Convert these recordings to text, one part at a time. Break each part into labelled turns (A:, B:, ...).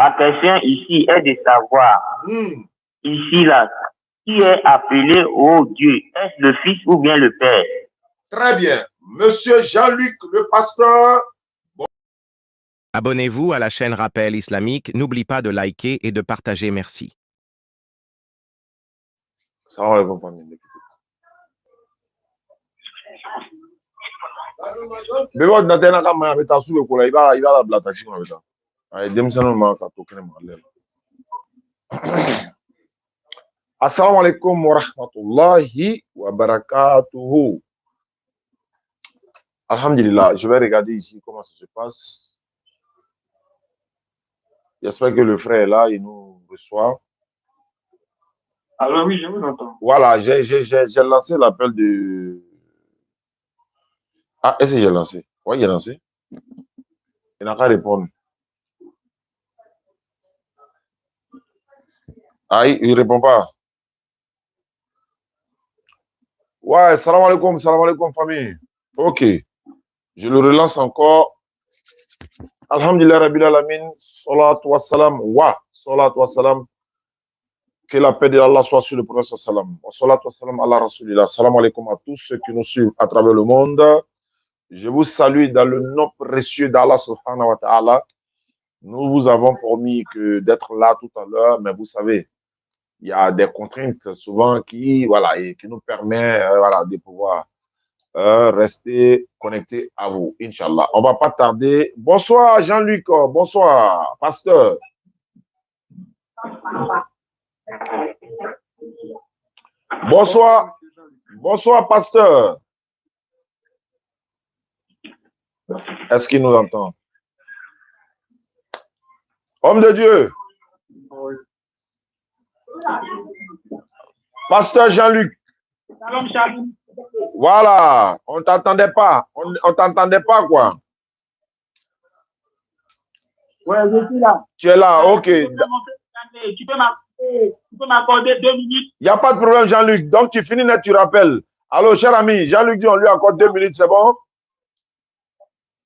A: Ma question ici est de savoir, ici là, qui est appelé au Dieu? Est-ce le Fils ou bien le Père?
B: Très bien. Monsieur Jean-Luc, le pasteur.
C: Abonnez-vous à la chaîne Rappel Islamique. N'oublie pas de liker et de partager. Merci.
B: Salam alaikum, famille. Bébé ordinateur n'a qu'à m'en mettre sous le collet. Il va la blatter comme ça. Allez, démissionne moi quand tu connais mal. Assalamu alaikum wa rahmatullahi wa barakatuhu. Alhamdulillah, je vais regarder ici comment ça se passe. J'espère que le frère est là, il nous reçoit.
A: Alors oui, je vous entends.
B: Voilà, j'ai lancé l'appel de... Ah, est-ce que j'ai lancé? Oui, j'ai lancé. Il n'a qu'à répondre. Ah, il ne répond pas. Ouais, salam alaikum, famille. Ok, je le relance encore. Alhamdulillah, Rabbil Alamin, salatu wassalam, salatu wassalam. Que la paix d'Allah soit sur le prophète sallam. Salatu wassalam ala rasulillah. Salam alaikum à tous ceux qui nous suivent à travers le monde. Je vous salue dans le nom précieux d'Allah subhanahu wa ta'ala. Nous vous avons promis d'être là tout à l'heure, mais vous savez, il y a des contraintes souvent qui nous permettent de pouvoir rester connectés à vous, Inch'Allah. On ne va pas tarder. Bonsoir Jean-Luc, bonsoir pasteur. Bonsoir pasteur. Est-ce qu'il nous entend? Homme de Dieu. Pasteur Jean-Luc. Voilà, on t'entendait pas. On t'entendait pas, quoi.
A: Ouais, je suis là.
B: Tu es là, ok.
A: Tu peux m'accorder 2 minutes.
B: Il n'y a pas de problème, Jean-Luc. Donc, tu finis net, tu rappelles. Alors, cher ami, Jean-Luc dit on lui accorde 2 minutes, c'est bon?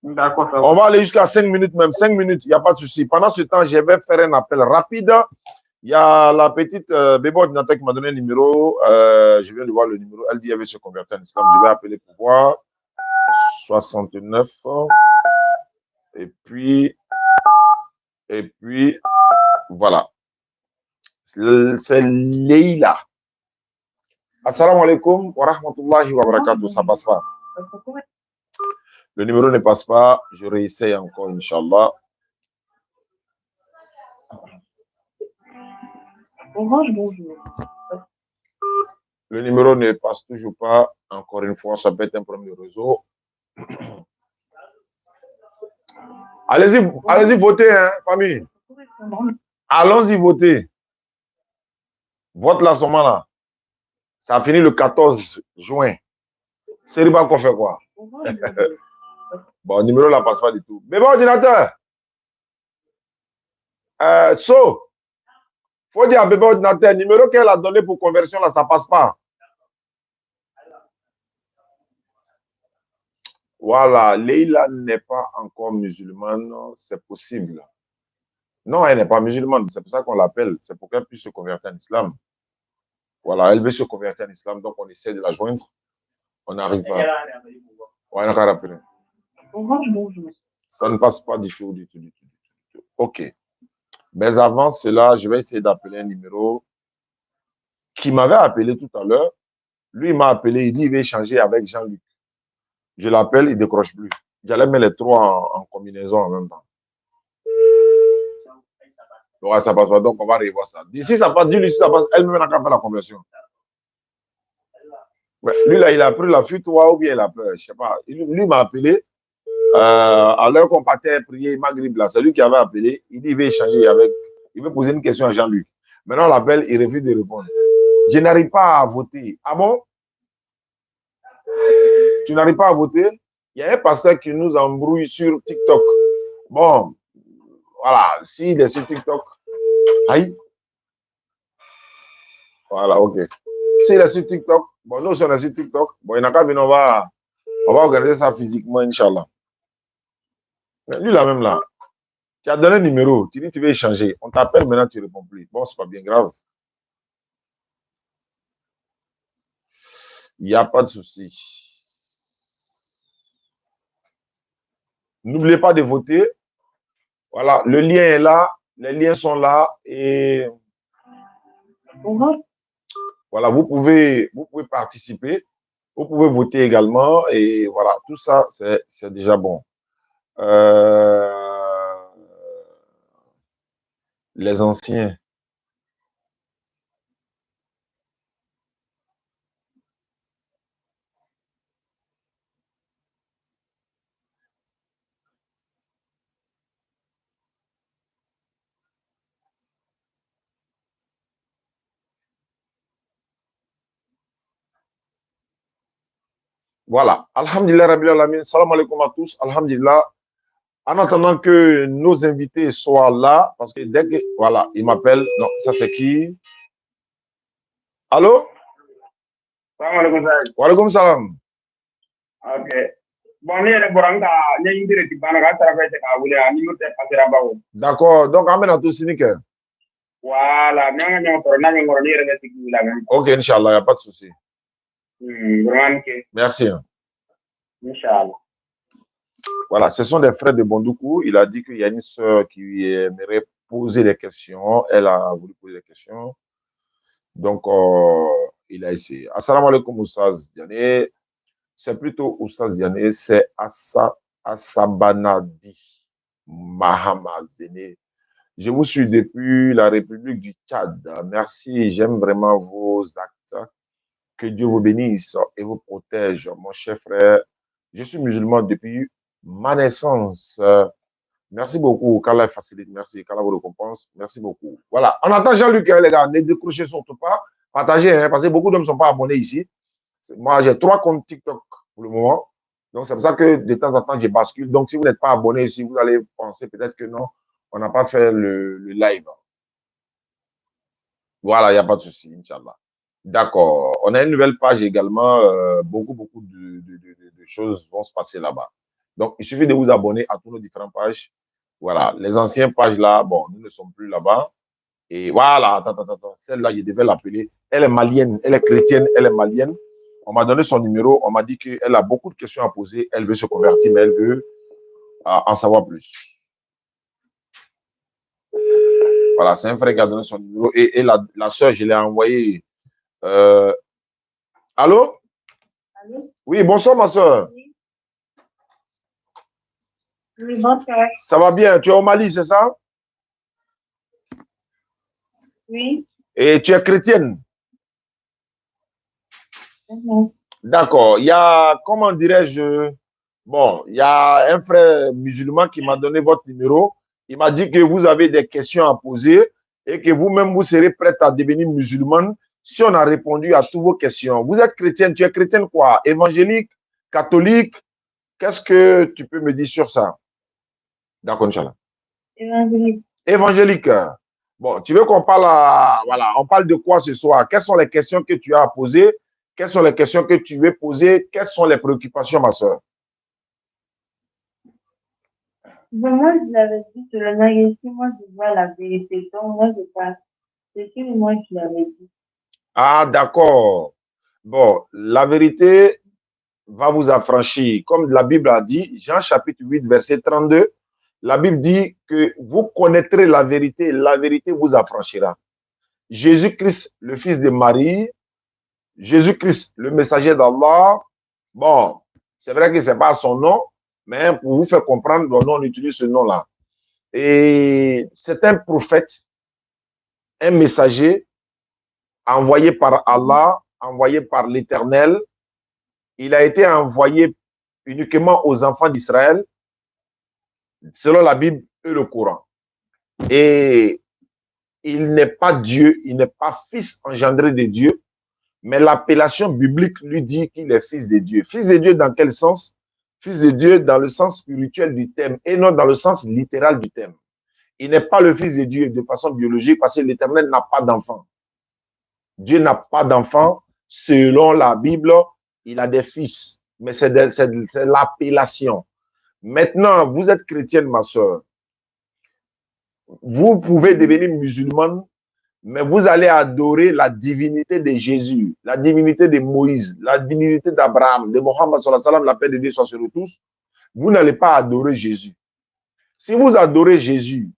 A: D'accord, ça va.
B: On va aller jusqu'à 5 minutes même. 5 minutes, il n'y a pas de souci. Pendant ce temps, je vais faire un appel rapide. Il y a la petite bébé ordinateur qui m'a donné le numéro. Je viens de voir le numéro. Elle dit qu'elle veut se convertir en islam. Je vais appeler pour voir. 69. Et puis, voilà. C'est Leïla. Assalamu alaikum wa rahmatullahi wa barakatuh. Ça passe pas. Le numéro ne passe pas. Je réessaye encore, Inch'Allah.
D: Bonjour.
B: Le numéro ne passe toujours pas. Encore une fois, ça peut être un problème de réseau. Allez-y voter, hein, famille. Allons-y voter. Vote la Somala. Ça a fini le 14 juin. C'est Riba qu'on fait quoi? Bon, le numéro ne passe pas du tout. Mais bon, ordinateur. Faut dire à bébé ordinateur, le numéro qu'elle a donné pour conversion, là, ça passe pas. Voilà, Leïla n'est pas encore musulmane, c'est possible. Non, elle n'est pas musulmane, c'est pour ça qu'on l'appelle. C'est pour qu'elle puisse se convertir en islam. Voilà, elle veut se convertir en islam, donc on essaie de la joindre. On n'arrive pas. Ouais, on a qu'à rappeler.
D: Bonjour.
B: Ça ne passe pas du tout. Ok. Mais avant cela, je vais essayer d'appeler un numéro qui m'avait appelé tout à l'heure. Lui, il m'a appelé, il dit qu'il veut échanger avec Jean-Luc. Je l'appelle, il ne décroche plus. J'allais mettre les trois en combinaison en même temps. Ouais, ça passe pas, donc on va revoir ça. D'ici, ça passe, dis-lui si ça passe, elle-même n'a qu'à faire la conversion. Ouais, lui, là, il a pris la fuite, ou bien il a peur, je sais pas. Lui m'a appelé, à l'heure qu'on partait prier Maghrib, là, c'est lui qui avait appelé, il dit qu'il veut échanger avec, il veut poser une question à Jean-Luc. Maintenant, on l'appelle, il refuse de répondre. Je n'arrive pas à voter. Ah bon? Tu n'arrives pas à voter? Il y a un pasteur qui nous embrouille sur TikTok. Bon, voilà, s'il est sur TikTok, aïe. Voilà, ok. S'il est sur TikTok, bon, nous, si on est sur TikTok, bon, il n'a qu'à venir, on va organiser ça physiquement, Inch'Allah. Mais lui, là même, là, Tu as donné un numéro, tu dis que tu veux échanger. On t'appelle maintenant, tu ne réponds plus. Bon, c'est pas bien grave. Il n'y a pas de souci. N'oubliez pas de voter. Voilà, le lien est là, les liens sont là et voilà, vous pouvez participer, vous pouvez voter également et voilà, tout ça, c'est déjà bon. Les anciens. Voilà. Alhamdulillah, Rabbil Alamin. Salam alaikum à tous. Alhamdulillah. En attendant que nos invités soient là, parce que dès que, voilà, ils m'appellent. Non, ça c'est qui? Allô?
E: Salam alaikum.
B: Wa alaikum salam.
E: Ok. Bon, ni yɛrɛ bɔra n ka ɲɛɲini de ti banna k'a sara fɛ tɛ k'a wele a numéro tɛ passera ba o.
B: D'accord. Donc, an bɛna to sini kɛ.
E: Voilà. N'an ka ɲɔgɔn sɔrɔ n'a bɛ n kɔrɔ ni yɛrɛ bɛ sigi la même.
B: Ok, Inch'Allah, il n'y a pas de souci.
E: Vraiment que.
B: Merci.
E: Inch'Allah.
B: Voilà, ce sont des frères de Bondoukou. Il a dit qu'il y a une sœur qui aimerait poser des questions. Elle a voulu poser des questions. Donc, il a essayé. Assalamu alaikum, Oussaz Diané. C'est plutôt Oussaz Diané, c'est Assabanadi Mahamazene. Je vous suis depuis la République du Tchad. Merci, j'aime vraiment vos actes. Que Dieu vous bénisse et vous protège, mon cher frère. Je suis musulman depuis ma naissance. Merci beaucoup, qu'Allah facilite. Merci, qu'Allah vous récompense. Merci beaucoup. Voilà, on attend Jean-Luc, les gars. Ne décrochez surtout pas. Partagez, hein, parce que beaucoup d'hommes ne sont pas abonnés ici. Moi, j'ai 3 comptes TikTok pour le moment. Donc, c'est pour ça que de temps en temps, je bascule. Donc, si vous n'êtes pas abonné ici, vous allez penser peut-être que non, on n'a pas fait le live. Voilà, il n'y a pas de souci, Inch'Allah. D'accord. On a une nouvelle page également. Beaucoup de choses vont se passer là-bas. Donc, il suffit de vous abonner à toutes nos différentes pages. Voilà. Les anciennes pages là, bon, nous ne sommes plus là-bas. Et voilà, attends. Celle-là, je devais l'appeler. Elle est malienne, elle est chrétienne, elle est malienne. On m'a donné son numéro. On m'a dit qu'elle a beaucoup de questions à poser. Elle veut se convertir, mais elle veut en savoir plus. Voilà, c'est un frère qui a donné son numéro. Et la soeur, je l'ai envoyé. Allô?
D: Allô?
B: Oui, bonsoir, ma soeur.
D: Oui, bonsoir.
B: Ça va bien? Tu es au Mali, c'est ça?
D: Oui.
B: Et tu es chrétienne? D'accord. Il y a, comment dirais-je, bon, il y a un frère musulman qui m'a donné votre numéro. Il m'a dit que vous avez des questions à poser et que vous-même, vous serez prête à devenir musulmane si on a répondu à toutes vos questions. Vous êtes chrétienne, tu es chrétienne quoi? Évangélique, catholique? Qu'est-ce que tu peux me dire sur ça? D'accord, Inch'Allah.
D: Évangélique.
B: Évangélique. Bon, tu veux qu'on parle voilà, on parle de quoi ce soir? Quelles sont les questions que tu as à poser? Quelles sont les questions que tu veux poser? Quelles sont les préoccupations, ma soeur?
D: Bon, moi, je l'avais dit sur le magasin, moi, je vois la vérité. Donc, moi, je passe. C'est ce que moi, je l'avais dit.
B: Ah, d'accord. Bon, la vérité va vous affranchir. Comme la Bible a dit, Jean chapitre 8, verset 32, la Bible dit que vous connaîtrez la vérité vous affranchira. Jésus-Christ, le fils de Marie, Jésus-Christ, le messager d'Allah, bon, c'est vrai que ce n'est pas son nom, mais pour vous faire comprendre, on utilise ce nom-là. Et c'est un prophète, un messager, envoyé par Allah, envoyé par l'Éternel. Il a été envoyé uniquement aux enfants d'Israël, selon la Bible et le Coran. Et il n'est pas Dieu, il n'est pas fils engendré de Dieu, mais l'appellation biblique lui dit qu'il est fils de Dieu. Fils de Dieu dans quel sens? Fils de Dieu dans le sens spirituel du terme et non dans le sens littéral du terme. Il n'est pas le fils de Dieu de façon biologique parce que l'Éternel n'a pas d'enfant. Dieu n'a pas d'enfant. Selon la Bible, il a des fils. Mais c'est l'appellation. Maintenant, vous êtes chrétienne, ma soeur. Vous pouvez devenir musulman, mais vous allez adorer la divinité de Jésus, la divinité de Moïse, la divinité d'Abraham, de Mohammed, la paix de Dieu soit sur nous tous. Vous n'allez pas adorer Jésus. Si vous adorez Jésus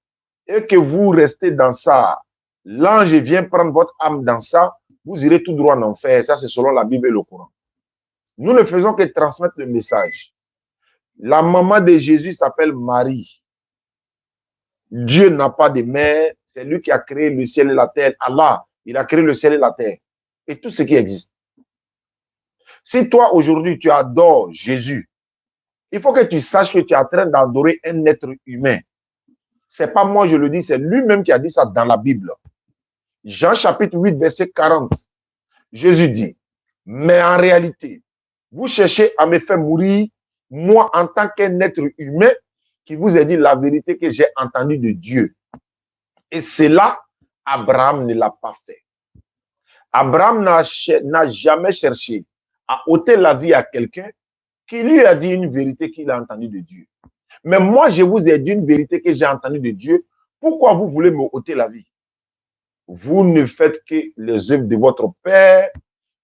B: et que vous restez dans ça, l'ange vient prendre votre âme dans ça, vous irez tout droit en enfer. Ça, c'est selon la Bible et le Coran. Nous ne faisons que transmettre le message. La maman de Jésus s'appelle Marie. Dieu n'a pas de mère, c'est lui qui a créé le ciel et la terre. Allah, il a créé le ciel et la terre. Et tout ce qui existe. Si toi, aujourd'hui, tu adores Jésus, il faut que tu saches que tu es en train d'adorer un être humain. C'est pas moi, je le dis, c'est lui-même qui a dit ça dans la Bible. Jean chapitre 8, verset 40. Jésus dit, mais en réalité, vous cherchez à me faire mourir, moi, en tant qu'un être humain, qui vous a dit la vérité que j'ai entendue de Dieu. Et cela, Abraham ne l'a pas fait. Abraham n'a jamais cherché à ôter la vie à quelqu'un qui lui a dit une vérité qu'il a entendue de Dieu. Mais moi, je vous ai dit une vérité que j'ai entendue de Dieu. Pourquoi vous voulez me ôter la vie? Vous ne faites que les œuvres de votre Père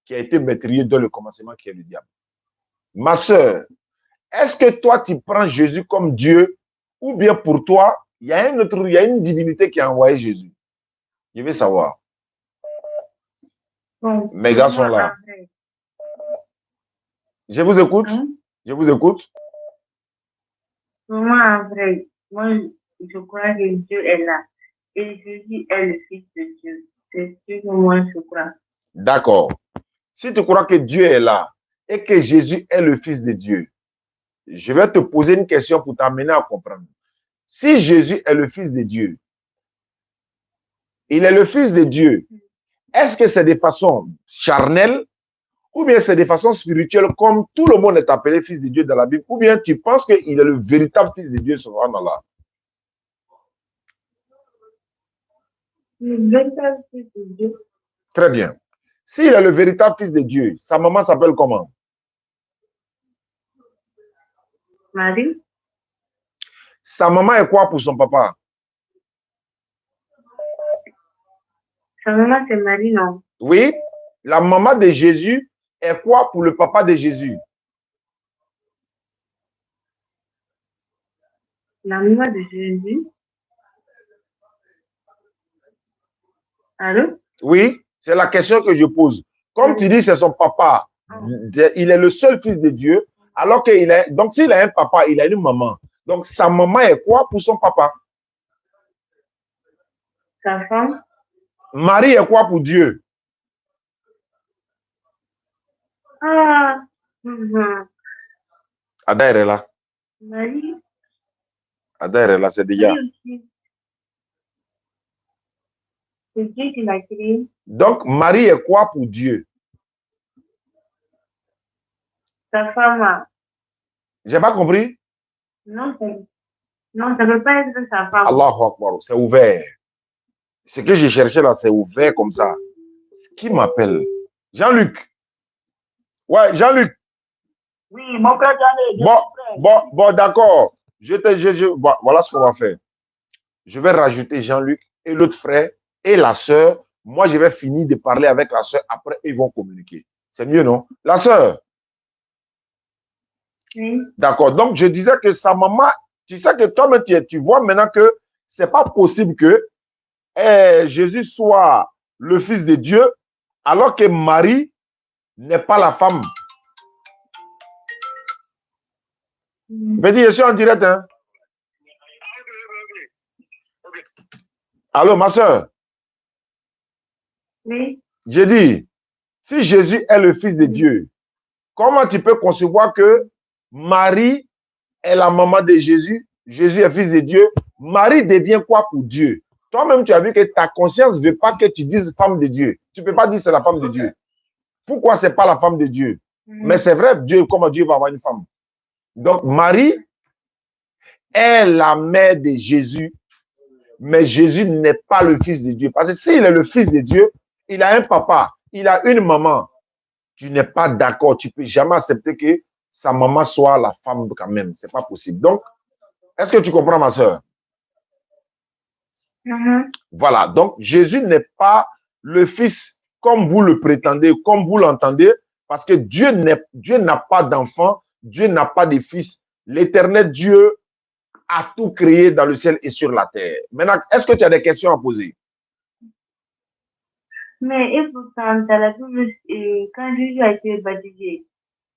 B: qui a été meurtrier dans le commencement, qui est le diable. Ma sœur, est-ce que toi, tu prends Jésus comme Dieu ou bien pour toi, il y a une divinité qui a envoyé Jésus? Je veux savoir.
D: Bon,
B: Mes gars sont là. Je vous écoute. Je vous écoute.
D: Pour moi, en vrai, moi, je crois que Dieu est là. Et Jésus est le Fils de Dieu. C'est ce que moi, je crois.
B: D'accord. Si tu crois que Dieu est là et que Jésus est le Fils de Dieu, je vais te poser une question pour t'amener à comprendre. Si Jésus est le Fils de Dieu, il est le Fils de Dieu, est-ce que c'est de façon charnelle ou bien c'est de façon spirituelle comme tout le monde est appelé Fils de Dieu dans la Bible, ou bien tu penses qu'il est le véritable Fils de Dieu subhanallah?
D: Le véritable Fils de Dieu.
B: Très bien. S'il est le véritable Fils de Dieu, sa maman s'appelle comment?
D: Marie.
B: Sa maman est quoi pour son papa?
D: Sa maman, c'est Marie, non?
B: Oui. La maman de Jésus est quoi pour le papa de Jésus?
D: La maman de Jésus. Allô?
B: Oui, c'est la question que je pose. Comme tu dis, c'est son papa. Il est le seul Fils de Dieu. Alors qu'il est. Donc, s'il a un papa, il a une maman. Donc, sa maman est quoi pour son papa?
D: Sa femme.
B: Marie est quoi pour Dieu?
D: Ah.
B: Ada est là.
D: Marie.
B: Ada est là, c'est déjà.
D: C'est Dieu qui l'a créé.
B: Donc, Marie est quoi pour Dieu?
D: Sa femme.
B: J'ai pas compris?
D: Non, ça ne peut pas être sa femme.
B: Allahu Akbar, c'est ouvert. Ce que j'ai cherché là, c'est ouvert comme ça. Qui m'appelle? Jean-Luc. Ouais, Jean-Luc.
E: Oui, mon frère Jean-Luc.
B: Bon, d'accord. Voilà ce qu'on va faire. Je vais rajouter Jean-Luc et l'autre frère et la sœur. Moi, je vais finir de parler avec la sœur. Après, ils vont communiquer. C'est mieux, non? La sœur.
D: Oui.
B: D'accord. Donc, je disais que sa maman, tu sais que toi-même, tu vois maintenant que c'est pas possible que Jésus soit le Fils de Dieu alors que Marie n'est pas la femme. Je dis, je suis en direct, hein? Allô, ma soeur?
D: Oui.
B: J'ai dit, si Jésus est le Fils de Dieu, comment tu peux concevoir que Marie est la maman de Jésus, Jésus est Fils de Dieu, Marie devient quoi pour Dieu? Toi-même, tu as vu que ta conscience ne veut pas que tu dises femme de Dieu. Tu ne peux pas dire c'est la femme de Dieu. Pourquoi ce n'est pas la femme de Dieu? Mais c'est vrai, Dieu, comment Dieu va avoir une femme? Donc, Marie est la mère de Jésus, mais Jésus n'est pas le Fils de Dieu. Parce que s'il est le Fils de Dieu, il a un papa, il a une maman. Tu n'es pas d'accord, tu ne peux jamais accepter que sa maman soit la femme quand même. Ce n'est pas possible. Donc, est-ce que tu comprends, ma soeur? Voilà, donc Jésus n'est pas le Fils comme vous le prétendez, comme vous l'entendez, parce que Dieu n'a pas d'enfant, Dieu n'a pas de fils. L'Éternel Dieu a tout créé dans le ciel et sur la terre. Maintenant, est-ce que tu as des questions à poser?
D: Mais et pourtant, dans la Bible, quand Jésus a été baptisé,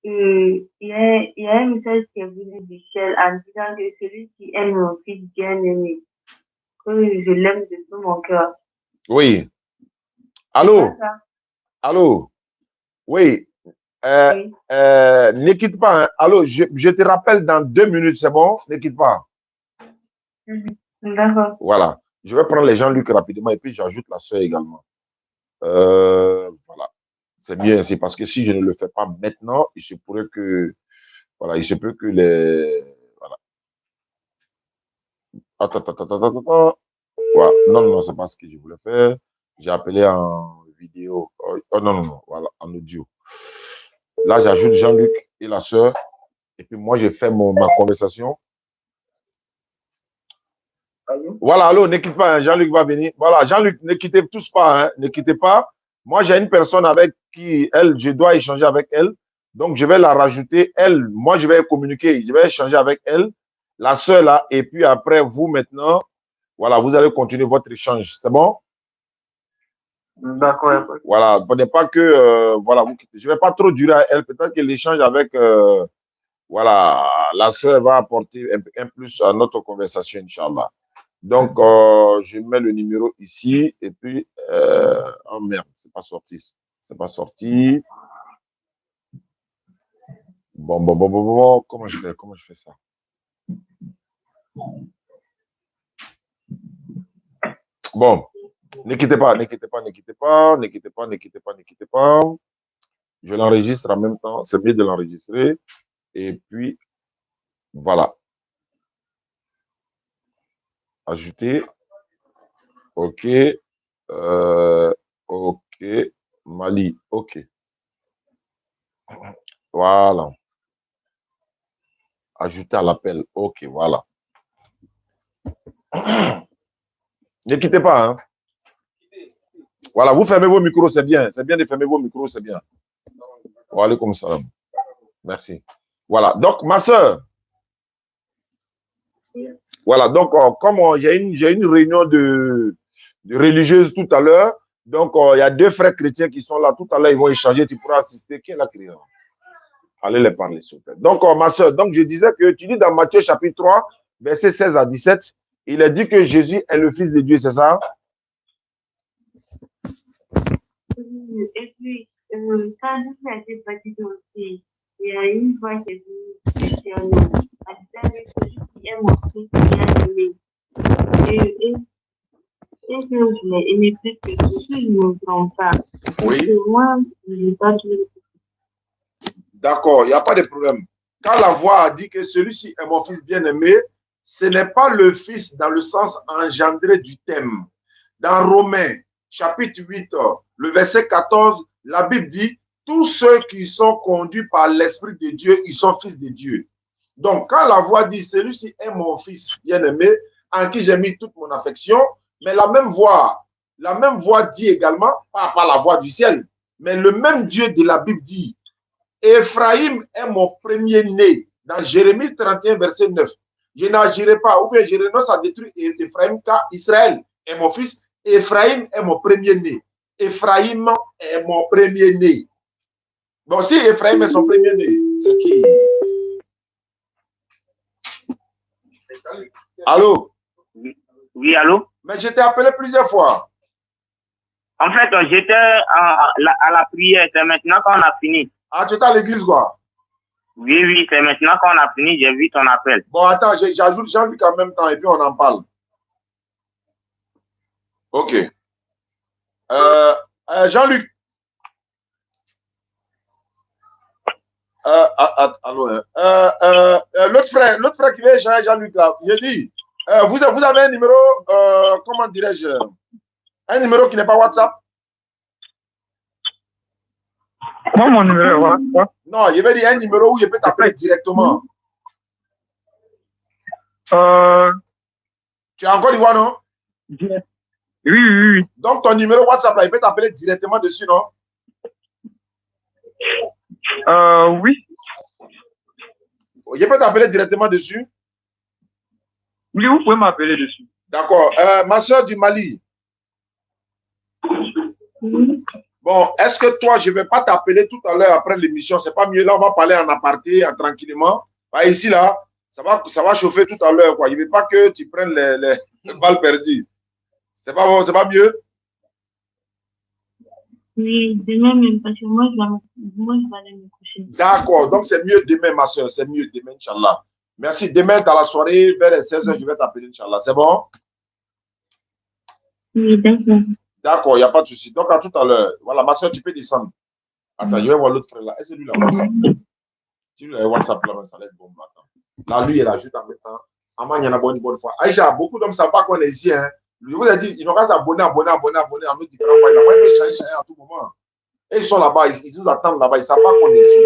D: il y a un message qui est venu du ciel en disant que celui qui aime mon fils bien-aimé, que je l'aime de tout mon cœur.
B: Oui. Allô? Allô? Oui.
D: Oui.
B: Ne quitte pas. Hein. Allô, je te rappelle dans 2 minutes, c'est bon? Ne quitte pas.
D: D'accord.
B: Voilà. Je vais prendre les Jean-Luc rapidement et puis j'ajoute la sœur également. Voilà. C'est bien ainsi parce que si je ne le fais pas maintenant, il se pourrait que... Voilà, il se peut que les... Voilà. Attends. Voilà. Non, c'est pas ce que je voulais faire. J'ai appelé en vidéo. Oh, non. Voilà, en audio. Là, j'ajoute Jean-Luc et la sœur. Et puis moi, j'ai fait ma conversation.
E: Allô?
B: Voilà, allô, ne quitte pas, hein, Jean-Luc va venir. Voilà, Jean-Luc, ne quittez tous pas, hein, ne quittez pas. Moi, j'ai une personne avec qui, je dois échanger avec elle. Donc, je vais la rajouter. Elle, moi, je vais communiquer, je vais échanger avec elle, la sœur là. Et puis après, vous maintenant, voilà, vous allez continuer votre échange. C'est bon?
E: D'accord.
B: Voilà, ne pas que, voilà, vous quittez. Je ne vais pas trop durer à elle. Peut-être que l'échange avec, voilà, la sœur va apporter un plus à notre conversation, Inch'Allah. Donc, je mets le numéro ici et puis, oh merde, c'est pas sorti. C'est pas sorti. Bon. Comment je fais ça? Bon, ne quittez pas. Je l'enregistre en même temps. C'est mieux de l'enregistrer. Et puis, voilà. Ajouter. OK. OK. Mali. OK. Voilà. Ajouter à l'appel. OK, voilà. Ne quittez pas. Hein. Voilà, vous fermez vos micros, c'est bien. C'est bien de fermer vos micros, c'est bien. Wa alaykoum salam. Merci. Voilà, donc ma soeur. Voilà, donc comme j'ai une réunion de religieuses tout à l'heure, donc il y a 2 frères chrétiens qui sont là tout à l'heure, ils vont échanger, tu pourras assister. Qui est là, criant? Allez les parler, s'il vous plaît. Donc ma soeur, donc je disais que tu dis dans Matthieu chapitre 3, versets 16 à 17, il est dit que Jésus est le Fils de Dieu, c'est ça?
D: Et puis, quand Jésus a été baptisé aussi, il y a une voix qui est venue du ciel, en disant que celui qui est mon fils bien-aimé. Et que je l'ai aimé plus que tout, si je ne me trompe pas.
B: Oui.
D: Et moi, je n'ai pas tout.
B: D'accord, il n'y a pas de problème. Quand la voix a dit que celui-ci est mon fils bien-aimé, ce n'est pas le fils dans le sens engendré du thème. Dans Romains, chapitre 8, le verset 14, la Bible dit « Tous ceux qui sont conduits par l'Esprit de Dieu, ils sont fils de Dieu. » Donc, quand la voix dit « Celui-ci est mon fils bien-aimé, en qui j'ai mis toute mon affection », mais la même voix dit également, pas la voix du ciel, mais le même Dieu de la Bible dit « Ephraïm est mon premier-né. » Dans Jérémie 31, verset 9. Je n'agirai pas, ou bien je renonce à détruire Ephraïm, car Israël est mon fils. Ephraïm est mon premier-né. Ephraïm est mon premier-né. Bon, si Ephraïm est son premier-né, c'est qui? Allô?
A: Oui, allô?
B: Mais je t'ai appelé plusieurs fois.
A: En fait, j'étais à la prière. C'est maintenant qu'on a fini.
B: Ah, tu étais à l'église, quoi?
A: Oui, c'est maintenant qu'on a fini. J'ai vu ton appel.
B: Bon, attends, j'ajoute Jean-Luc en même temps et puis on en parle. OK. Jean-Luc. Allô. L'autre frère qui vient échanger, Jean-Luc, là, je dis, vous avez un numéro, comment dirais-je, un numéro qui n'est pas WhatsApp?
E: Moi, mon numéro WhatsApp?
B: Non, je vais dire un numéro où je peux t'appeler directement. Tu es encore d'Ivoire, non?
E: Direct. Oui.
B: Donc, ton numéro WhatsApp, là, il peut t'appeler directement dessus, non?
E: Oui.
B: Il peut t'appeler directement dessus?
E: Oui, vous pouvez m'appeler dessus.
B: D'accord. Ma soeur du Mali. Bon, est-ce que toi, je ne vais pas t'appeler tout à l'heure après l'émission? C'est pas mieux, là, on va parler en aparté, tranquillement. Bah, ici, là, ça va chauffer tout à l'heure, quoi. Je ne veux pas que tu prennes les balles perdues. C'est pas bon, c'est pas mieux?
D: Oui, demain même, parce que moi, je vais aller me coucher.
B: D'accord, donc c'est mieux demain, ma soeur, c'est mieux demain, Inch'Allah. Merci. Demain, dans la soirée, vers les 16h, je vais t'appeler, Inch'Allah. C'est bon?
D: Oui, d'accord.
B: D'accord, il n'y a pas de souci. Donc, à tout à l'heure. Voilà, ma soeur, tu peux descendre. Attends, je vais voir l'autre frère là. Est-ce que lui, il a WhatsApp? Si lui, il a WhatsApp là, ça va être bon. Attends. Là, lui, il ajoute en même temps. Aman, il y en a une bonne fois. Aïcha, beaucoup d'hommes ne savent pas qu'on est ici. Hein. Je vous ai dit, ils n'ont qu'à s'abonner, abonner en mettre différents points. Ils peuvent changer à tout moment. Et ils sont là-bas, ils nous attendent là-bas. Ils ne savent pas qu'on est ici.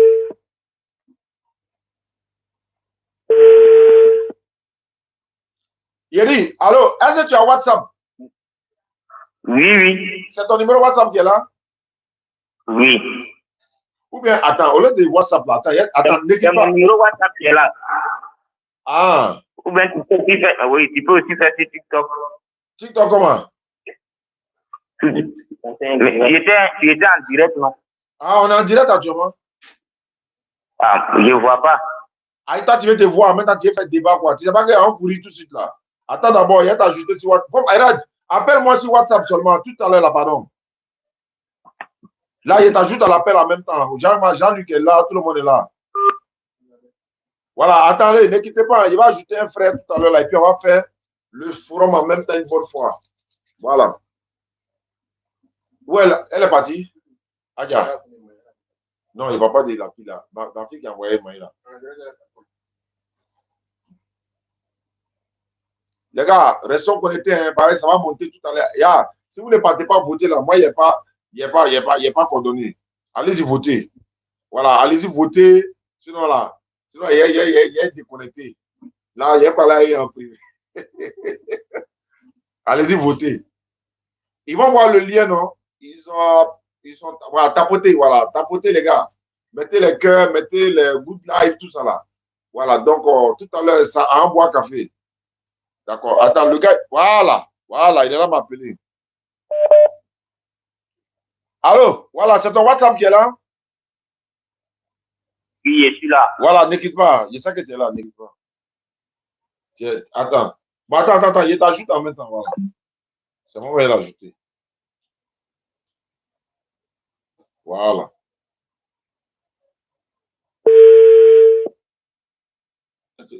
B: Yeri, allô, est-ce que tu as WhatsApp?
A: Oui.
B: C'est ton numéro WhatsApp qui est là?
A: Oui.
B: Ou bien, attends, au lieu de WhatsApp là, attends, n'équipe
A: pas. C'est mon numéro WhatsApp qui est là.
B: Ah.
A: Ou bien, tu peux aussi faire sur TikTok.
B: TikTok comment?
A: Il était en direct, non?
B: Ah, on est en direct actuellement?
A: Ah, je ne vois pas.
B: Ah, toi, tu veux te voir, maintenant tu veux faire débat, quoi. Tu sais pas qu'on courir tout de suite là. Attends d'abord, il y a t'ajouter sur WhatsApp. Appelle-moi sur WhatsApp seulement, tout à l'heure là, pardon. Là, il t'ajoute à l'appel en même temps. Jean-Luc est là, tout le monde est là. Voilà, attendez, ne quittez pas. Il va ajouter un frère tout à l'heure là, et puis on va faire le forum en même temps une bonne fois. Voilà. Où elle est partie? Adia. Non, il ne va pas dire la fille là. La fille qui a envoyé moi là. Les gars, restons connectés, hein, pareil, ça va monter tout à l'heure. Si vous ne partez pas voter là, moi, il n'y a pas coordonné. Allez-y voter. Voilà, allez-y voter. Sinon, là, il y a déconnecté. Là, il n'y a pas là, il y a un privé. Allez-y voter. Ils vont voir le lien, non? Ils sont voilà, tapotez les gars. Mettez les cœurs, mettez les good live, tout ça là. Voilà, donc tout à l'heure, ça a un bois café. D'accord. Attends, le gars, voilà, il est là m'appeler. Allô, voilà, c'est ton WhatsApp qui est là?
A: Oui, je suis là.
B: Voilà, ne quitte pas. Je sais que tu es là, ne quitte pas. Tiens, attends. Bon, attends, il t'ajoute en même temps, voilà. C'est moi qui vais l'ajouter. Voilà.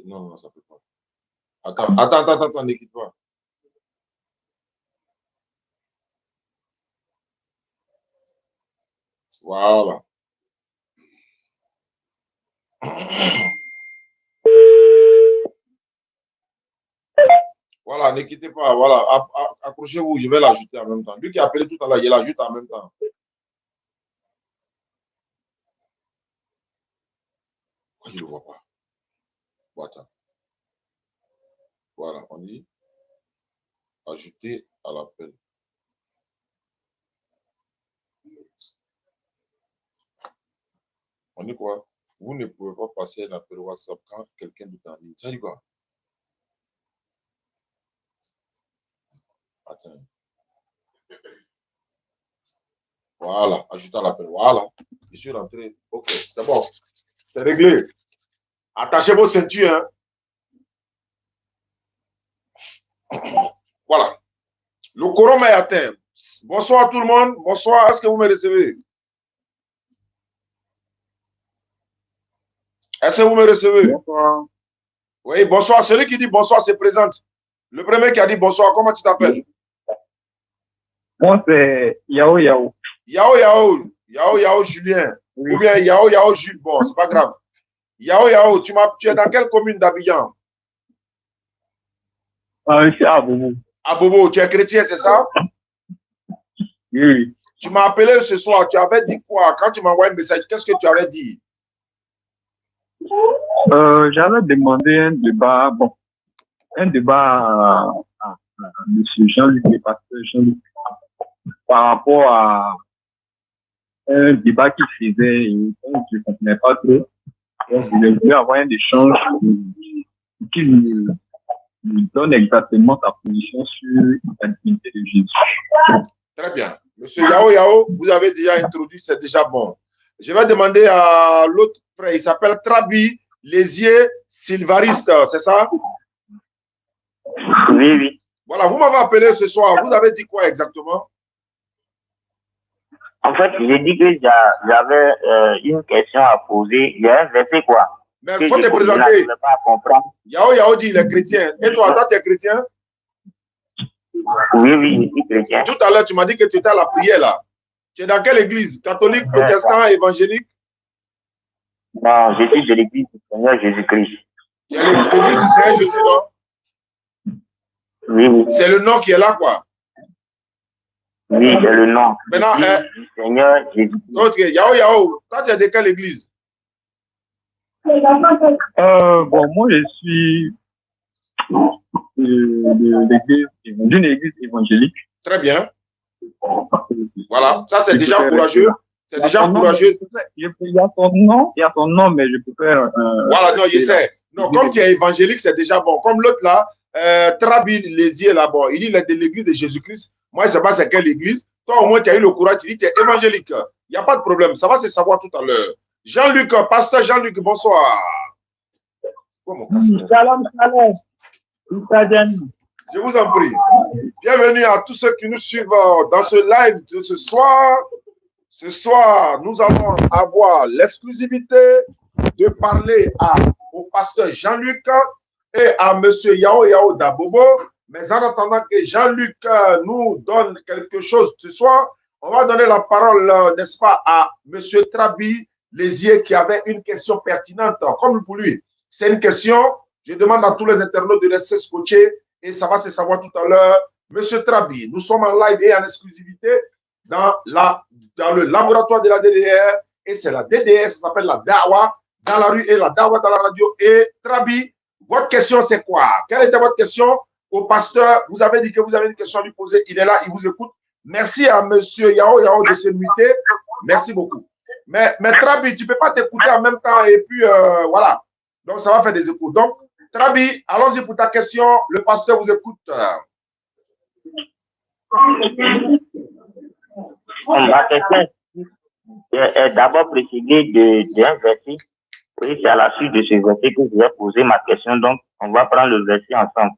B: Non, ça ne peut pas. Attends, ne quitte pas. Voilà. Voilà, ne quittez pas. Voilà, accrochez-vous, je vais l'ajouter en même temps. Lui qui a appelé tout à l'heure, il l'ajoute en même temps. Pourquoi je ne le vois pas? Bon, attends. Voilà, on dit ajouter à l'appel. On dit quoi? Vous ne pouvez pas passer un appel WhatsApp quand quelqu'un est en ligne. Ça dit quoi? Attends. Voilà, ajouter à l'appel. Voilà. Je suis rentré. Ok, c'est bon. C'est réglé. Attachez vos ceintures. Hein. Voilà. Le quorum est atteint. Bonsoir tout le monde. Bonsoir. Est-ce que vous me recevez? Est-ce que vous me recevez?
E: Bonsoir.
B: Oui, bonsoir. Celui qui dit bonsoir se présente. Le premier qui a dit bonsoir, comment tu t'appelles?
E: Moi, c'est Yao.
B: Yao Julien. Oui. Ou bien Yao Jules. Bon, c'est pas grave. Yao, tu es dans quelle commune d'Abidjan?
E: Je suis à Bobo.
B: À Bobo, tu es chrétien, c'est ça?
E: Oui.
B: Tu m'as appelé ce soir, tu avais dit quoi? Quand tu m'as envoyé un message, qu'est-ce que tu avais dit?
E: J'avais demandé un débat,
F: M. Jean-Luc, le pasteur Jean-Luc, par rapport à un débat qu'il faisait et donc je ne comprenais pas trop. Donc, je voulais avoir un échange qui nous donne exactement sa position sur la divinité de Jésus.
B: Très bien. Monsieur Yao Yao, vous avez déjà introduit, c'est déjà bon. Je vais demander à l'autre frère, il s'appelle Trabi Lésier Silvariste, c'est ça?
A: Oui, oui.
B: Voilà, vous m'avez appelé ce soir, vous avez dit quoi exactement?
A: En fait, j'ai dit que j'avais une question à poser. Il y a un verset quoi?
B: Mais il faut te présenter.
A: Je ne pas comprendre.
B: Yao Yao dit il est chrétien. Et toi, tu es chrétien?
A: Oui, oui, je suis chrétien.
B: Tout à l'heure, tu m'as dit que tu étais à la prière là. Tu es dans quelle église? Catholique, protestant, évangélique?
A: Non, je suis de l'église du Seigneur Jésus-Christ.
B: Tu es l'église du Seigneur Jésus, non?
A: Oui, oui.
B: C'est le nom qui est là, quoi.
A: Oui, c'est le nom.
B: Maintenant,
A: du Seigneur Jésus-Christ.
B: Ok, Yao Yao, toi, tu es de quelle église?
F: Bon, moi, je suis d'une église évangélique.
B: Très bien. Voilà, ça c'est déjà courageux. C'est déjà courageux.
F: Il y a son nom, mais je préfère.
B: Voilà, non, je sais. Non, comme tu es évangélique, c'est déjà bon. Comme l'autre là, Trabi Lésier là-bas, il dit il est de l'église de Jésus-Christ. Moi, je ne sais pas c'est quelle église. Toi, au moins, tu as eu le courage, tu dis tu es évangélique. Il n'y a pas de problème. Ça va se savoir tout à l'heure. Jean-Luc, pasteur Jean-Luc, bonsoir.
G: Shalom, shalom.
B: Je vous en prie. Bienvenue à tous ceux qui nous suivent dans ce live de ce soir. Ce soir, nous allons avoir l'exclusivité de parler au pasteur Jean-Luc et à monsieur Yao Yao Dabobo. Mais en attendant que Jean-Luc nous donne quelque chose ce soir, on va donner la parole, n'est-ce pas, à monsieur Trabi Lésier qui avait une question pertinente. Comme pour lui, c'est une question. Je demande à tous les internautes de rester scotchés et ça va se savoir tout à l'heure. Monsieur Trabi, nous sommes en live et en exclusivité dans le laboratoire de la DDR et c'est la DDR, ça s'appelle la Dawa dans la rue et la Dawa dans la radio. Et Trabi, votre question c'est quoi? Quelle était votre question au pasteur? Vous avez dit que vous avez une question à lui poser. Il est là, il vous écoute. Merci à monsieur Yao Yao de se muter. Merci beaucoup. Mais Trabi, tu ne peux pas t'écouter en même temps et puis voilà. Donc ça va faire des échos. Donc, Trabi, allons-y pour ta question. Le pasteur vous écoute.
A: Ma question est d'abord précédée d'un verset. Oui, c'est à la suite de ce verset que je vais poser ma question. Donc, on va prendre le verset ensemble.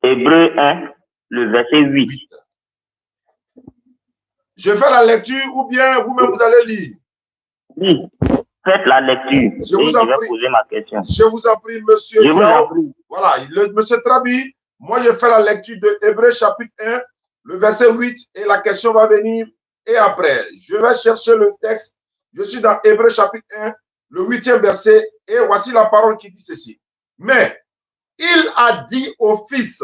A: Hébreu 1, le verset 8.
B: Je fais la lecture ou bien vous-même vous allez lire?
A: Oui. Faites la lecture.
B: Je vais
A: poser ma question.
B: Je vous en prie, monsieur. Voilà, monsieur Trabi, moi je fais la lecture de Hébreu chapitre 1, le verset 8, et la question va venir. Et après, je vais chercher le texte. Je suis dans Hébreu chapitre 1, le 8e verset, et voici la parole qui dit ceci. Mais il a dit au Fils,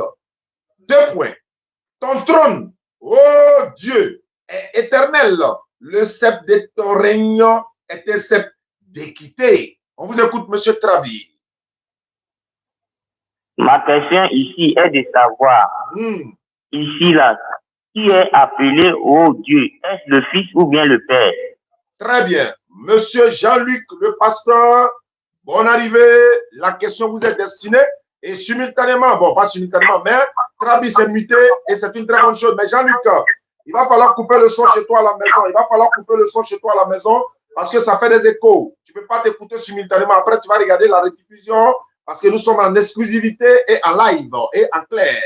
B: ton trône, ô Dieu, est éternel. Le sceptre de ton règne est un sceptre d'équité. On vous écoute, monsieur Trabi.
A: Ma question ici est de savoir, ici, là, qui est appelé au Dieu? Est-ce le Fils ou bien le Père?
B: Très bien. Monsieur Jean-Luc, le pasteur, bonne arrivée. La question vous est destinée. Et simultanément, bon, pas simultanément, mais Trabi s'est muté et c'est une très bonne chose. Mais Jean-Luc, il va falloir couper le son chez toi à la maison. Il va falloir couper le son chez toi à la maison parce que ça fait des échos. Tu ne peux pas t'écouter simultanément. Après, tu vas regarder la rediffusion parce que nous sommes en exclusivité et en live et en clair.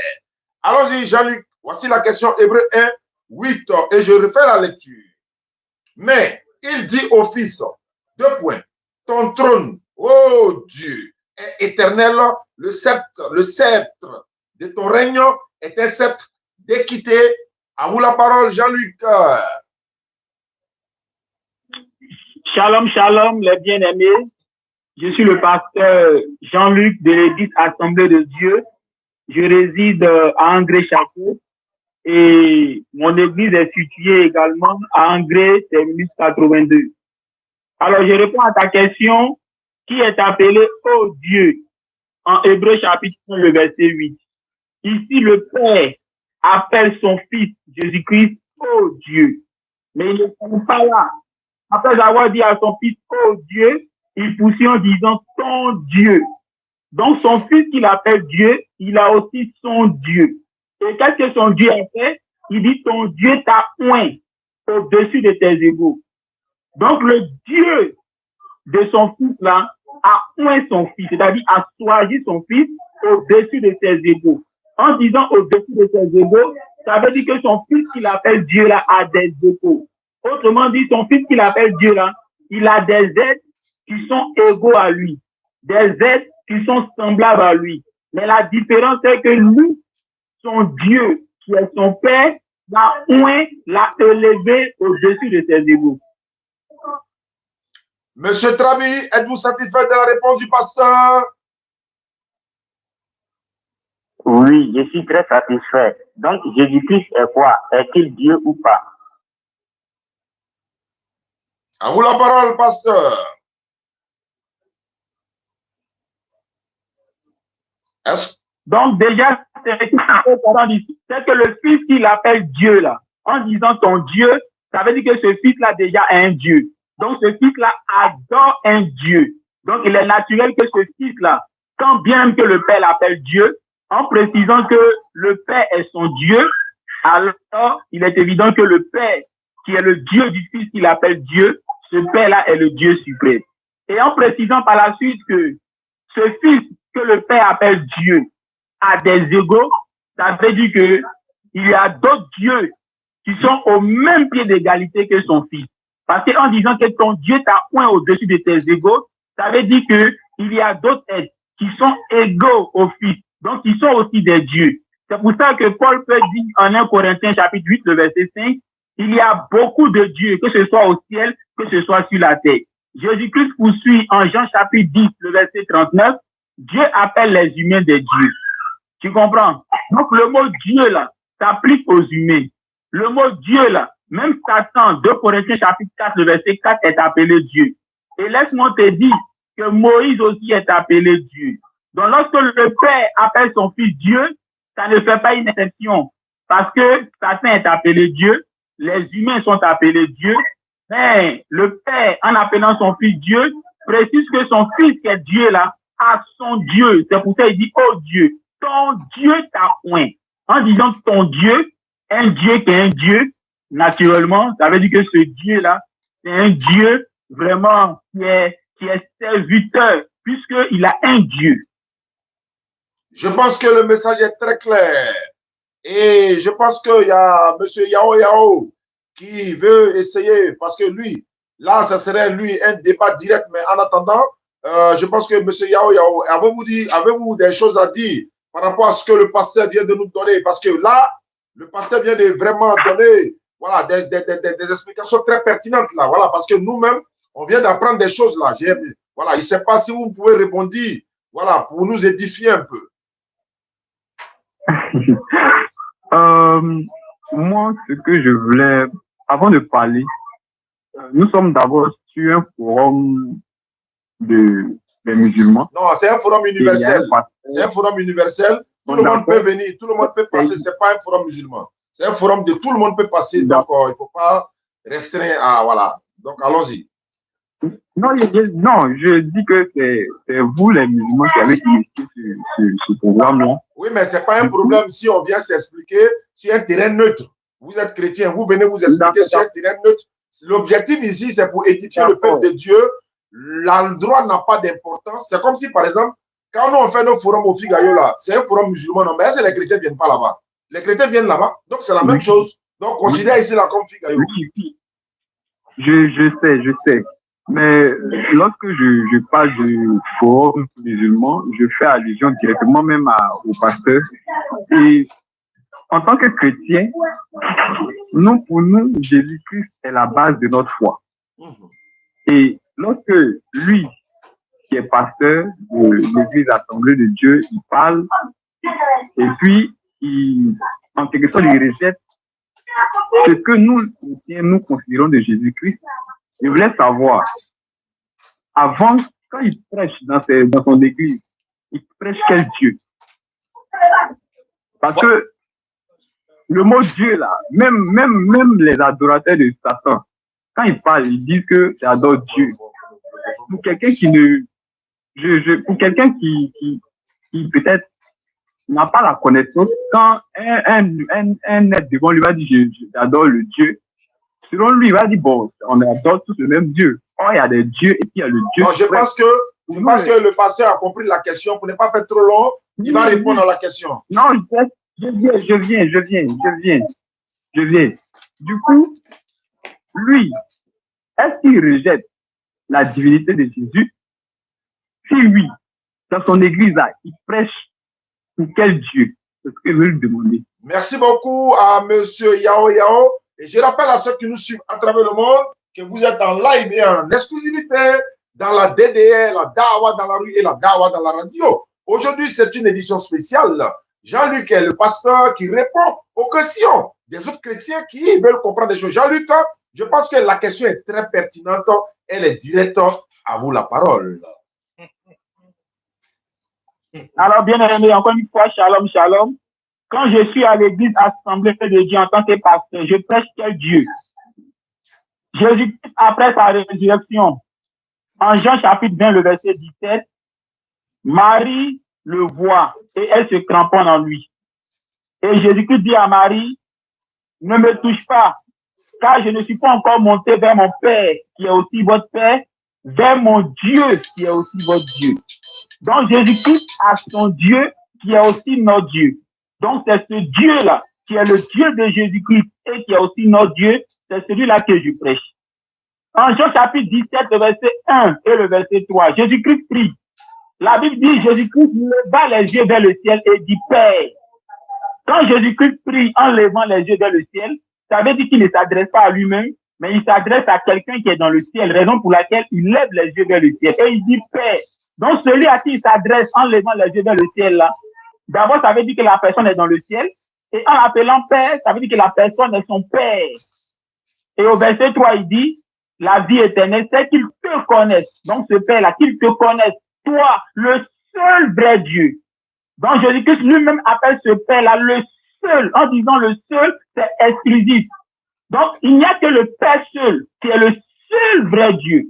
B: Allons-y, Jean-Luc. Voici la question Hébreu 1, 8. Et je refais la lecture. Mais il dit au Fils, ton trône, ô Dieu, est éternel. Le sceptre de ton règne est un sceptre d'équité. À vous la parole, Jean-Luc.
G: Shalom, shalom, les bien-aimés. Je suis le pasteur Jean-Luc de l'église Assemblée de Dieu. Je réside à Angré-Château et mon église est située également à Angré, terminus 82. Alors, je réponds à ta question. Qui est appelé ô Dieu en Hébreu chapitre 1, le verset 8. Ici, le Père appelle son Fils Jésus-Christ ô Dieu. Mais il ne sont pas là. Après avoir dit à son Fils ô Dieu, il poursuit en disant ton Dieu. Donc son Fils qu'il appelle Dieu, il a aussi son Dieu. Et qu'est-ce que son Dieu a fait? Il dit ton Dieu t'a oint au-dessus de tes égaux. Donc le Dieu de son Fils là a oint son Fils, c'est-à-dire a choisi son Fils au-dessus de ses égaux. En disant au-dessus de ses égaux, ça veut dire que son Fils qu'il appelle Dieu là a des égaux. Autrement dit, son Fils qu'il appelle Dieu là, il a des êtres qui sont égaux à lui, des êtres qui sont semblables à lui. Mais la différence c'est que lui, son Dieu, qui est son Père, l'a oint, l'a élevé au-dessus de ses égaux.
B: Monsieur Trabi, êtes-vous satisfait de la réponse du pasteur?
A: Oui, je suis très satisfait. Donc, Jésus-Christ est quoi? Est-il Dieu ou pas?
B: À vous la parole, pasteur.
G: Donc, déjà, c'est que le Fils qu'il appelle Dieu, là, en disant ton Dieu, ça veut dire que ce Fils-là, déjà, est un Dieu. Donc, ce Fils-là adore un Dieu. Donc, il est naturel que ce Fils-là, quand bien même que le Père l'appelle Dieu, en précisant que le Père est son Dieu, alors il est évident que le Père, qui est le Dieu du Fils qu'il appelle Dieu, ce Père-là est le Dieu suprême. Et en précisant par la suite que ce Fils que le Père appelle Dieu a des égaux, ça veut dire que il y a d'autres dieux qui sont au même pied d'égalité que son Fils. Parce qu'en disant que ton Dieu t'a oint au-dessus de tes égaux, ça veut dire que il y a d'autres êtres qui sont égaux au Fils. Donc, ils sont aussi des dieux. C'est pour ça que Paul peut dire en 1 Corinthiens chapitre 8, le verset 5, il y a beaucoup de dieux, que ce soit au ciel, que ce soit sur la terre. Jésus-Christ poursuit en Jean chapitre 10, le verset 39, Dieu appelle les humains des dieux. Tu comprends? Donc, le mot Dieu, là, s'applique aux humains. Le mot Dieu, là, même Satan, 2 Corinthiens chapitre 4, le verset 4, est appelé Dieu. Et laisse-moi te dire que Moïse aussi est appelé Dieu. Donc, lorsque le Père appelle son Fils Dieu, ça ne fait pas une exception. Parce que Satan est appelé Dieu, les humains sont appelés Dieu, mais le Père, en appelant son Fils Dieu, précise que son Fils qui est Dieu là, a son Dieu. C'est pour ça qu'il dit, oh Dieu, ton Dieu t'a oint. En disant ton Dieu, un Dieu qui est un Dieu, naturellement, ça veut dire que ce Dieu-là, c'est un Dieu vraiment qui est serviteur, puisqu'il a un Dieu.
B: Je pense que le message est très clair. Et je pense qu'il y a M. Yao Yao qui veut essayer, parce que lui, là, ça serait lui un débat direct, mais en attendant, je pense que M. Yao Yao, avez-vous des choses à dire par rapport à ce que le pasteur vient de nous donner? Parce que là, le pasteur vient de vraiment donner voilà, des explications très pertinentes là. Voilà, parce que nous-mêmes, on vient d'apprendre des choses là. Voilà, il ne sait pas si vous pouvez répondre, voilà, pour nous édifier un peu.
F: Moi, ce que je voulais, avant de parler, nous sommes d'abord sur un forum des musulmans.
B: Non, c'est un forum universel. C'est un forum universel. Tout le monde peut venir, tout le monde peut passer. Ce n'est pas un forum musulman. C'est un forum de tout le monde peut passer. Donc, il ne faut pas restreindre à. Voilà. Donc, allons-y.
F: Non, je dis que c'est vous, les musulmans, qui avez initié ce programme-là.
B: Oui, mais ce n'est pas un problème si on vient s'expliquer sur un terrain neutre. Vous êtes chrétien, vous venez vous expliquer sur un terrain neutre. L'objectif ici, c'est pour édifier le peuple de Dieu. L'endroit n'a pas d'importance. C'est comme si, par exemple, quand nous on fait nos forums au Figayo, là, c'est un forum musulman, non, mais est-ce que les chrétiens ne viennent pas là-bas? Les chrétiens viennent là-bas, donc c'est la même chose. Donc, considère ici là comme Figayo.
F: Oui. Je sais. Mais lorsque je parle de forum musulman, je fais allusion directement même au pasteur. Et en tant que chrétien, pour nous, Jésus-Christ est la base de notre foi. Et lorsque lui, qui est pasteur de l'Église Assemblée de Dieu, il parle, et puis, en quelque sorte, il rejette ce que nous, chrétiens, nous considérons de Jésus-Christ. Je voulais savoir, avant, quand il prêche dans son église, il prêche quel Dieu? Parce que le mot Dieu, là, même les adorateurs de Satan, quand ils parlent, ils disent que c'est adore Dieu. Pour quelqu'un qui ne, pour quelqu'un qui peut-être n'a pas la connaissance, quand un être devant lui va dire j'adore le Dieu, selon lui, il va dire bon, on adore tous le même Dieu. Oh, il y a des dieux et puis il y a le Dieu.
B: Non, je pense que le pasteur a compris la question. Pour ne pas faire trop long, il va répondre à la question.
F: Non, je viens. Du coup, lui, est-ce qu'il rejette la divinité de Jésus? Si oui, dans son église, là, il prêche pour quel Dieu? C'est ce que je veux lui demander.
B: Merci beaucoup à monsieur Yao Yao. Et je rappelle à ceux qui nous suivent à travers le monde que vous êtes en live et en exclusivité dans la DDR, la Dawa dans la rue et la Dawa dans la radio. Aujourd'hui, c'est une édition spéciale. Jean-Luc est le pasteur qui répond aux questions des autres chrétiens qui veulent comprendre des choses. Jean-Luc, je pense que la question est très pertinente. Elle est directe. À vous la parole.
G: Alors, bien aimé, encore une fois, shalom, shalom. Quand je suis à l'église Assemblée de Dieu en tant que pasteur, je prêche quel Dieu? Jésus-Christ, après sa résurrection, en Jean chapitre 20, le verset 17, Marie le voit et elle se cramponne en lui. Et Jésus-Christ dit à Marie, ne me touche pas, car je ne suis pas encore monté vers mon Père, qui est aussi votre Père, vers mon Dieu, qui est aussi votre Dieu. Donc Jésus-Christ a son Dieu, qui est aussi notre Dieu. Donc c'est ce Dieu-là, qui est le Dieu de Jésus-Christ et qui est aussi notre Dieu, c'est celui-là que je prêche. En Jean chapitre 17, le verset 1 et le verset 3, Jésus-Christ prie. La Bible dit, Jésus-Christ leva les yeux vers le ciel et dit, Père. Quand Jésus-Christ prie en levant les yeux vers le ciel, ça veut dire qu'il ne s'adresse pas à lui-même, mais il s'adresse à quelqu'un qui est dans le ciel, raison pour laquelle il lève les yeux vers le ciel. Et il dit, Père. Donc celui à qui il s'adresse en levant les yeux vers le ciel, là, d'abord, ça veut dire que la personne est dans le ciel. Et en l'appelant Père, ça veut dire que la personne est son Père. Et au verset 3, il dit, la vie éternelle, c'est qu'il te connaisse. Donc ce Père-là, qu'il te connaisse, toi, le seul vrai Dieu. Donc Jésus-Christ lui-même appelle ce Père-là le seul. En disant le seul, c'est exclusif. Donc il n'y a que le Père seul, qui est le seul vrai Dieu.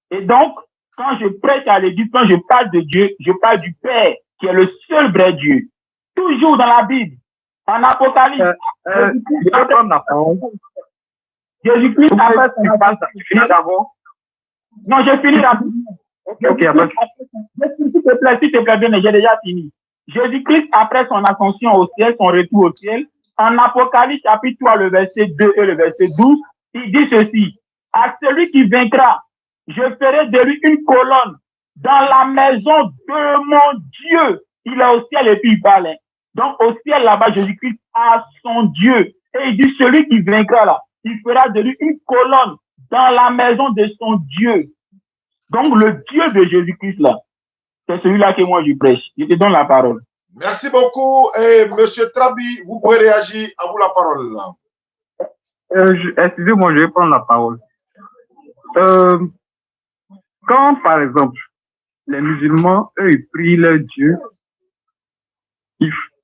G: Et donc, quand je prêche à l'église, quand je parle de Dieu, je parle du Père, qui est le seul vrai Dieu. Toujours dans la Bible, en Apocalypse. Jésus-Christ appelle son apôtre. Non, j'ai fini rapidement. Ok, s'il te plaît, bien, j'ai déjà fini. Jésus-Christ, après son ascension au ciel, son retour au ciel, en Apocalypse chapitre 3, le verset 2 et le verset 12, il dit ceci, à celui qui vaincra, je ferai de lui une colonne dans la maison de mon Dieu. Il est au ciel et puis il parle. Donc au ciel là-bas, Jésus-Christ a son Dieu. Et il dit, celui qui vaincra là, il fera de lui une colonne dans la maison de son Dieu. Donc le Dieu de Jésus-Christ là, c'est celui-là que moi je prêche. Je te donne la parole.
B: Merci beaucoup. Et monsieur Trabi, vous pouvez réagir. À vous la parole.
F: Excusez-moi, je vais prendre la parole. Quand, par exemple, les musulmans, eux, ils prient leur Dieu,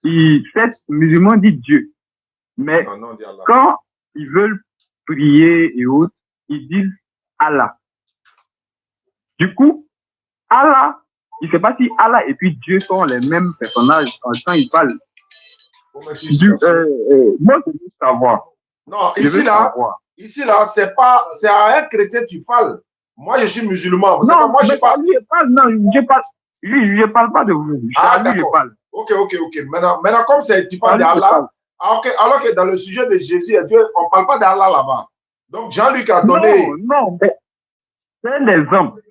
F: ces musulmans disent Dieu. Mais quand ils veulent prier et autres, ils disent Allah. Du coup, Allah, je ne sais pas si Allah et puis Dieu sont les mêmes personnages quand ils parlent. Moi, je veux savoir.
B: Non, ici là, c'est à un chrétien que tu parles. Moi, je suis musulman.
F: Non, moi, je parle. Je parle pas de vous. Je parle.
B: Ok. Maintenant, comme tu parles d'Allah, alors que dans le sujet de Jésus et Dieu, on ne parle pas d'Allah là-bas. Donc, Jean-Luc a donné.
F: Non, mais c'est un exemple.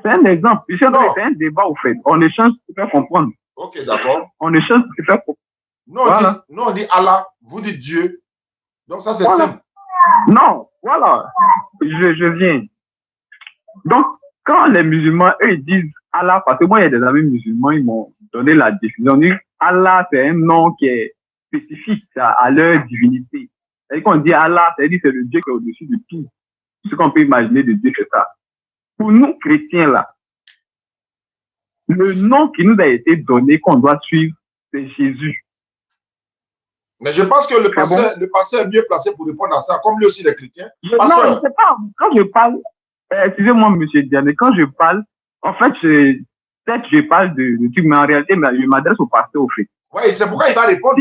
F: C'est un débat, au fait. On échange pour faire comprendre.
B: Ok, d'accord.
F: On échange pour faire comprendre.
B: Non, voilà. On dit Allah, vous dites Dieu. Donc, ça, c'est simple.
F: Non, voilà. Je viens. Donc, quand les musulmans, eux, ils disent Allah, parce que moi, il y a des amis musulmans, ils m'ont donné la définition. Ils disent Allah, c'est un nom qui est spécifique à leur divinité. Et quand on dit Allah, c'est-à-dire c'est le Dieu qui est au-dessus de tout. Ce qu'on peut imaginer de Dieu, c'est ça. Pour nous, chrétiens, là, le nom qui nous a été donné, qu'on doit suivre, c'est Jésus.
B: Mais je pense que le pasteur est mieux placé pour répondre à ça, comme lui aussi il est chrétien. Pasteur.
G: Non, je sais pas. Quand je parle, excusez-moi, monsieur Diane, quand je parle, en fait, peut-être je parle de trucs, mais en réalité, je m'adresse au pasteur au fait.
B: Oui, c'est pourquoi il va répondre.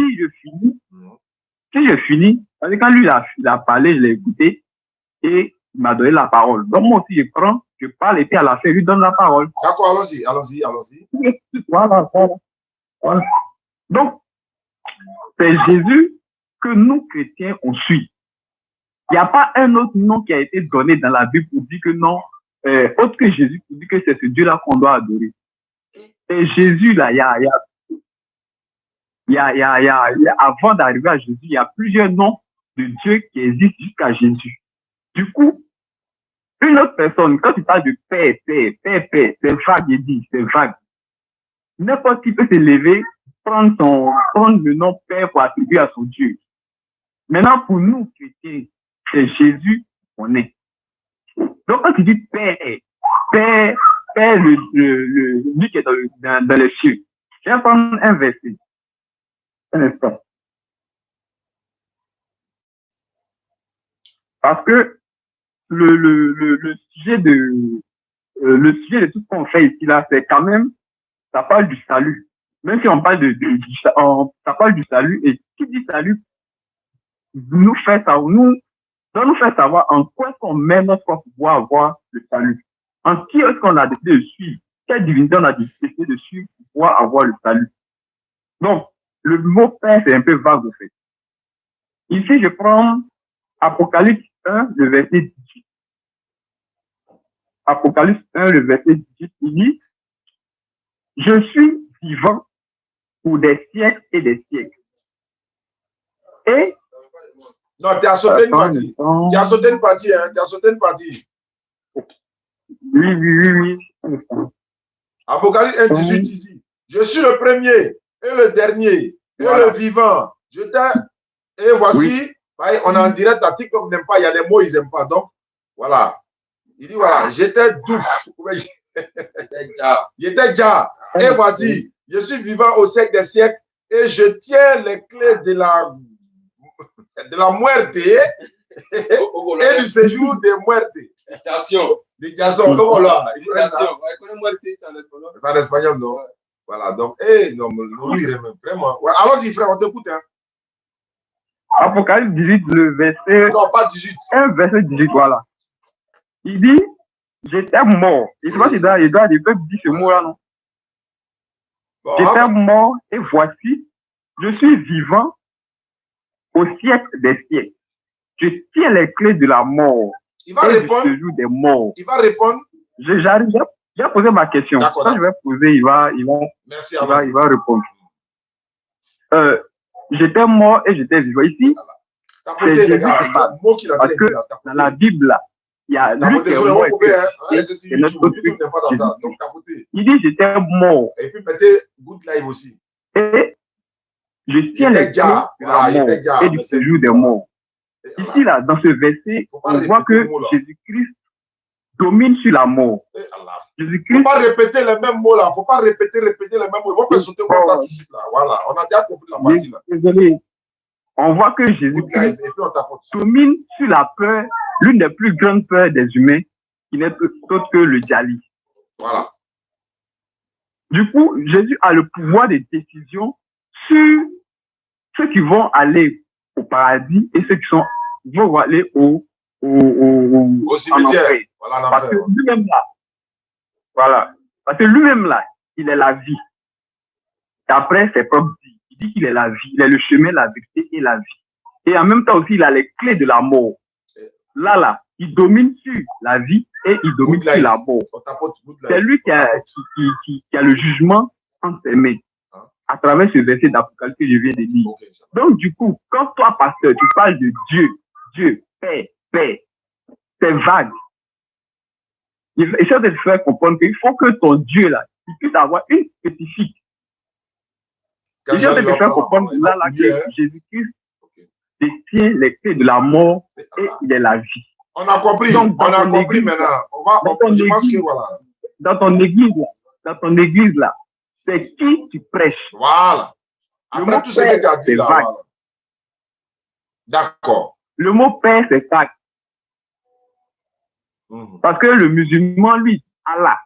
G: Si je finis, parce que quand lui il a parlé, je l'ai écouté et il m'a donné la parole. Donc moi aussi, je parle et puis à la fin, je lui donne la parole.
B: D'accord, allons-y.
G: Voilà. Donc, c'est Jésus que nous, chrétiens, on suit. Il n'y a pas un autre nom qui a été donné dans la Bible pour dire que non, autre que Jésus, pour dire que c'est ce Dieu-là qu'on doit adorer. Et Jésus, là, avant d'arriver à Jésus, il y a plusieurs noms de Dieu qui existent jusqu'à Jésus. Du coup, une autre personne, quand tu parles de Père, c'est vague, il dit, c'est vague. N'importe qui peut se lever, prendre le nom Père pour attribuer à son Dieu. Maintenant, pour nous, chrétiens, c'est Jésus qu'on est. Donc, quand tu dis Père, lui qui est dans les cieux, je vais prendre un verset. Un instant. Parce que le sujet de tout ce qu'on fait ici, là, c'est quand même, ça parle du salut. Même si on parle ça parle du salut, et qui dit salut doit nous faire savoir en quoi est-ce qu'on met notre foi pour pouvoir avoir le salut. En qui est-ce qu'on a décidé de suivre? Quelle divinité on a décidé de suivre pour pouvoir avoir le salut? Donc, le mot Père, c'est un peu vague, au fait. Ici, je prends Apocalypse 1, le verset 18. Apocalypse 1, le verset 18, il dit, je suis vivant pour des siècles et des siècles. Et
B: non, tu as sauté une partie. Tu as sauté une partie, hein. Tu as sauté une partie.
G: Oui.
B: Apocalypse 1, 18 ici. Je suis le premier et le dernier et le vivant. Et voici, on est en direct à TikTok, n'aime pas, il y a des mots, ils n'aiment pas. Donc, voilà. Il dit, voilà, j'étais douce. J'étais déjà. Et voici, je suis vivant au siècle des siècles et je tiens les clés de la muerte et du séjour des muertes. Médiation. Comment là? C'est en espagnol, non? Voilà, donc, non, lui, vraiment. Ouais, allons-y, frère, on t'écoute. Hein.
G: Apocalypse 18, le verset.
B: Non, pas 18.
G: Un verset 18, voilà. Il dit, j'étais mort. Je ne sais pas si il doit dire ce mot-là, non? Bon, j'étais mort et voici, je suis vivant au siècle des siècles. Je tiens les clés de la mort.
B: Il va répondre.
G: Du séjour des morts.
B: Il va répondre.
G: J'arrive. J'ai posé ma question. Quand je vais poser, il va répondre. J'étais mort et j'étais vivant. Ici, c'est Jésus qui parle. Parce que dans la Bible, là, il y a lui qui est mort. Il dit j'étais mort.
B: Et puis mettez good live aussi.
G: Et je tiens les clés de la mort et du séjour des morts. Ici, là, dans ce verset, on voit que Jésus-Christ domine sur la mort.
B: Il ne faut pas répéter les mêmes mots là. Il ne faut pas répéter les mêmes mots. Il faut pas sauter comme ça tout de suite là. Voilà, on a déjà compris la partie là.
G: Désolé. On voit que Jésus-Christ domine sur la peur, l'une des plus grandes peurs des humains, qui n'est autre que le dialyse.
B: Voilà.
G: Du coup, Jésus a le pouvoir de décision sur ceux qui vont aller au paradis et ceux qui vont aller au
B: cimetière. Voilà,
G: parce que lui-même là, voilà. Parce que lui-même là, il est la vie. D'après ses propres dits, il dit qu'il est la vie. Il est le chemin, la vérité et la vie. Et en même temps aussi, il a les clés de la mort. Là, il domine sur la vie et il domine sur la mort. C'est lui qui a le jugement entre ses mains. À travers ce verset d'Apocalypse que je viens de lire. Donc, du coup, quand toi, pasteur, tu parles de Dieu, Père, c'est vague. Essaie de te faire comprendre qu'il faut que ton Dieu, là, il puisse avoir une spécifique. Essaie de te faire comprendre là que Jésus-Christ détient les clés de la mort et il est la vie.
B: On a compris. Donc, on a compris maintenant. Je pense que voilà.
G: Dans ton église, là, c'est qui tu prêches.
B: Voilà. Après tout ce que tu as dit là. Voilà. D'accord.
G: Le mot père, c'est ça. Parce que le musulman, lui, Allah.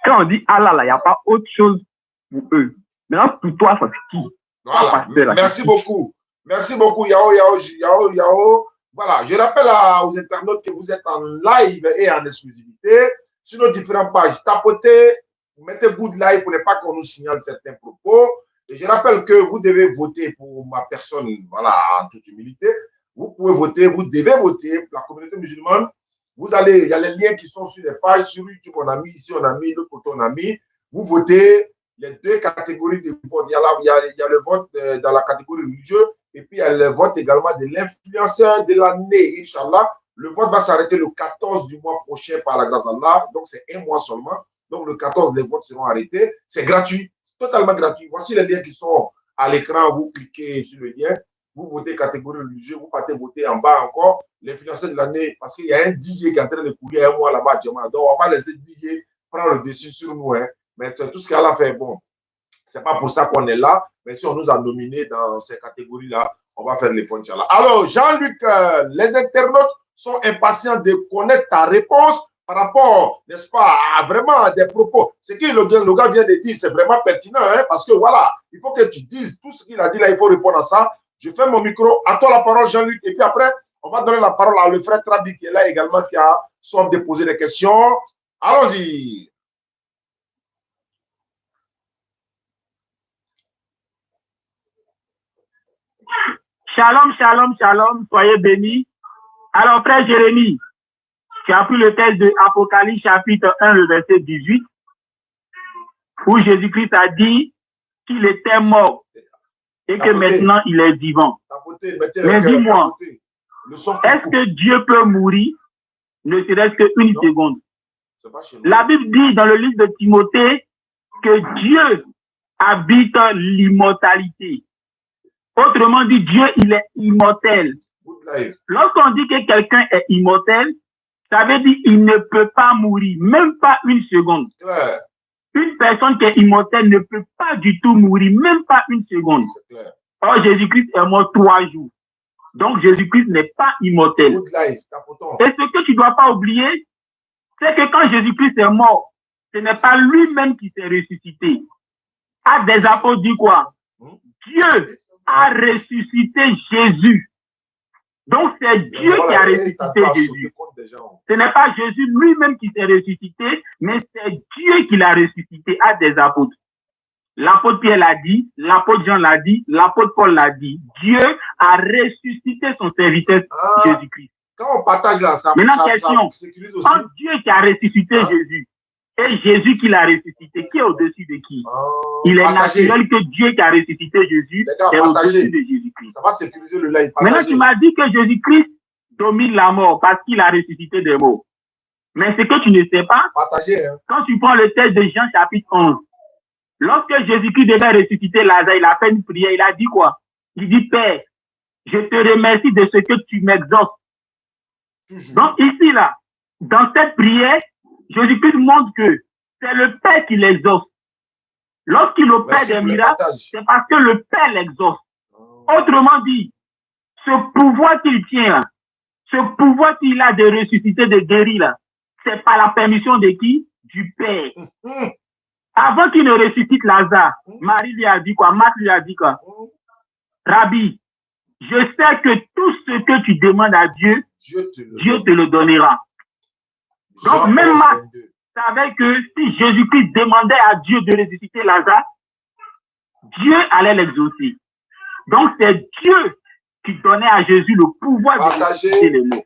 G: Quand on dit Allah, là, il n'y a pas autre chose pour eux. Maintenant, pour toi, ça c'est qui?
B: Voilà. Merci beaucoup. Merci beaucoup, Yao. Voilà, je rappelle aux internautes que vous êtes en live et en exclusivité sur nos différentes pages. Tapotez, mettez good like pour ne pas qu'on nous signale certains propos. Et je rappelle que vous devez voter pour ma personne, voilà, en toute humilité. Vous pouvez voter, vous devez voter pour la communauté musulmane. Vous allez, il y a les liens qui sont sur les pages, sur YouTube, on a mis, ici on a mis, l'autre côté on a mis. Vous votez les deux catégories de vote. Il y a le vote dans la catégorie religieuse et puis il y a le vote également de l'influenceur de l'année, Inch'Allah. Le vote va s'arrêter le 14 du mois prochain par la grâce d'Allah. Donc c'est un mois seulement. Donc le 14, les votes seront arrêtés. C'est gratuit, totalement gratuit. Voici les liens qui sont à l'écran. Vous cliquez sur le lien. Vous votez catégorie religieuse, vous partez voter en bas encore, l'influenceur de l'année, parce qu'il y a un DJ qui est en train de courir un mois là-bas. Donc, on va pas laisser DJ prendre le dessus sur nous. Hein. Mais tout ce qu'elle a fait, bon, c'est pas pour ça qu'on est là. Mais si on nous a nominés dans ces catégories-là, on va faire les fonds, Inch'Allah. Alors, Jean-Luc, les internautes sont impatients de connaître ta réponse par rapport, n'est-ce pas, à vraiment des propos. Ce que le gars vient de dire, c'est vraiment pertinent, hein, parce que voilà, il faut que tu dises tout ce qu'il a dit là, il faut répondre à ça. Je fais mon micro. À toi la parole, Jean-Luc. Et puis après, on va donner la parole à le frère Trabi qui est là également, qui a soif de poser des questions. Allons-y.
G: Shalom, shalom, shalom. Soyez bénis. Alors, frère Jérémie, tu as pris le texte de Apocalypse chapitre 1, le verset 18, où Jésus-Christ a dit qu'il était mort et que maintenant il est vivant. Mais dis-moi, est-ce que Dieu peut mourir, ne serait-ce qu'une seconde? La Bible dit dans le livre de Timothée que Dieu habite l'immortalité. Autrement dit, Dieu, il est immortel. Lorsqu'on dit que quelqu'un est immortel, ça veut dire qu'il ne peut pas mourir, même pas une seconde. Une personne qui est immortelle ne peut pas du tout mourir, même pas une seconde. Or, Jésus-Christ est mort 3 jours. Donc, Jésus-Christ n'est pas immortel. Et ce que tu ne dois pas oublier, c'est que quand Jésus-Christ est mort, ce n'est pas lui-même qui s'est ressuscité. Actes des apôtres dit quoi? Dieu a ressuscité Jésus. Donc, c'est Dieu qui a ressuscité Jésus. Ce n'est pas Jésus lui-même qui s'est ressuscité, mais c'est Dieu qui l'a ressuscité à des apôtres. L'apôtre Pierre l'a dit, l'apôtre Jean l'a dit, l'apôtre Paul l'a dit. Dieu a ressuscité son serviteur Jésus-Christ.
B: Quand on partage là, ça
G: maintenant, question, quand Dieu qui a ressuscité Jésus et Jésus qui l'a ressuscité, qui est au-dessus de qui? Il est naturel que Dieu qui a ressuscité Jésus est au-dessus de Jésus-Christ.
B: Ça va sécuriser le live.
G: Maintenant, tu m'as dit que Jésus-Christ domine la mort parce qu'il a ressuscité des morts. Mais ce que tu ne sais pas, quand tu prends le texte de Jean chapitre 11, lorsque Jésus-Christ devait ressusciter Lazare, il a fait une prière, il a dit quoi? Il dit, Père, je te remercie de ce que tu m'exauces. Donc ici, là, dans cette prière, Jésus-Christ montre que c'est le Père qui l'exauce. Lorsqu'il opère des miracles, c'est parce que le Père l'exauce. Autrement dit, ce pouvoir qu'il tient là, ce pouvoir qu'il a de ressusciter, de guérir là, c'est par la permission de qui? Du Père. Avant qu'il ne ressuscite Lazare, Marie lui a dit quoi? Marthe lui a dit quoi? Rabbi, je sais que tout ce que tu demandes à Dieu, Dieu te le donnera. Donc même Marthe savait que si Jésus-Christ demandait à Dieu de ressusciter Lazare, Dieu allait l'exaucer. Donc c'est Dieu qui donnait à Jésus le pouvoir de ressusciter les morts.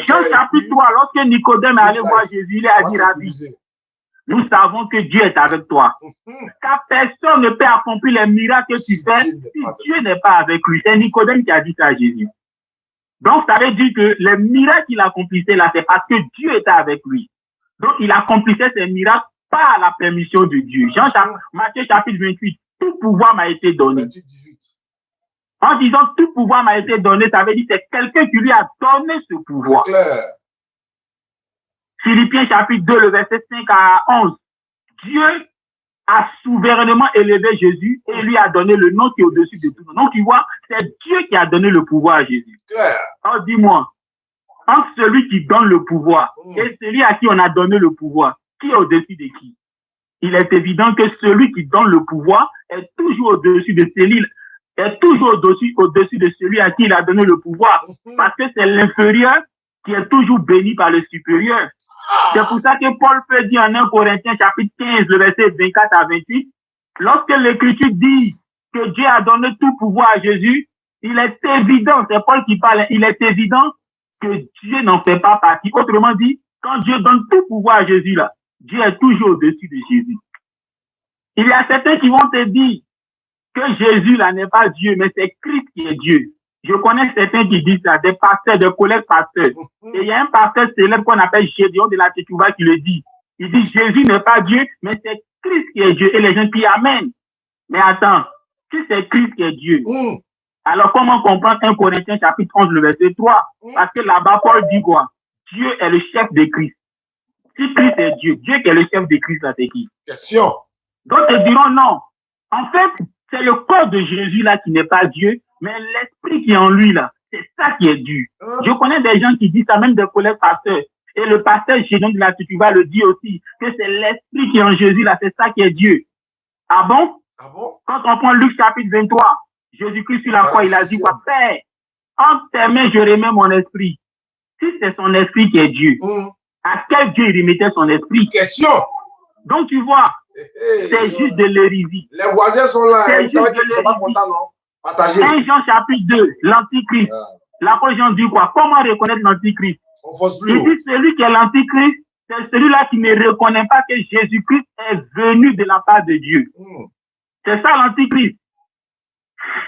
G: Jean chapitre 3, lorsque Nicodème est allé voir Jésus, il a dit, Rabbi, nous savons que Dieu est avec toi. Car personne ne peut accomplir les miracles que tu fais si Dieu n'est pas avec lui. C'est Nicodème qui a dit ça à Jésus. Donc, ça veut dire que les miracles qu'il accomplissait là, c'est parce que Dieu était avec lui. Donc, il accomplissait ces miracles par la permission de Dieu. Matthieu chapitre 28, tout pouvoir m'a été donné. En disant tout pouvoir m'a été donné, ça veut dire que c'est quelqu'un qui lui a donné ce pouvoir. Philippiens chapitre 2, le verset 5 à 11. Dieu a souverainement élevé Jésus et lui a donné le nom qui est au-dessus de tout nom. Donc, tu vois, c'est Dieu qui a donné le pouvoir à Jésus. Alors, dis-moi, entre celui qui donne le pouvoir et celui à qui on a donné le pouvoir, qui est au-dessus de qui? Il est évident que celui qui donne le pouvoir est toujours au-dessus de celui, est toujours au-dessus de celui à qui il a donné le pouvoir, parce que c'est l'inférieur qui est toujours béni par le supérieur. C'est pour ça que Paul peut dire en 1 Corinthiens chapitre 15, le verset 24 à 28, lorsque l'Écriture dit que Dieu a donné tout pouvoir à Jésus, il est évident, c'est Paul qui parle, il est évident que Dieu n'en fait pas partie. Autrement dit, quand Dieu donne tout pouvoir à Jésus, là, Dieu est toujours au-dessus de Jésus. Il y a certains qui vont te dire que Jésus, là, n'est pas Dieu, mais c'est Christ qui est Dieu. Je connais certains qui disent ça, des pasteurs, des collègues pasteurs. Et il y a un pasteur célèbre qu'on appelle Gédéon de la Tchétchouva qui le dit. Il dit, Jésus n'est pas Dieu, mais c'est Christ qui est Dieu. Et les gens qui amènent. Mais attends, si c'est Christ qui est Dieu, alors comment comprendre 1 Corinthiens chapitre 11, le verset 3? Parce que là-bas, Paul dit quoi? Dieu est le chef de Christ. Si Christ est Dieu, Dieu qui est le chef de Christ, là, c'est qui?
B: Question.
G: D'autres te diront non. En fait, c'est le corps de Jésus là qui n'est pas Dieu, mais l'esprit qui est en lui là, c'est ça qui est Dieu. Je connais des gens qui disent ça, même des collègues pasteurs. Et le pasteur Gédéon de la Tchétchouva le dit aussi, que c'est l'esprit qui est en Jésus là, c'est ça qui est Dieu. Ah bon?
B: Ah bon?
G: Quand on prend Luc chapitre 23, Jésus-Christ sur la croix, il a dit quoi? Père, entre tes mains, je remets mon esprit. Si c'est son esprit qui est Dieu, à quel Dieu il remettait son esprit?
B: Question.
G: Donc tu vois, c'est juste de l'hérésie.
B: Les voisins sont là,
G: C'est
B: ils savent
G: juste
B: qu'ils ne sont pas contents, non? Partagez.
G: 1 Jean chapitre 2, l'antichrist. L'apôtre Jean dit quoi? Comment reconnaître l'antichrist?
B: On force
G: Il
B: plus.
G: dit celui qui est l'antichrist, c'est celui-là qui ne reconnaît pas que Jésus-Christ est venu de la part de Dieu. C'est ça l'antichrist.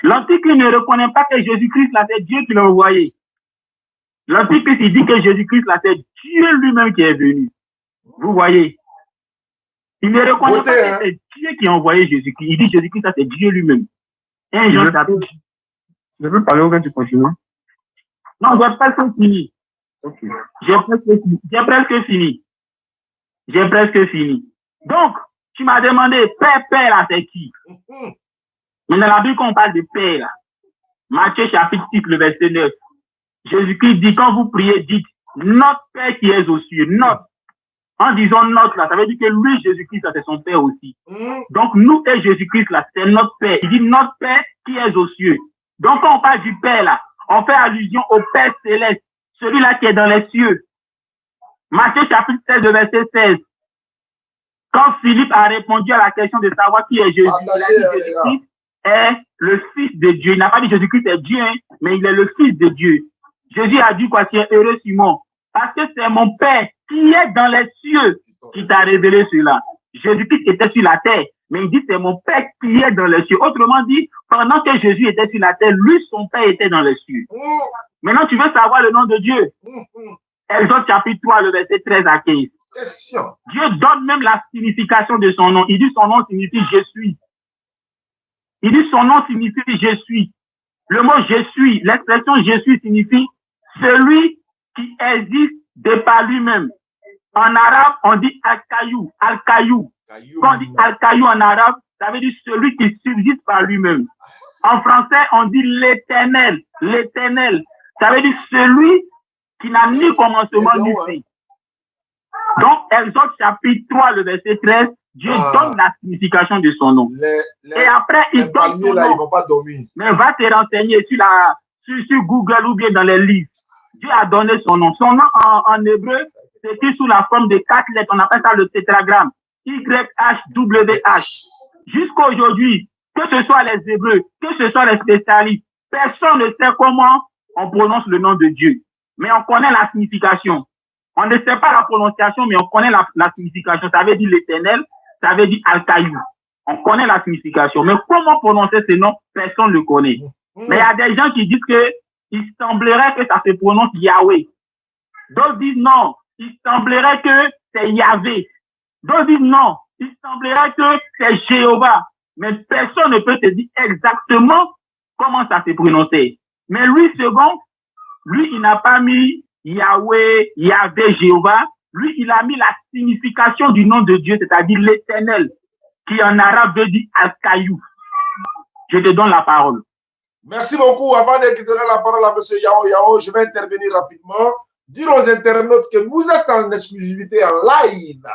G: L'antichrist ne reconnaît pas que Jésus-Christ, là, c'est Dieu qui l'a envoyé. L'antichrist, il dit que Jésus-Christ, là, c'est Dieu lui-même qui est venu. Vous voyez? Il ne reconnaît pas que c'est Dieu qui a envoyé Jésus-Christ. Il dit Jésus-Christ, ça, c'est Dieu lui-même. Un Jean chapitre.
F: Je peux parler au gars du continent?
G: Non, j'ai presque fini.
F: Ok.
G: J'ai presque fini. J'ai presque fini. Donc, tu m'as demandé, Père, là, c'est qui? Mais dans la Bible, quand on parle de Père, là, Matthieu chapitre 6, le verset 9, Jésus-Christ dit, quand vous priez, dites, notre Père qui est aux cieux, notre. En disant notre, là, ça veut dire que lui, Jésus-Christ, ça, c'est son Père aussi. Donc, nous et Jésus-Christ, là, c'est notre Père. Il dit notre Père qui est aux cieux. Donc, quand on parle du Père, là, on fait allusion au Père céleste, celui-là qui est dans les cieux. Matthieu chapitre 16, le verset 16. Quand Philippe a répondu à la question de savoir qui est Jésus, il a dit Jésus-Christ est le Fils de Dieu. Il n'a pas dit Jésus-Christ est Dieu, hein, mais il est le Fils de Dieu. Jésus a dit quoi? Tu es heureux, Simon, parce que c'est mon Père qui est dans les cieux qui t'a révélé cela. Jésus-Christ était sur la terre, mais il dit c'est mon Père qui est dans les cieux. Autrement dit, pendant que Jésus était sur la terre, lui, son Père était dans les cieux. Maintenant, tu veux savoir le nom de Dieu? Exode chapitre 3, le verset 13 à 15. Dieu donne même la signification de son nom. Il dit son nom signifie je suis. Il dit son nom signifie je suis. Le mot je suis, l'expression je suis signifie celui qui existe de par lui-même. En arabe, on dit al-Kayou, al-Kayou. Quand on dit al-Kayou en arabe, ça veut dire celui qui subsiste par lui-même. En français, on dit l'éternel, l'éternel. Ça veut dire celui qui n'a ni commencement ni fin. Donc, Exode chapitre 3, le verset 13, Dieu donne la signification de son nom. Et après, il donne son nom.
B: Ils vont pas dormir.
G: Mais va te renseigner sur Google ou bien dans les livres. Dieu a donné son nom. Son nom en hébreu, c'est écrit sous la forme de 4 lettres. On appelle ça le tétragramme. YHWH. Jusqu'à aujourd'hui, que ce soit les Hébreux, que ce soit les spécialistes, personne ne sait comment on prononce le nom de Dieu. Mais on connaît la signification. On ne sait pas la prononciation, mais on connaît la signification. Ça veut dire l'éternel, ça veut dire Al-Kayou. On connaît la signification. Mais comment prononcer ce nom, personne ne le connaît. Mais il y a des gens qui disent que il semblerait que ça se prononce Yahweh. D'autres disent non, il semblerait que c'est Yahvé. D'autres disent non, il semblerait que c'est Jéhovah. Mais personne ne peut te dire exactement comment ça s'est prononcé. Mais lui, second, lui, il n'a pas mis Yahweh, Yahvé, Jéhovah. Lui, il a mis la signification du nom de Dieu, c'est-à-dire l'éternel. qui en arabe veut dire Al-Kayou. Je te donne la parole.
B: Merci beaucoup. Avant de donner la parole à M. Yao Yao, je vais intervenir rapidement. Dire aux internautes que vous êtes en exclusivité, en live,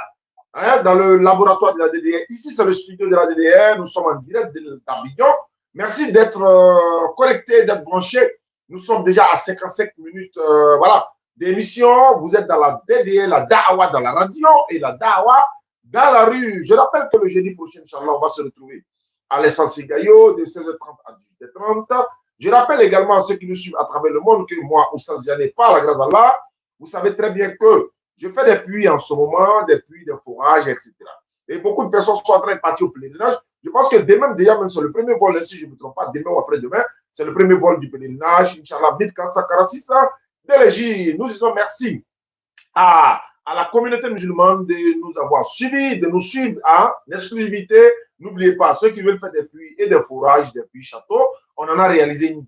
B: hein, dans le laboratoire de la DDR. Ici, c'est le studio de la DDR. Nous sommes en direct d'Abidjan. Merci d'être connectés, d'être branchés. Nous sommes déjà à 55 minutes voilà, d'émission. Vous êtes dans la DDR, la Dawa dans la radio et la Dawa dans la rue. Je rappelle que le jeudi prochain, Inch'Allah, on va se retrouver à l'Essence Figayo de 16h30 à 18h30. Je rappelle également à ceux qui nous suivent à travers le monde que moi, Oussaz Ziané, par la grâce d'Allah, vous savez très bien que je fais des puits en ce moment, des puits de forage, etc. Et beaucoup de personnes sont en train de partir au pèlerinage. Je pense que demain, déjà, même sur le premier vol, si je ne me trompe pas, demain ou après-demain, c'est le premier vol du pèlerinage. Inch'Allah, Bit Kansa Karasissa, Délégi. Nous disons merci à la communauté musulmane de nous avoir suivis, de nous suivre en exclusivité. N'oubliez pas, ceux qui veulent faire des puits et des forages, des puits châteaux, on en a réalisé une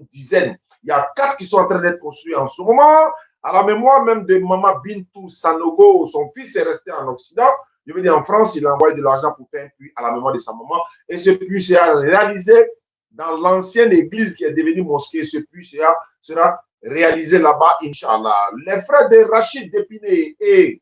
B: dizaine. Il y a 4 qui sont en train d'être construits en ce moment. À la mémoire même de Maman Bintou Sanogo, son fils est resté en Occident. Je veux dire, en France, il a envoyé de l'argent pour faire un puits à la mémoire de sa maman. Et ce puits sera réalisé dans l'ancienne église qui est devenue mosquée. Ce puits sera réalisé là-bas, Inch'Allah. Les frères de Rachid Dépiné et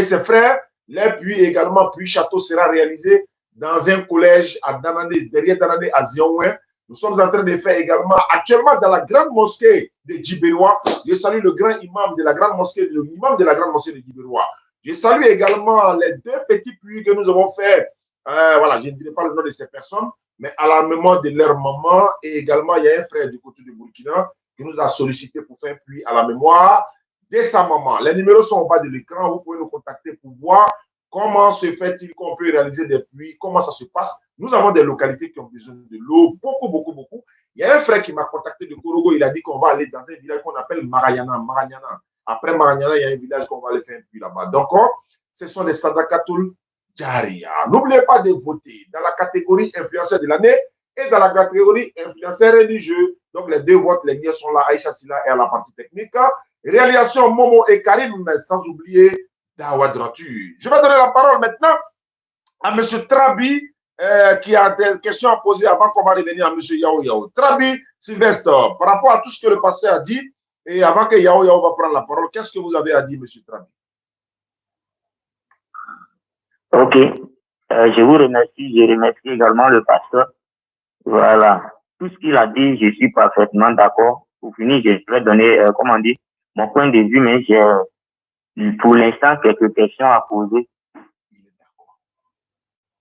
B: ses frères, les puits également, puits château sera réalisé dans un collège à Danane, derrière Danane à Zionoué. Nous sommes en train de faire également, actuellement dans la grande mosquée de Djiberoua. Je salue le grand imam de la grande mosquée, l'imam de la grande mosquée de Djiberoua. Je salue également les 2 petits puits que nous avons fait. Voilà, je ne dirai pas le nom de ces personnes, mais à la mémoire de leur maman. Et également, il y a un frère du côté de Burkina qui nous a sollicité pour faire un puits à la mémoire de sa maman. Les numéros sont au bas de l'écran. Vous pouvez nous contacter pour voir comment se fait-il qu'on peut réaliser des puits, comment ça se passe. Nous avons des localités qui ont besoin de l'eau, beaucoup. Il y a un frère qui m'a contacté de Korogo, il a dit qu'on va aller dans un village qu'on appelle Maranyana. Après Maranyana, il y a un village qu'on va aller faire un puits là-bas. Donc, ce sont des Sadakatul Djaria. N'oubliez pas de voter dans la catégorie influenceur de l'année et dans la catégorie influenceur religieux. Donc, les 2 votes, les liens sont là, Aïcha Silla et à la partie technique. Réalisation Momo et Karim, sans oublier Dawa Droiture. Je vais donner la parole maintenant à M. Trabi, qui a des questions à poser avant qu'on va revenir à M. Yao Yao. Trabi Sylvestre, par rapport à tout ce que le pasteur a dit, et avant que Yao Yao va prendre la parole, qu'est-ce que vous avez à dire, M. Trabi?
A: Ok. Je vous remercie. Je remercie également le pasteur. Voilà. Tout ce qu'il a dit, je suis parfaitement d'accord. Pour finir, je vais donner, comment dire, mon point de vue, mais j'ai pour l'instant quelques questions à poser.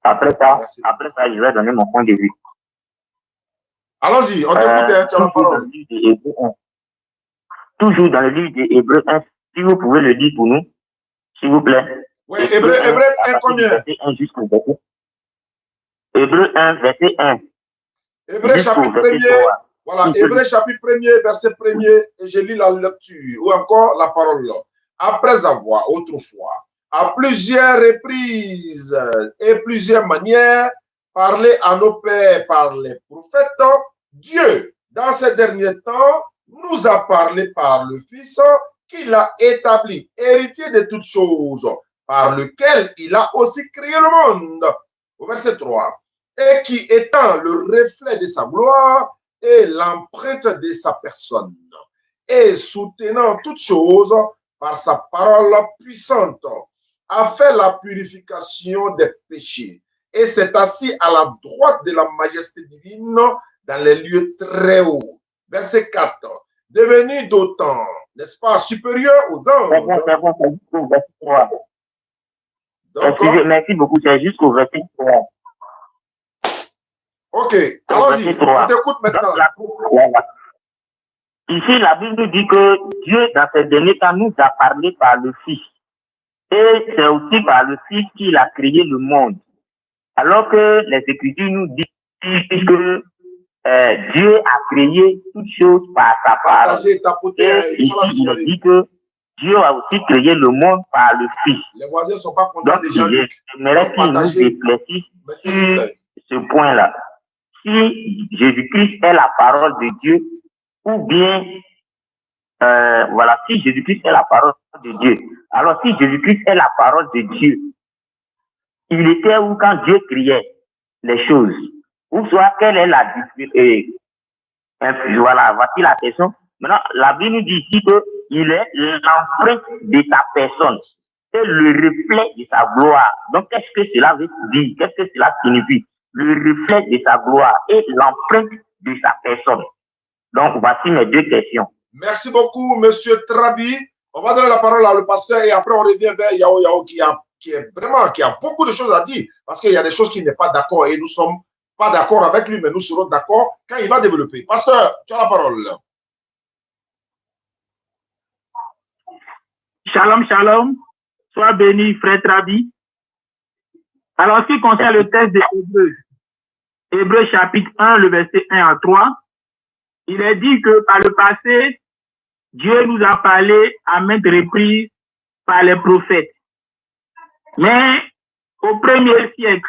A: Après ça, je vais donner mon point de vue.
B: Allons-y, on t'écoute, tu as la parole.
A: Toujours dans le livre des Hébreux 1, si vous pouvez le dire pour nous, s'il vous plaît.
B: Oui, Hébreux 1, combien?
A: Hébreux 1, verset 1.
B: Hébreux chapitre 1er. Voilà, Hébreux chapitre 1er, verset 1er, et je lis la lecture, ou encore la parole. Après avoir autrefois, à plusieurs reprises et plusieurs manières, parlé à nos pères par les prophètes, Dieu, dans ces derniers temps, nous a parlé par le Fils qu'il a établi, héritier de toutes choses, par lequel il a aussi créé le monde. Au verset 3. Et qui étant le reflet de sa gloire et l'empreinte de sa personne, et soutenant toutes choses par sa parole puissante, a fait la purification des péchés et s'est assis à la droite de la majesté divine dans les lieux très hauts. Verset 4. Devenu d'autant, n'est-ce pas, supérieur aux anges.
A: Merci beaucoup, c'est jusqu'au verset 3.
B: Ok, allons-y, on t'écoute maintenant.
A: Ici, la Bible nous dit que Dieu, dans ces derniers temps, nous a parlé par le Fils. Et c'est aussi par le Fils qu'il a créé le monde. Alors que les Écritures nous disent que Dieu a créé toutes choses par sa parole. Et ici, il dit que Dieu a aussi créé le monde par le Fils.
B: Les voisins ne sont pas contents déjà.
A: J'aimerais qu'il nous éclaircisse sur ce point-là. Si Jésus-Christ est la parole de Dieu, ou bien, voilà, si Jésus-Christ est la parole de Dieu, alors si Jésus-Christ est la parole de Dieu, il était où quand Dieu criait les choses? Ou soit, quelle est la différence? Voilà, voici la question. Maintenant, la Bible nous dit ici qu'il est l'empreinte de sa personne et le reflet de sa gloire. Donc, qu'est-ce que cela veut dire? Qu'est-ce que cela signifie? Le reflet de sa gloire et l'empreinte de sa personne. Donc, voici mes deux questions.
B: Merci beaucoup, Monsieur Trabi. On va donner la parole à le pasteur et après on revient vers Yao Yao qui a beaucoup de choses à dire parce qu'il y a des choses qui n'est pas d'accord et nous sommes pas d'accord avec lui, mais nous serons d'accord quand il va développer. Pasteur, tu as la parole.
G: Shalom, shalom. Sois béni, frère Trabi. Alors, ce qui concerne le texte des Hébreux, Hébreux chapitre 1, le verset 1 à 3, il est dit que par le passé, Dieu nous a parlé à maintes reprises par les prophètes. Mais au premier siècle,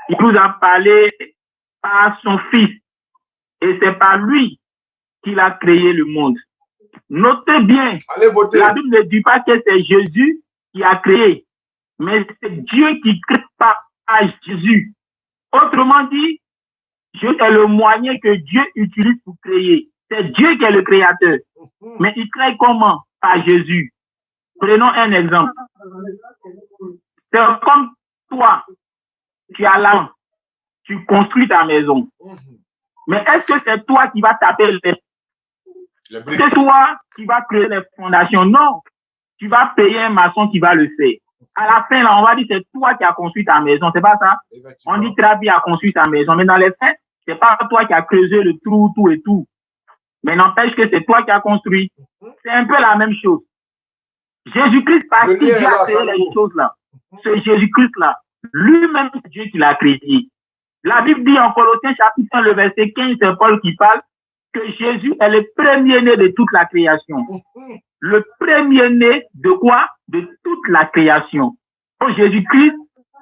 G: il nous a parlé par son Fils. Et c'est par lui qu'il a créé le monde. Notez bien, la Bible ne dit pas que c'est Jésus qui a créé, mais c'est Dieu qui crée par Jésus. Autrement dit, Dieu est le moyen que Dieu utilise pour créer. C'est Dieu qui est le créateur. Mais il crée comment? Par Jésus. Prenons un exemple. C'est comme toi, tu as l'âme, tu construis ta maison. Mais est-ce que c'est toi qui vas taper c'est toi qui vas créer les fondations? Non. Tu vas payer un maçon qui va le faire. À la fin, là, on va dire c'est toi qui as construit ta maison. C'est pas ça? On dit Trabi a construit sa maison. Mais dans les faits, c'est pas toi qui as creusé le trou, tout et tout. Mais n'empêche que c'est toi qui as construit. C'est un peu la même chose. Jésus-Christ, parce qu'il a créé les choses là. C'est Jésus-Christ là. Lui-même, c'est Dieu qui l'a créé. La Bible dit en Colossiens chapitre 1, le verset 15, c'est Paul qui parle, que Jésus est le premier-né de toute la création. Le premier-né de quoi? De toute la création. Donc Jésus-Christ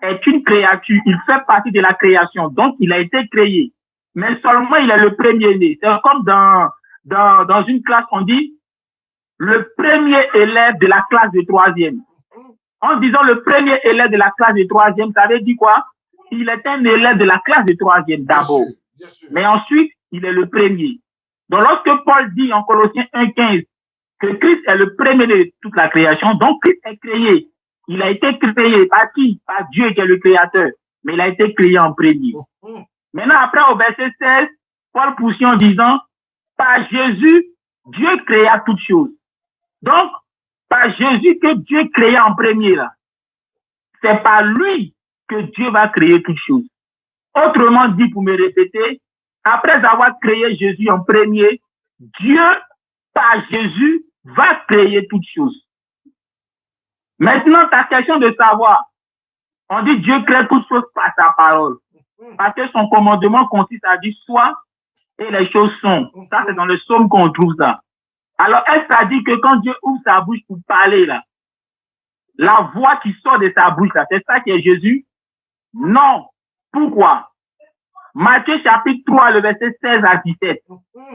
G: est une créature. Il fait partie de la création. Donc il a été créé. Mais seulement il est le premier-né. C'est comme dans une classe, on dit le premier élève de la classe de troisième. En disant le premier élève de la classe de troisième, ça veut dire quoi? Il est un élève de la classe de troisième d'abord. Mais ensuite, il est le premier. Donc, lorsque Paul dit en Colossiens 1,15 que Christ est le premier de toute la création, donc Christ est créé. Il a été créé par qui? Par Dieu qui est le créateur. Mais il a été créé en premier. Maintenant, après, au verset 16, Paul poursuit en disant, par Jésus, Dieu créa toutes choses. Donc, par Jésus que Dieu créa en premier, là. C'est par lui que Dieu va créer toutes choses. Autrement dit, pour me répéter, après avoir créé Jésus en premier, Dieu, par Jésus, va créer toutes choses. Maintenant, ta question de savoir, on dit Dieu crée toutes choses par sa parole. Parce que son commandement consiste à dire soit et les choses sont. Ça, c'est dans le psaume qu'on trouve ça. Alors, est-ce que ça dit que quand Dieu ouvre sa bouche pour parler, là, la voix qui sort de sa bouche, là, c'est ça qui est Jésus? Non. Pourquoi? Matthieu chapitre 3, le verset 16 à 17.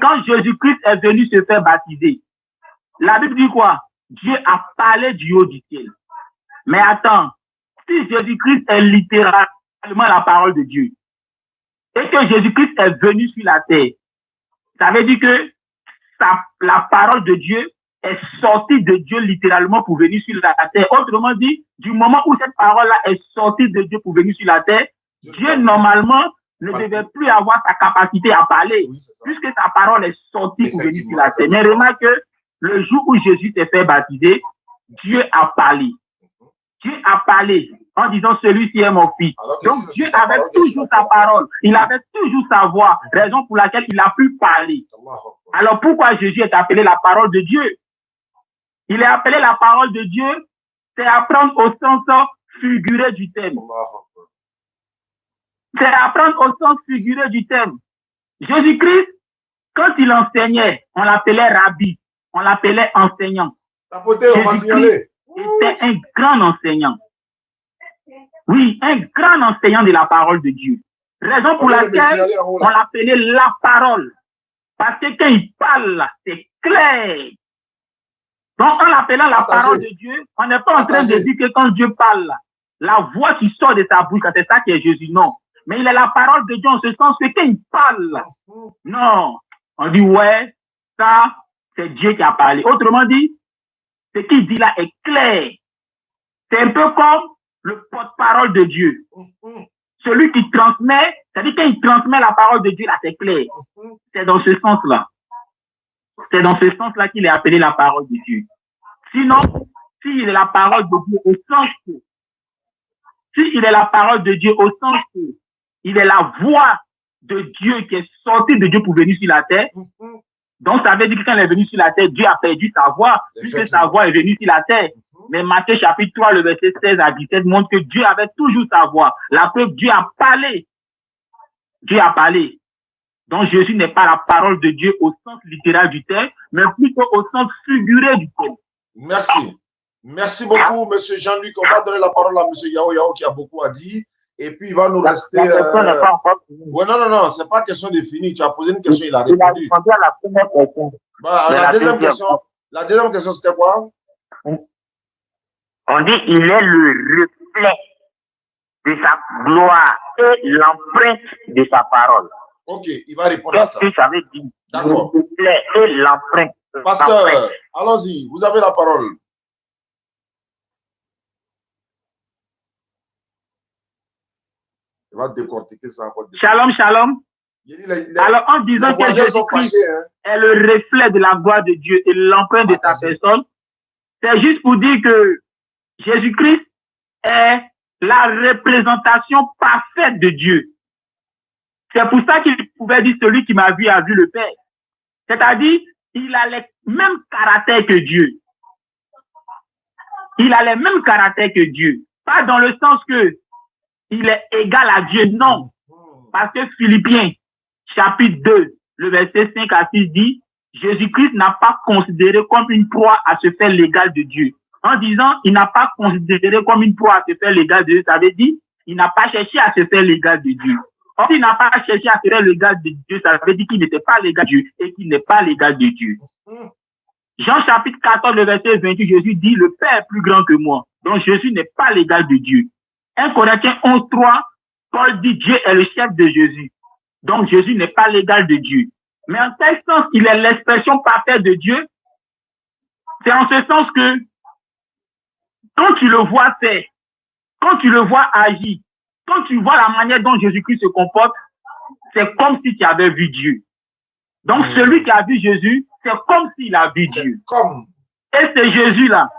G: Quand Jésus-Christ est venu se faire baptiser, la Bible dit quoi? Dieu a parlé du haut du ciel. Mais attends, si Jésus-Christ est littéralement la parole de Dieu, et que Jésus-Christ est venu sur la terre, ça veut dire que la parole de Dieu est sortie de Dieu littéralement pour venir sur la terre. Autrement dit, du moment où cette parole-là est sortie de Dieu pour venir sur la terre, Dieu, normalement, ne devait plus avoir sa capacité à parler, puisque sa parole est sortie pour venir sur la terre. Mais remarque que le jour où Jésus s'est fait baptiser, Dieu a parlé. Dieu a parlé en disant celui-ci est mon fils. Donc Dieu avait toujours sa parole. Il avait toujours sa voix, raison pour laquelle il a pu parler. Alors pourquoi Jésus est appelé la parole de Dieu? Il est appelé la parole de Dieu, c'est apprendre au sens figuré du terme. C'est apprendre au sens figuré du terme. Jésus-Christ, quand il enseignait, on l'appelait rabbi, on l'appelait enseignant. Jésus-Christ était un grand enseignant. Oui, un grand enseignant de la parole de Dieu. Raison pour laquelle on l'appelait la parole. Parce que quand il parle, c'est clair. Donc, en l'appelant la parole de Dieu, on n'est pas en train de dire que quand Dieu parle, la voix qui sort de sa bouche, c'est ça qui est Jésus, non. Mais il est la parole de Dieu en ce sens que quand il parle, non, on dit ouais, ça, c'est Dieu qui a parlé. Autrement dit, ce qu'il dit là est clair. C'est un peu comme le porte-parole de Dieu. Celui qui transmet, c'est-à-dire quand il transmet la parole de Dieu, là, c'est clair. C'est dans ce sens-là. C'est dans ce sens-là qu'il est appelé la parole de Dieu. Sinon, s'il est la parole de Dieu au sens que, s'il est la parole de Dieu au sens que, il est la voix de Dieu qui est sortie de Dieu pour venir sur la terre, donc ça veut dire que quand il est venu sur la terre, Dieu a perdu sa voix, puisque sa voix est venue sur la terre. Mais Matthieu chapitre 3, le verset 16 à 17 montre que Dieu avait toujours sa voix. La preuve, Dieu a parlé. Dieu a parlé. Donc Jésus n'est pas la parole de Dieu au sens littéral du terme, mais plutôt au sens figuré du terme.
B: Merci. Merci beaucoup, monsieur Jean-Luc. On va donner la parole à monsieur Yao Yao qui a beaucoup à dire. Et puis, il va nous rester...
A: La question n'est pas encore finie.
B: Ouais, non, c'est pas question de finir. Tu as posé une question, il a
A: Il a
B: répondu.
A: répondu à la première question.
B: Voilà,
A: Mais
B: la deuxième question, c'était quoi?
A: On dit il est le reflet de sa gloire et l'empreinte de sa parole.
B: Ok, il va répondre à ça.
A: Qu'est-ce que ça veut dire?
B: D'accord.
A: Le reflet et l'empreinte.
B: Pasteur, allons-y, vous avez la parole. Il va décortiquer ça encore.
G: Shalom, shalom. Alors, en disant que Jésus-Christ est le reflet de la gloire de Dieu et l'empreinte de sa personne, c'est juste pour dire que Jésus-Christ est la représentation parfaite de Dieu. C'est pour ça qu'il pouvait dire celui qui m'a vu a vu le Père. C'est-à-dire, il a les mêmes caractères que Dieu. Il a les mêmes caractères que Dieu. Pas dans le sens que il est égal à Dieu, non. Parce que Philippiens, chapitre 2, le verset 5 à 6 dit, Jésus-Christ n'a pas considéré comme une proie à se faire l'égal de Dieu. En disant, il n'a pas considéré comme une proie à se faire l'égal de Dieu, ça veut dire, il n'a pas cherché à se faire l'égal de Dieu. Or, il n'a pas cherché à se faire l'égal de Dieu, ça veut dire qu'il n'était pas l'égal de Dieu et qu'il n'est pas l'égal de Dieu. Jean chapitre 14, le verset 28, Jésus dit, le Père est plus grand que moi. Donc, Jésus n'est pas l'égal de Dieu. 1 Corinthiens 11, 3, Paul dit, Dieu est le chef de Jésus. Donc, Jésus n'est pas l'égal de Dieu. Mais en tel sens, il est l'expression parfaite de Dieu. C'est en ce sens que, quand tu le vois faire, quand tu le vois agir, quand tu vois la manière dont Jésus-Christ se comporte, c'est comme si tu avais vu Dieu. Donc, celui qui a vu Jésus, c'est comme s'il a vu Dieu. Et c'est Jésus-là,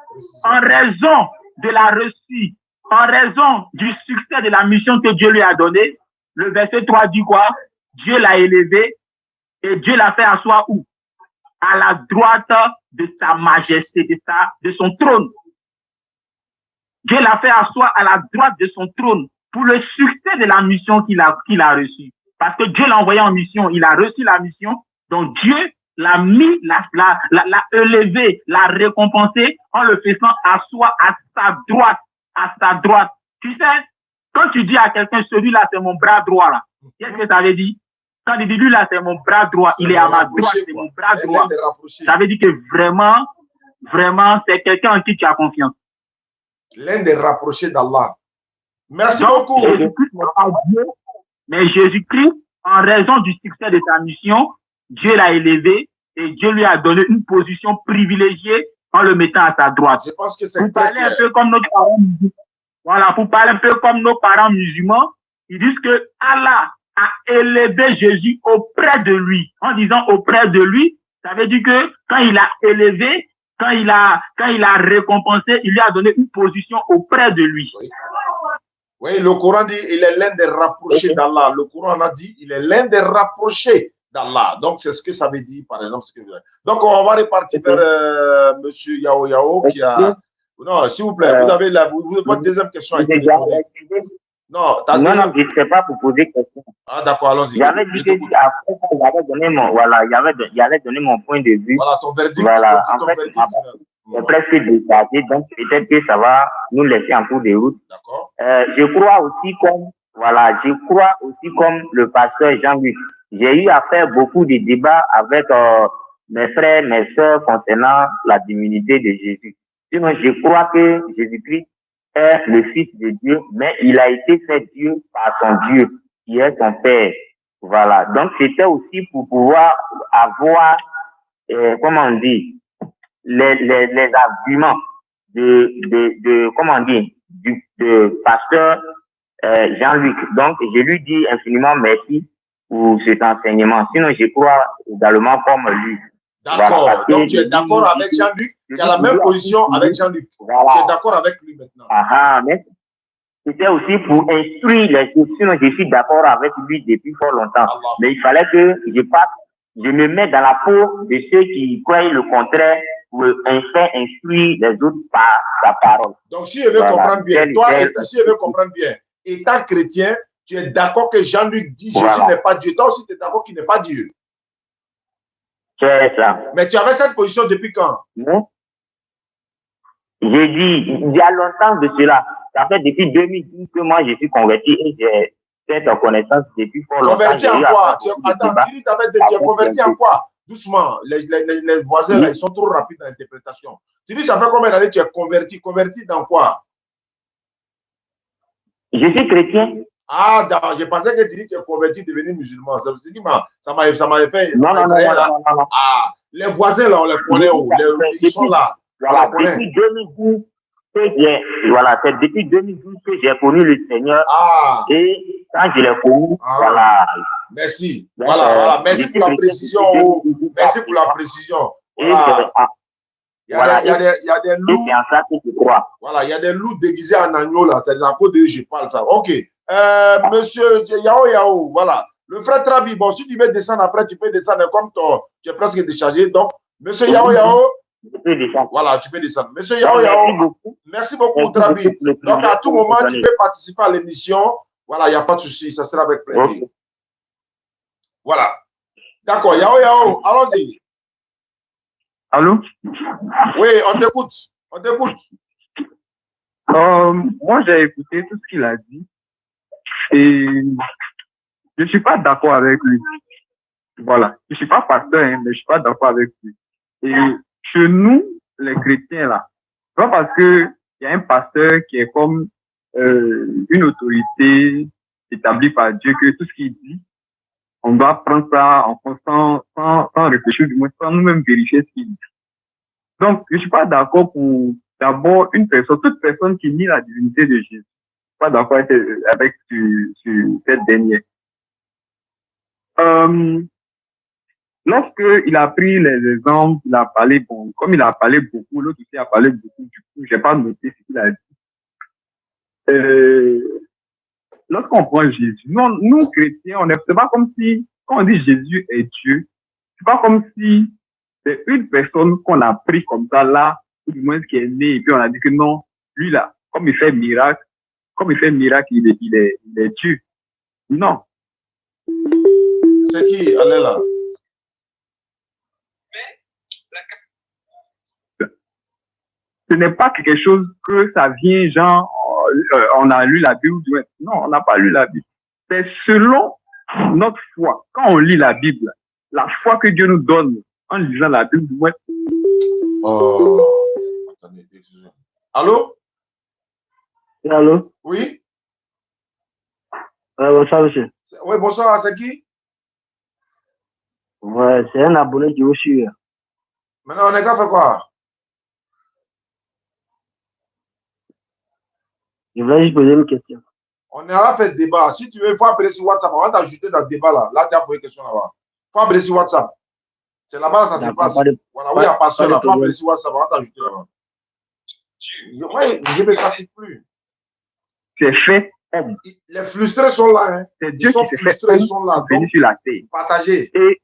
G: en raison de la reçue, en raison du succès de la mission que Dieu lui a donnée, le verset 3 dit quoi? Dieu l'a élevé et Dieu l'a fait asseoir où? À la droite de sa majesté, de son trône. Dieu l'a fait asseoir à la droite de son trône pour le succès de la mission qu'il a reçue. Parce que Dieu l'a envoyé en mission, il a reçu la mission, donc Dieu l'a mis, l'a élevé, l'a récompensé en le faisant asseoir à sa droite, à sa droite. Tu sais, quand tu dis à quelqu'un, celui-là, c'est mon bras droit, là, qu'est-ce que ça veut dire? Quand il dit, lui, là, c'est mon bras droit, il est à ma droite, c'est mon bras droit. Ça veut dire que vraiment, c'est quelqu'un en qui tu as confiance.
B: L'un des rapprochés d'Allah. Merci beaucoup.
G: Jésus-Christ n'est pas Dieu, mais Jésus-Christ, en raison du succès de sa mission, Dieu l'a élevé et Dieu lui a donné une position privilégiée en le mettant à sa droite.
B: Je pense que c'est
G: pour parler un peu comme nos parents musulmans. Voilà, pour parler un peu comme nos parents musulmans, ils disent que Allah a élevé Jésus auprès de lui. En disant auprès de lui, ça veut dire que quand il a élevé, quand il a récompensé, il lui a donné une position auprès de lui.
B: Oui, le Coran dit il est l'un des rapprochés d'Allah. Le Coran a dit il est l'un des rapprochés d'Allah. Donc, c'est ce que ça veut dire, par exemple. Donc, on va repartir vers monsieur Yao Yao qui a... Non, s'il vous plaît, vous avez votre deuxième question. Non,
A: non, je ne sais pas pour poser question.
B: Ah, d'accord, allons-y.
A: J'avais dit que après, j'allais donner mon point de vue.
B: Voilà, ton verdict.
A: Voilà, en fait, c'est presque déchargé, donc peut-être que ça va nous laisser en cours de route.
B: D'accord.
A: Je crois aussi comme le pasteur Jean-Luc. J'ai eu à faire beaucoup de débats avec mes frères, mes soeurs concernant la divinité de Jésus. Sinon, je crois que Jésus-Christ est le Fils de Dieu, mais il a été fait Dieu par son Dieu, qui est son Père. Voilà. Donc, c'était aussi pour pouvoir avoir, comment on dit, les arguments comment on dit, de pasteur Jean-Luc. Donc, je lui dis infiniment merci pour cet enseignement. Sinon, je crois également comme lui.
B: D'accord.
A: Voilà,
B: Donc, tu es d'accord avec Jean-Luc? Tu as la même position avec Jean-Luc.
A: Voilà.
B: Tu es d'accord avec lui maintenant?
A: Mais c'était aussi pour instruire les choses. Sinon, je suis d'accord avec lui depuis fort longtemps. Mais il fallait que je me mette dans la peau de ceux qui croient le contraire pour enfin instruire les autres par sa parole.
B: Donc, si je veux comprendre bien, si je veux comprendre bien, étant chrétien, tu es d'accord que Jean-Luc dit Jésus n'est pas Dieu. Toi aussi, tu es d'accord qu'il n'est pas Dieu.
A: C'est ça.
B: Mais tu avais cette position depuis quand?
A: Non. J'ai dit, il y a longtemps de cela. Ça fait depuis 2012 que moi, je suis converti et j'ai cette connaissance depuis fort longtemps.
B: Converti en quoi? Attends, tu es converti en quoi? Doucement, les voisins, là, ils sont trop rapides dans l'interprétation. Tu dis, ça fait combien d'années tu es converti? Converti dans quoi?
A: Je suis chrétien.
B: Ah, je pensais que tu dis que tu es converti, devenu musulman. Ça m'avait fait.
A: Non.
B: Ah, les voisins, là, on les connaît où? Ils sont là.
A: Voilà, depuis 2012, c'est depuis 2012 que j'ai connu le Seigneur. Et quand je l'ai connu, voilà.
B: Merci. Voilà. Merci pour la précision. Merci pour la précision. Voilà. Il y a des loups.
A: C'est en ça que je crois.
B: Voilà, il y a des loups déguisés en agneau là. C'est de la côte de je parle ça. Ok. Monsieur Yao, voilà. Le frère Trabi, bon, si tu veux descendre après, tu peux descendre comme tu es presque déchargé. Donc, monsieur Yao. Voilà, tu peux descendre. Monsieur Yao, merci beaucoup, Trabi. Donc, à tout moment, tu peux participer à l'émission. Voilà, il n'y a pas de souci, ça sera avec plaisir. Okay. Voilà. D'accord, Yao, allons-y.
F: Allô?
B: Oui, on t'écoute.
F: Moi, j'ai écouté tout ce qu'il a dit et je ne suis pas d'accord avec lui. Voilà. Je ne suis pas pasteur, mais je ne suis pas d'accord avec lui. Et chez nous, les chrétiens, là, pas parce qu'il y a un pasteur qui est comme une autorité établie par Dieu que tout ce qu'il dit, on doit prendre ça en constant, sans réfléchir, du moins sans nous-mêmes vérifier ce qu'il dit. Donc, je ne suis pas d'accord pour d'abord toute personne qui nie la divinité de Jésus. Je ne suis pas d'accord avec cette dernière. Lorsqu'il a pris les exemples, il a parlé, bon, comme il a parlé beaucoup, l'autre aussi a parlé beaucoup, du coup, je n'ai pas noté ce qu'il a dit. Lorsqu'on prend Jésus, nous chrétiens, c'est pas comme si, quand on dit Jésus est Dieu, c'est pas comme si c'est une personne qu'on a pris comme ça là, ou du moins qui est né, et puis on a dit que non, lui là, comme il fait miracle, il est Dieu. Non.
B: C'est qui? Allez là.
F: Ce n'est pas quelque chose que ça vient, genre, on a lu la Bible. Non, on n'a pas lu la Bible. C'est selon notre foi. Quand on lit la Bible, la foi que Dieu nous donne en lisant la Bible,
B: Attendez, excusez-moi. Allô?
H: Allô?
B: Oui?
H: Bonsoir, monsieur.
B: Oui, bonsoir, c'est qui?
H: Ouais, c'est un abonné qui est aussi.
B: Maintenant, on est qu'à faire quoi?
H: Je voulais juste poser une question.
B: On est à la fête débat. Si tu veux, il faut appeler sur WhatsApp. On va t'ajouter dans le débat là. Là, tu as posé une question là-bas. Il faut appeler sur WhatsApp. C'est là-bas, ça se passe. Voilà, oui, il y a pasteur là. Il faut appeler sur WhatsApp. On va t'ajouter là-bas. Ouais, je ne me fatigue plus.
F: C'est fait.
B: Les frustrés sont là. Hein.
F: C'est Dieu
B: qui
F: s'est fait
B: ils sont là.
F: Venir sur la terre.
B: Partagez.
F: Et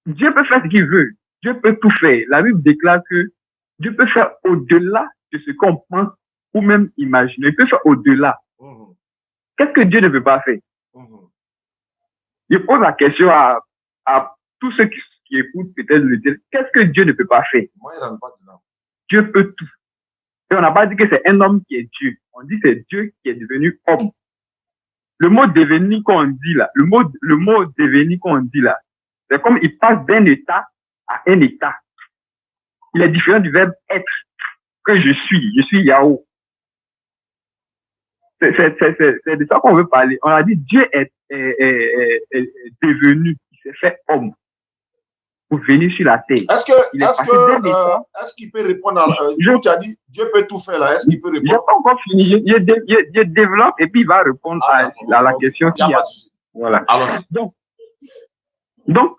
F: Dieu peut faire ce qu'il veut. Dieu peut tout faire. La Bible déclare que Dieu peut faire au-delà de ce qu'on pense ou même imaginer. Il peut faire au-delà. Qu'est-ce que Dieu ne peut pas faire? Je pose la question à tous ceux qui écoutent peut-être le dire. Qu'est-ce que Dieu ne peut pas faire?
B: Moi, il n'en pas de là.
F: Dieu peut tout. Et on n'a pas dit que c'est un homme qui est Dieu. On dit que c'est Dieu qui est devenu homme. Le mot devenir qu'on dit là, le mot devenir qu'on dit là, c'est comme il passe d'un état à un état. Il est différent du verbe être, que je suis Yahoo. C'est de ça qu'on veut parler. On a dit Dieu est devenu, il s'est fait homme pour venir sur la terre.
B: Est-ce qu'il peut répondre tu as dit Dieu peut tout faire là. Est-ce qu'il peut répondre?
F: Je n'ai pas encore fini. Je développe et puis il va répondre à la question qu'il y a. Voilà.
B: Alors.
F: Donc,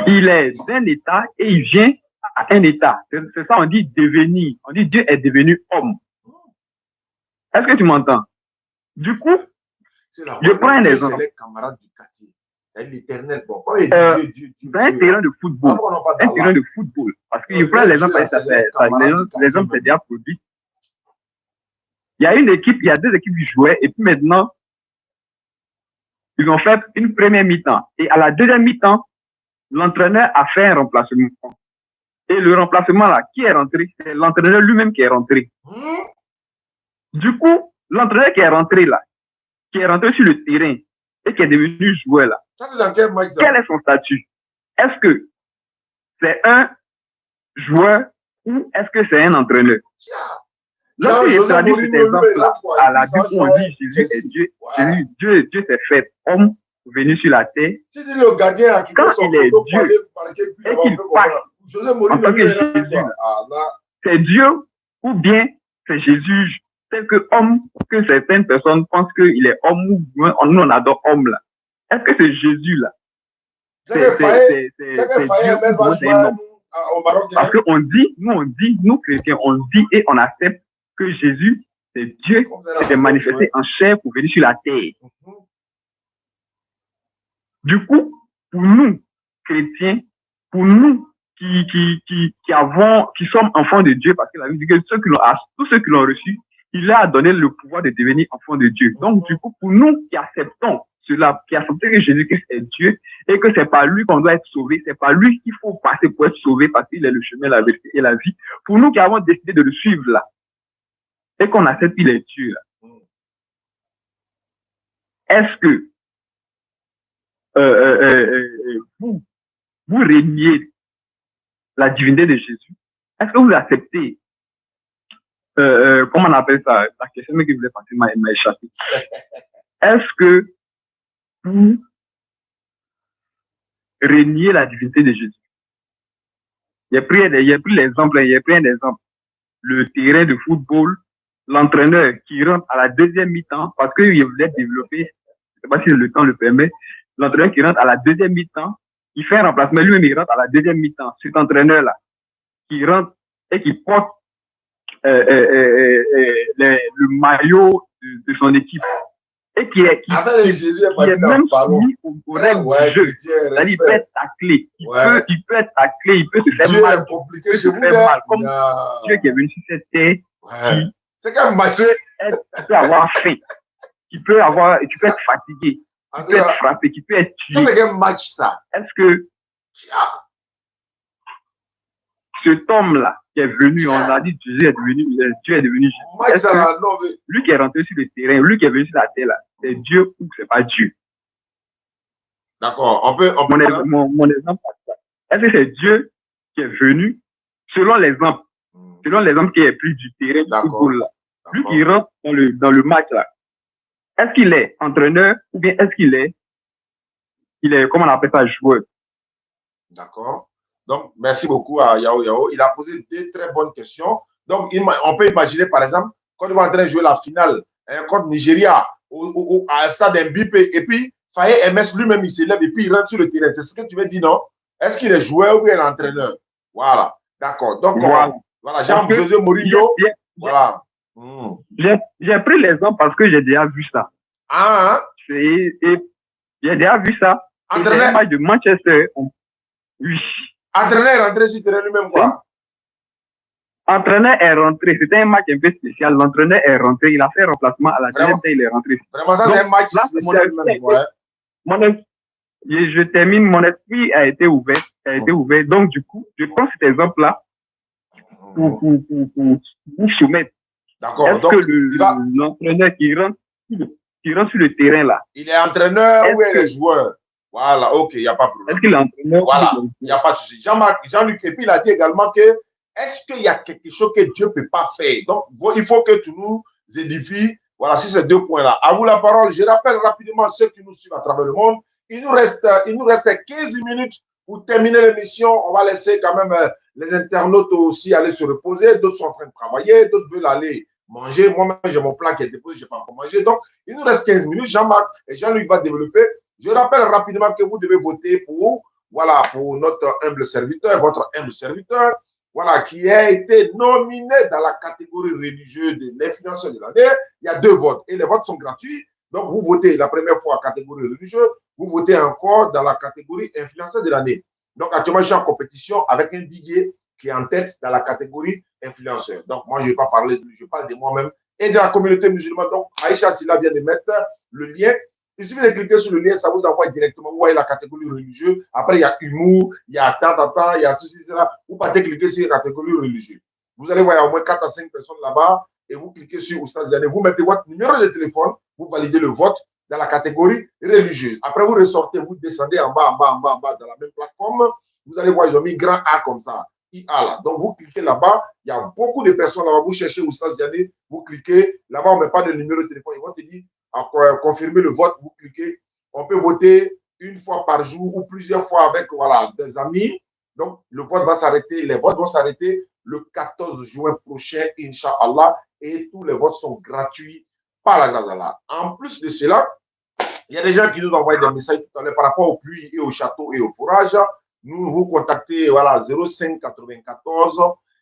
F: il est d'un état et il vient à un état. C'est ça, on dit devenir. On dit Dieu est devenu homme. Est-ce que tu m'entends? Du coup, je prends un exemple.
B: C'est les camarades du quartier. L'éternel, bon.
F: C'est un terrain de football. Un terrain de football. Parce qu'il prend l'exemple, l'exemple c'est déjà produit. Il y a une équipe, il y a deux équipes qui jouaient, et puis maintenant, ils ont fait une première mi-temps. Et à la deuxième mi-temps, l'entraîneur a fait un remplacement. Et le remplacement là, qui est rentré? C'est l'entraîneur lui-même qui est rentré. Du coup, l'entraîneur qui est rentré là, qui est rentré sur le terrain et qui est devenu joueur là,
B: ça, c'est dans quel match, ça?
F: Quel est son statut? Est-ce que c'est un joueur ou est-ce que c'est un entraîneur? Lorsque j'ai traduit cet exemple-là à la Bible où on dit Jésus est Dieu, Dieu s'est fait homme venu sur la terre.
B: C'est le gardien qui
F: quand il est Dieu et qu'il passe en tant que Jésus, c'est Dieu ou bien c'est Jésus tel que homme que certaines personnes pensent qu'il est homme ou nous on adore homme là. Est-ce que c'est Jésus là? C'est parce qu'on dit, nous chrétiens, on dit et on accepte que Jésus, c'est Dieu qui s'est manifesté en chair pour venir sur la terre. Du coup, pour nous, chrétiens, pour nous qui sommes enfants de Dieu, parce que la Bible dit que tous ceux qui l'ont reçu, il leur a donné le pouvoir de devenir enfants de Dieu. Donc, du coup, pour nous qui acceptons cela, qui acceptons que Jésus-Christ est Dieu et que c'est par lui qu'on doit être sauvé, c'est par lui qu'il faut passer pour être sauvé parce qu'il est le chemin, la vérité et la vie. Pour nous qui avons décidé de le suivre là, et qu'on accepte qu'il est Dieu là, est-ce que vous reniez la divinité de Jésus? Est-ce que vous acceptez comment on appelle ça? La question que je voulais passer m'a échappé. Est-ce que vous reniez la divinité de Jésus? Il y a pris l'exemple, le terrain de football, l'entraîneur qui rentre à la deuxième mi-temps parce qu'il voulait développer, je ne sais pas si le temps le permet, l'entraîneur qui rentre à la deuxième mi-temps, il fait un remplacement, lui-même il rentre à la deuxième mi-temps. Cet entraîneur-là, qui rentre et qui porte le maillot de son équipe et qui est même soumis aux règles du jeu. C'est-à-dire, il peut être taclé, il peut être taclé, il peut se faire mal, comme Dieu qui est venu sur cette terre, tu peux avoir faim, tu peux être fatigué, tu peux être frappé, tu peux être tué.
B: C'est quel match ça?
F: Est-ce que cet homme-là qui est venu, on a dit Dieu est devenu Jésus. Lui qui est rentré sur le terrain, lui qui est venu sur la terre là, c'est Dieu ou c'est pas Dieu?
B: D'accord,
F: mon exemple, est-ce que c'est Dieu qui est venu selon l'exemple qui est pris du terrain du football là? Lui qui rentre dans le match là, est-ce qu'il est entraîneur ou bien est-ce qu'il est comment on appelle ça, joueur?
B: D'accord. Donc, merci beaucoup à Yao Yao. Il a posé deux très bonnes questions. Donc, on peut imaginer, par exemple, quand on va en train de jouer la finale contre Nigeria à un stade MBP, et puis Faye MS lui-même, il s'élève et puis il rentre sur le terrain. C'est ce que tu veux dire, non? Est-ce qu'il est joueur ou bien entraîneur? Voilà. D'accord. Donc, voilà. Jean-José Mourinho. Voilà.
F: J'ai pris l'exemple parce que j'ai déjà vu ça. J'ai déjà vu ça.
B: Entraîneur.
F: Un match de Manchester. Oui.
B: Entraîneur est rentré sur le terrain lui-même, quoi.
F: Entraîneur est rentré. C'était un match un peu spécial. L'entraîneur est rentré. Il a fait un remplacement à la deuxième fois, il est rentré.
B: Vraiment, ça, c'est un match spécial.
F: Je termine. Mon esprit a été ouvert. Donc, du coup, je prends cet exemple-là pour vous soumettre.
B: D'accord.
F: Est-ce que l'entraîneur qui rentre sur le terrain, là,
B: il est entraîneur ou il est joueur? Voilà, ok, il n'y a pas de problème.
F: Est-ce qu'il est entraîneur?
B: Voilà, il n'y a pas de souci. Jean-Luc, et puis il a dit également que est-ce qu'il y a quelque chose que Dieu ne peut pas faire? Donc, il faut que tu nous édifies Voilà, si ces deux points-là. À vous la parole. Je rappelle rapidement ceux qui nous suivent à travers le monde. Il nous reste 15 minutes pour terminer l'émission. On va laisser quand même les internautes aussi aller se reposer. D'autres sont en train de travailler, d'autres veulent aller manger. Moi-même, j'ai mon plat qui est déposé, je n'ai pas encore mangé. Donc, il nous reste 15 minutes. Jean-Marc et Jean-Luc vont développer. Je rappelle rapidement que vous devez voter pour notre humble serviteur, votre humble serviteur, voilà, qui a été nominé dans la catégorie religieuse de l'influenceur de l'année. Il y a 2 votes et les votes sont gratuits. Donc, vous votez la première fois en catégorie religieuse, vous votez encore dans la catégorie influenceur de l'année. Donc, actuellement, je suis en compétition avec un Didier qui est en tête dans la catégorie influenceur. Donc, moi, je ne vais pas parler de lui, je parle de moi-même et de la communauté musulmane. Donc, Aïcha Silla vient de mettre le lien. Il suffit de cliquer sur le lien, ça vous envoie directement. Vous voyez la catégorie religieuse. Après, il y a humour, il y a tant, il y a ceci, cela. Vous partez cliquer sur la catégorie religieuse. Vous allez voir, il y a au moins 4 à 5 personnes là-bas et vous cliquez sur Oustaz Ziané. Vous mettez votre numéro de téléphone, vous validez le vote dans la catégorie religieuse. Après, vous ressortez, vous descendez en bas, dans la même plateforme. Vous allez voir, ils ont mis grand A comme ça. IA là. Donc, vous cliquez là-bas. Il y a beaucoup de personnes là-bas. Vous cherchez Oustaz Ziané. Vous cliquez. Là-bas, on ne met pas de numéro de téléphone. Ils vont te dire, confirmer le vote. Vous cliquez. On peut voter une fois par jour ou plusieurs fois avec des amis. Donc, le vote va s'arrêter. Les votes vont s'arrêter le 14 juin prochain, Inch'Allah. Et tous les votes sont gratuits par la grâce d'Allah. En plus de cela, il y a des gens qui nous envoient des messages tout à l'heure par rapport aux pluies et au château et au fourrage. Nous vous contactez 05 94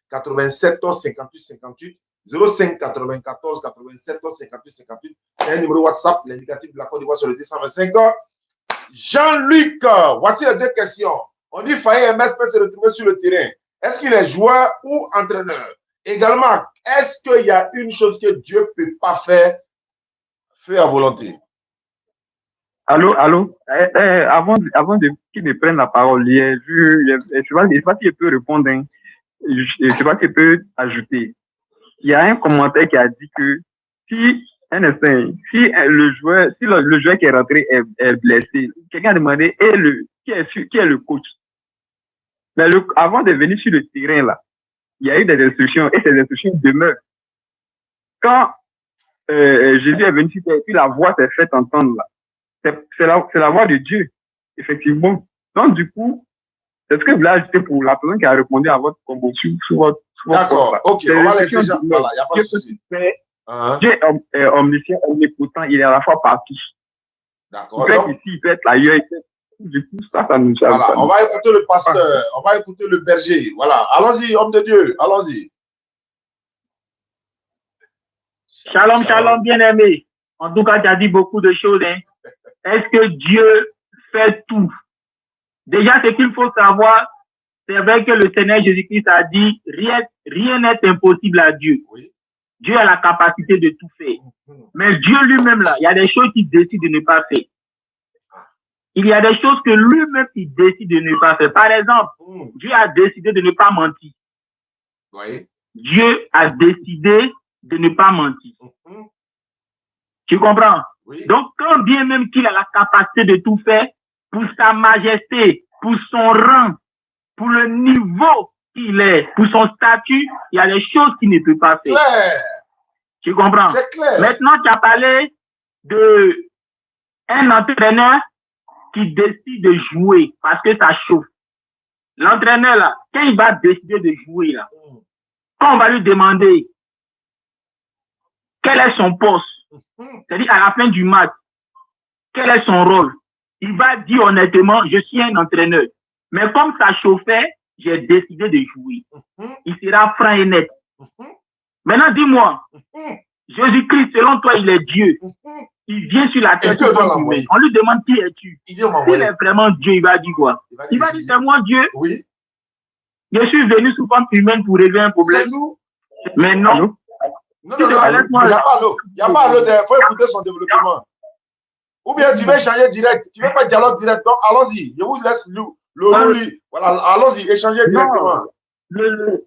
B: 87 58 58 05 94 87 58 58. C'est un numéro WhatsApp, l'indicatif de la Côte d'Ivoire sur le 225. Jean-Luc, voici les 2 questions. On dit Faye MS peut se retrouver sur le terrain. Est-ce qu'il est joueur ou entraîneur? Également, est-ce qu'il y a une chose que Dieu ne peut pas faire, à volonté?
F: Allô? Avant qu'il ne prenne la parole, je ne sais pas si je peux répondre, hein. Je ne sais pas si je peux ajouter. Il y a un commentaire qui a dit que si le joueur qui est rentré est blessé, quelqu'un a demandé qui est le coach. Mais avant de venir sur le terrain, là, il y a eu des instructions et ces instructions demeurent. Quand Jésus est venu sur terre, puis la voix s'est faite entendre là. C'est la voix de Dieu, effectivement. Donc, du coup, c'est ce que je voulais ajouter pour la personne qui a répondu à votre combo sur votre
B: D'accord, ok, on va laisser ça. Voilà, il n'y a pas de souci.
F: Dieu est omniscient, omnipotent, il est à la fois partout.
B: D'accord.
F: Il peut être ici, il peut être ailleurs. Du coup, ça nous
B: voilà, on va écouter le pasteur, on va écouter le berger. Voilà, allons-y, homme de Dieu, allons-y.
G: Shalom, shalom, bien-aimé. En tout cas, tu as dit beaucoup de choses. Hein. Est-ce que Dieu fait tout? Déjà, ce qu'il faut savoir, c'est vrai que le Seigneur Jésus-Christ a dit, rien n'est impossible à Dieu.
B: Oui.
G: Dieu a la capacité de tout faire. Mais Dieu lui-même, là, il y a des choses qu'il décide de ne pas faire. Il y a des choses que lui-même, il décide de ne pas faire. Par exemple, Dieu a décidé de ne pas mentir.
B: Oui.
G: Dieu a décidé de ne pas mentir. Tu comprends?
B: Oui.
G: Donc, quand bien même qu'il a la capacité de tout faire, pour sa majesté, pour son rang, pour le niveau qu'il est, pour son statut, il y a des choses qu'il ne peut pas faire.
B: Claire.
G: Tu comprends?
B: C'est clair.
G: Maintenant, tu as parlé d'un entraîneur qui décide de jouer parce que ça chauffe. L'entraîneur, là, quand il va décider de jouer, là, quand on va lui demander quel est son poste, c'est-à-dire à la fin du match, quel est son rôle, il va dire honnêtement, je suis un entraîneur. Mais comme ça chauffait, j'ai décidé de jouer. Il sera franc et net. Maintenant, dis-moi, Jésus-Christ, selon toi, il est Dieu. Il vient sur la terre. On lui demande qui es-tu. S'il est vraiment Dieu, il va dire quoi? Il va dire c'est moi Dieu.
B: Oui.
G: Je suis venu sous forme humaine pour régler un problème. Mais non.
B: Non, il n'y a pas l'eau. Il faut écouter son développement. Ou bien tu veux changer direct. Tu ne veux pas dialogue direct. Donc, allons-y. Je vous laisse le roulis. Voilà, allons-y, échanger directement.
F: Le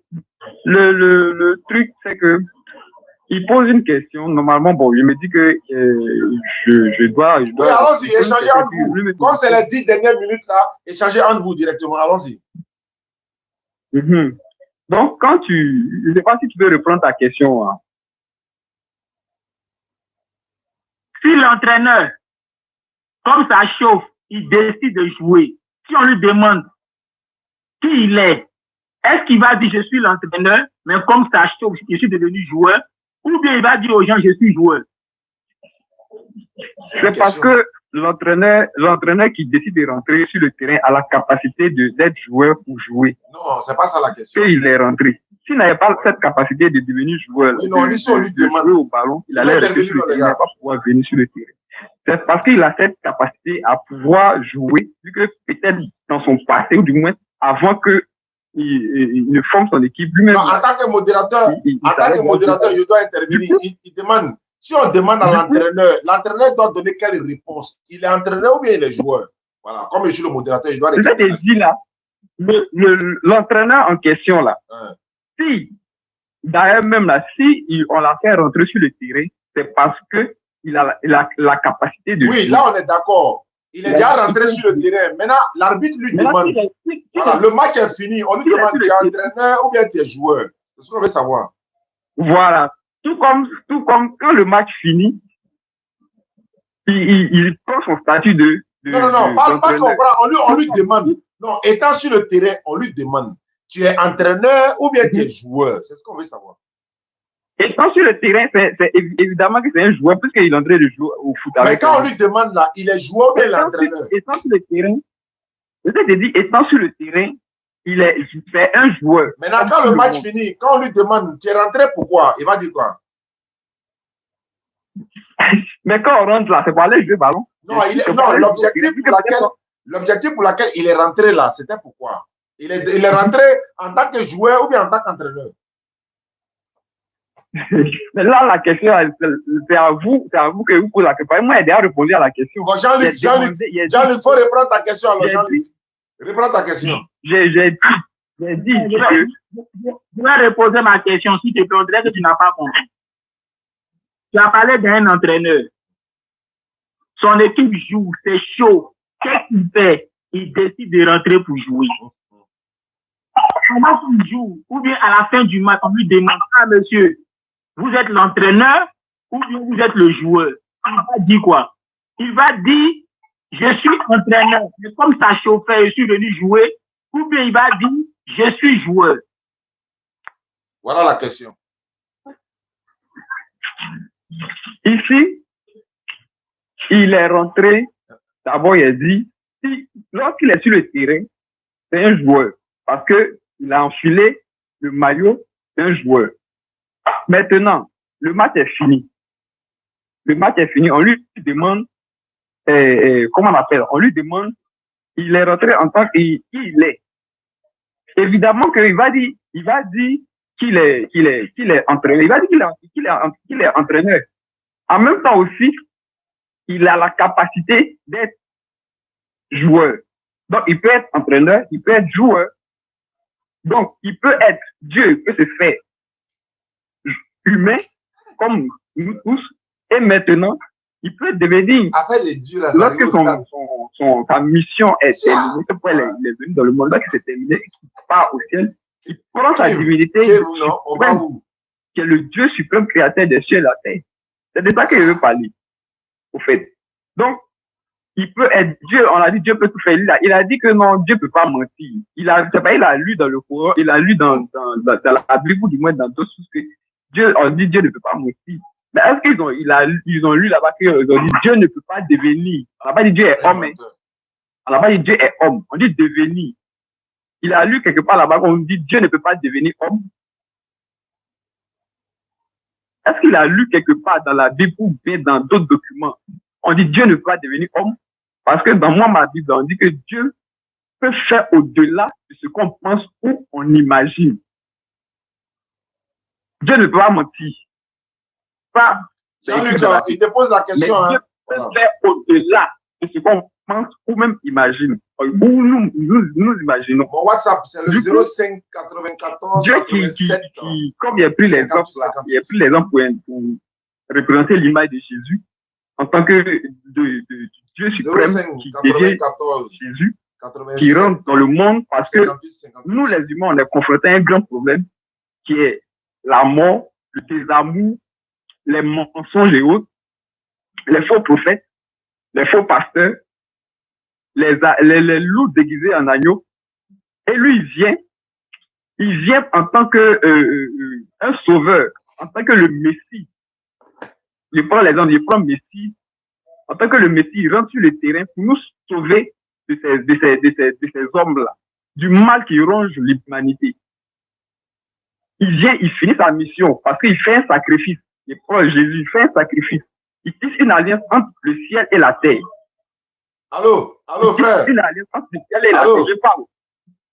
F: truc, c'est que il pose une question. Normalement, bon, je me dis que je dois.
B: Oui, allons-y, échanger entre vous. Comme c'est les 10 dernières minutes là, échanger entre vous directement. Allons-y.
F: Donc, je ne sais pas si tu veux reprendre ta question. Hein.
G: Si l'entraîneur, comme ça chauffe, il décide de jouer, si on lui demande qui il est-ce qu'il va dire je suis l'entraîneur, mais comme ça chauffe, je suis devenu joueur, ou bien il va dire aux gens je suis joueur?
F: C'est parce que l'entraîneur qui décide de rentrer sur le terrain a la capacité d'être joueur pour jouer.
B: Non, c'est pas ça la question.
F: Et il est rentré. S'il n'avait pas cette capacité de devenir joueur,
B: oui, non, lui, on lui demande
F: jouer au ballon, il allait rester sur le terrain, il n'allait pas pouvoir venir sur le terrain. C'est parce qu'il a cette capacité à pouvoir jouer, vu que peut-être dans son passé, ou du moins avant qu'il ne forme son équipe lui-même.
B: En tant que modérateur, je dois intervenir. Il demande, si on demande à l'entraîneur, l'entraîneur doit donner quelle réponse? Il est entraîneur ou bien il est joueur? Voilà, comme je suis le modérateur, je dois répondre.
F: Je t'ai dit là, l'entraîneur en question là, si, d'ailleurs même là, si on l'a fait rentrer sur le terrain, c'est parce que il a la capacité de...
B: Oui, là on est d'accord. Il est déjà rentré sur le terrain. Maintenant, l'arbitre lui demande. Voilà, le match est fini. On lui demande, tu es entraîneur ou bien tu es joueur? C'est ce qu'on veut savoir.
F: Voilà. Tout comme quand le match finit, il prend son statut de
B: non, pas comprendre. On lui demande. Non, étant sur le terrain, on lui demande, tu es entraîneur ou bien tu es joueur? C'est ce qu'on veut savoir.
F: Étant sur le terrain, c'est évidemment que c'est un joueur puisqu'il est en train de jouer au foot.
B: Mais quand on lui demande là, il est joueur ou bien l'entraîneur?
F: Étant sur le terrain, je t'ai dit, étant sur le terrain, c'est un joueur.
B: Maintenant, quand le match finit, quand on lui demande, tu es rentré pourquoi? Il va dire quoi?
F: Mais quand on rentre là, c'est pour aller jouer ballon.
B: Non, l'objectif pour lequel il est rentré là, c'était pourquoi? Il est rentré en tant que joueur ou bien en tant qu'entraîneur?
F: Mais là, la question, c'est à vous que vous posez la question. Moi, j'ai déjà répondu à la question.
B: Bon, Jean-Luc, il faut reprendre ta question alors, Jean-Luc. Reprends ta question.
F: J'ai dit.
G: Je vais reposer ma question, s'il te plaît, on dirait que tu n'as pas compris. Tu as parlé d'un entraîneur. Son équipe joue, c'est chaud. Qu'est-ce qu'il fait? Il décide de rentrer pour jouer. Comment il joue? Ou bien à la fin du match, on lui demande, ah monsieur, vous êtes l'entraîneur ou bien vous êtes le joueur? Il va dire quoi? Il va dire, je suis entraîneur. Mais comme ça chauffait, je suis venu jouer. Ou bien il va dire, je suis joueur.
B: Voilà la question.
F: Ici, il est rentré. D'abord, il a dit, lorsqu'il est sur le terrain, c'est un joueur. Parce qu'il a enfilé le maillot d'un joueur. Maintenant, le match est fini. Le match est fini. On lui demande, comment on appelle? On lui demande, il est rentré en tant qu'il est. Évidemment qu'il va dire qu'il est entraîneur. Il va dire qu'il est entraîneur. En même temps aussi, il a la capacité d'être joueur. Donc, il peut être entraîneur, il peut être joueur. Donc, il peut être, Dieu peut se faire humain, comme nous tous, et maintenant, il peut devenir, lorsque sa mission est terminée, il est venu dans le monde, là, qui s'est terminé, qu'il part au ciel, il prend sa divinité, qui est le Dieu suprême créateur des cieux et de la terre. C'est de ça qu'il veut parler, au fait. Donc, il peut être Dieu, on a dit Dieu peut tout faire. Il a dit que non, Dieu peut pas mentir. Il a lu dans le Coran, il a lu dans la Bible, ou du moins dans d'autres choses que Dieu, on dit Dieu ne peut pas mentir. Mais est-ce qu'ils ont lu là-bas qu'ils ont dit Dieu ne peut pas devenir. On n'a pas dit Dieu est homme. On n'a pas dit Dieu est homme. On dit devenir. Il a lu quelque part là-bas qu'on dit Dieu ne peut pas devenir homme. Est-ce qu'il a lu quelque part dans la Bible ou bien dans d'autres documents? On dit Dieu ne peut pas devenir homme. Parce que dans ma Bible, on dit que Dieu peut faire au-delà de ce qu'on pense ou on imagine. Dieu ne peut pas mentir.
B: Jean-Luc, il te pose la question.
F: Dieu peut faire au-delà de ce qu'on pense ou même imagine. Ou nous imaginons.
B: Mon WhatsApp, c'est le 05 94
F: Dieu
B: 87.
F: Comme il n'y a plus l'exemple là, il n'y a plus l'exemple pour représenter l'image de Jésus en tant que de Dieu suprême qui devient Jésus, 87, qui rentre dans le monde parce 58, 58. Que nous les humains, on est confrontés à un grand problème qui est la mort, le désamour, les mensonges et autres. les faux prophètes, les faux pasteurs, les loups déguisés en agneaux. Et lui, il vient en tant que un sauveur, en tant que le Messie. Il prend l'exemple, il prend Messie. En tant que le Messie, il rentre sur le terrain pour nous sauver de ces hommes-là, du mal qui ronge l'humanité. Il vient, il finit sa mission parce qu'il fait un sacrifice. Il prend Jésus, il fait un sacrifice. Il tisse une alliance entre le ciel et la terre.
B: Allô, frère.
F: Une alliance entre le ciel et la terre. Je parle.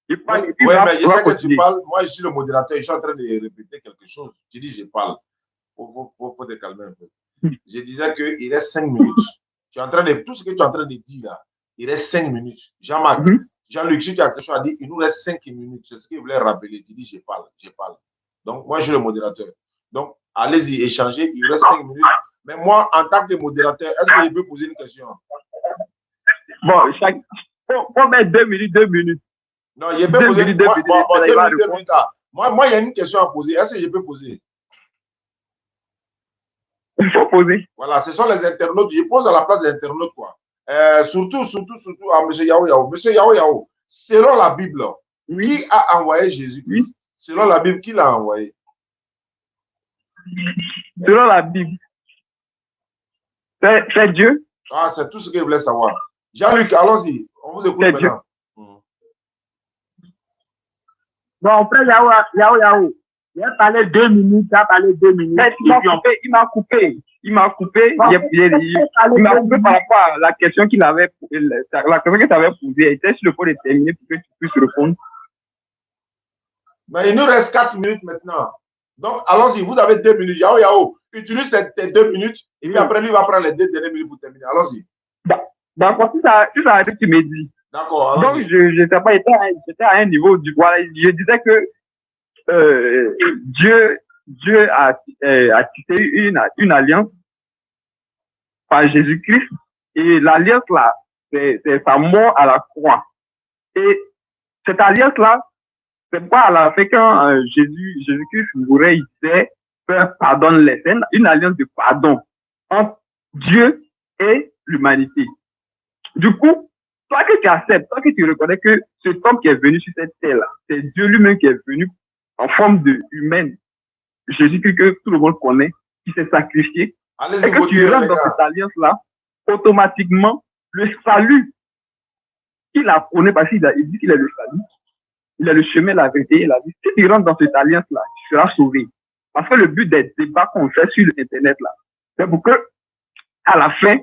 B: Oui, mais je sais que tu parles. Moi, je suis le modérateur. Je suis en train de répéter quelque chose. Tu dis, je parle. Faut te calmer un peu. Je disais qu'il reste 5 minutes. Tu es en train de, tout ce que tu es en train de dire là, il reste 5 minutes. Jean-Marc, Jean-Luc, si tu as quelque chose à dire, il nous reste 5 minutes. C'est ce qu'il voulait rappeler. Tu dis, je parle. Donc, moi, je suis le modérateur. Donc, allez-y, échangez. Il reste 5 minutes. Mais moi, en tant que modérateur, est-ce que je peux poser une question?
F: Bon, on met 2 minutes, 2 minutes.
B: Non, il peut poser 2 minutes. Moi, il y a une question à poser. Est-ce que je peux poser?
F: Il faut poser.
B: Voilà, ce sont les internautes. Je pose à la place des internautes, quoi. Surtout à M. Yao Yao. M. Yao Yao, selon la Bible, qui a envoyé Jésus-Christ? Selon la Bible, qui l'a envoyé?
F: Selon la Bible, c'est Dieu.
B: Ah, c'est tout ce que je voulais savoir. Jean-Luc, allons-y. On vous écoute maintenant.
G: Bon, frère Yao. Il a parlé 2 minutes,
F: Mais il m'a coupé. Il m'a coupé par rapport à la question qu'il avait, la question que tu avais posée. Il était sur le point de terminer pour que tu puisses répondre.
B: Mais il nous reste 4 minutes maintenant. Donc, allons-y. Vous avez 2 minutes. Yao, utilise ces 2 minutes. Et puis après, lui va prendre les 2 dernières minutes pour terminer. Allons-y.
F: D'accord, si ça arrive, tu me dis.
B: D'accord,
F: donc, je ne sais pas, j'étais à un niveau du voilà, je disais que Dieu a tissé une alliance par Jésus-Christ et l'alliance là, c'est sa mort à la croix. Et cette alliance là, c'est pas à la fin quand Jésus-Christ mourait, il disait Père, pardonne-les. C'est une alliance de pardon entre Dieu et l'humanité. Du coup, toi que tu acceptes, toi que tu reconnais que cet homme qui est venu sur cette terre-là, c'est Dieu lui-même qui est venu en forme de humaine. Jésus-Christ que tout le monde connaît, qui s'est sacrifié. Et que tu rentres dans cette alliance-là, automatiquement, le salut qu'il a prôné, parce qu'il dit qu'il est le salut, il est le chemin, la vérité et la vie. Si tu rentres dans cette alliance-là, tu seras sauvé. Parce que le but des débats qu'on fait sur Internet-là, c'est pour que, à la fin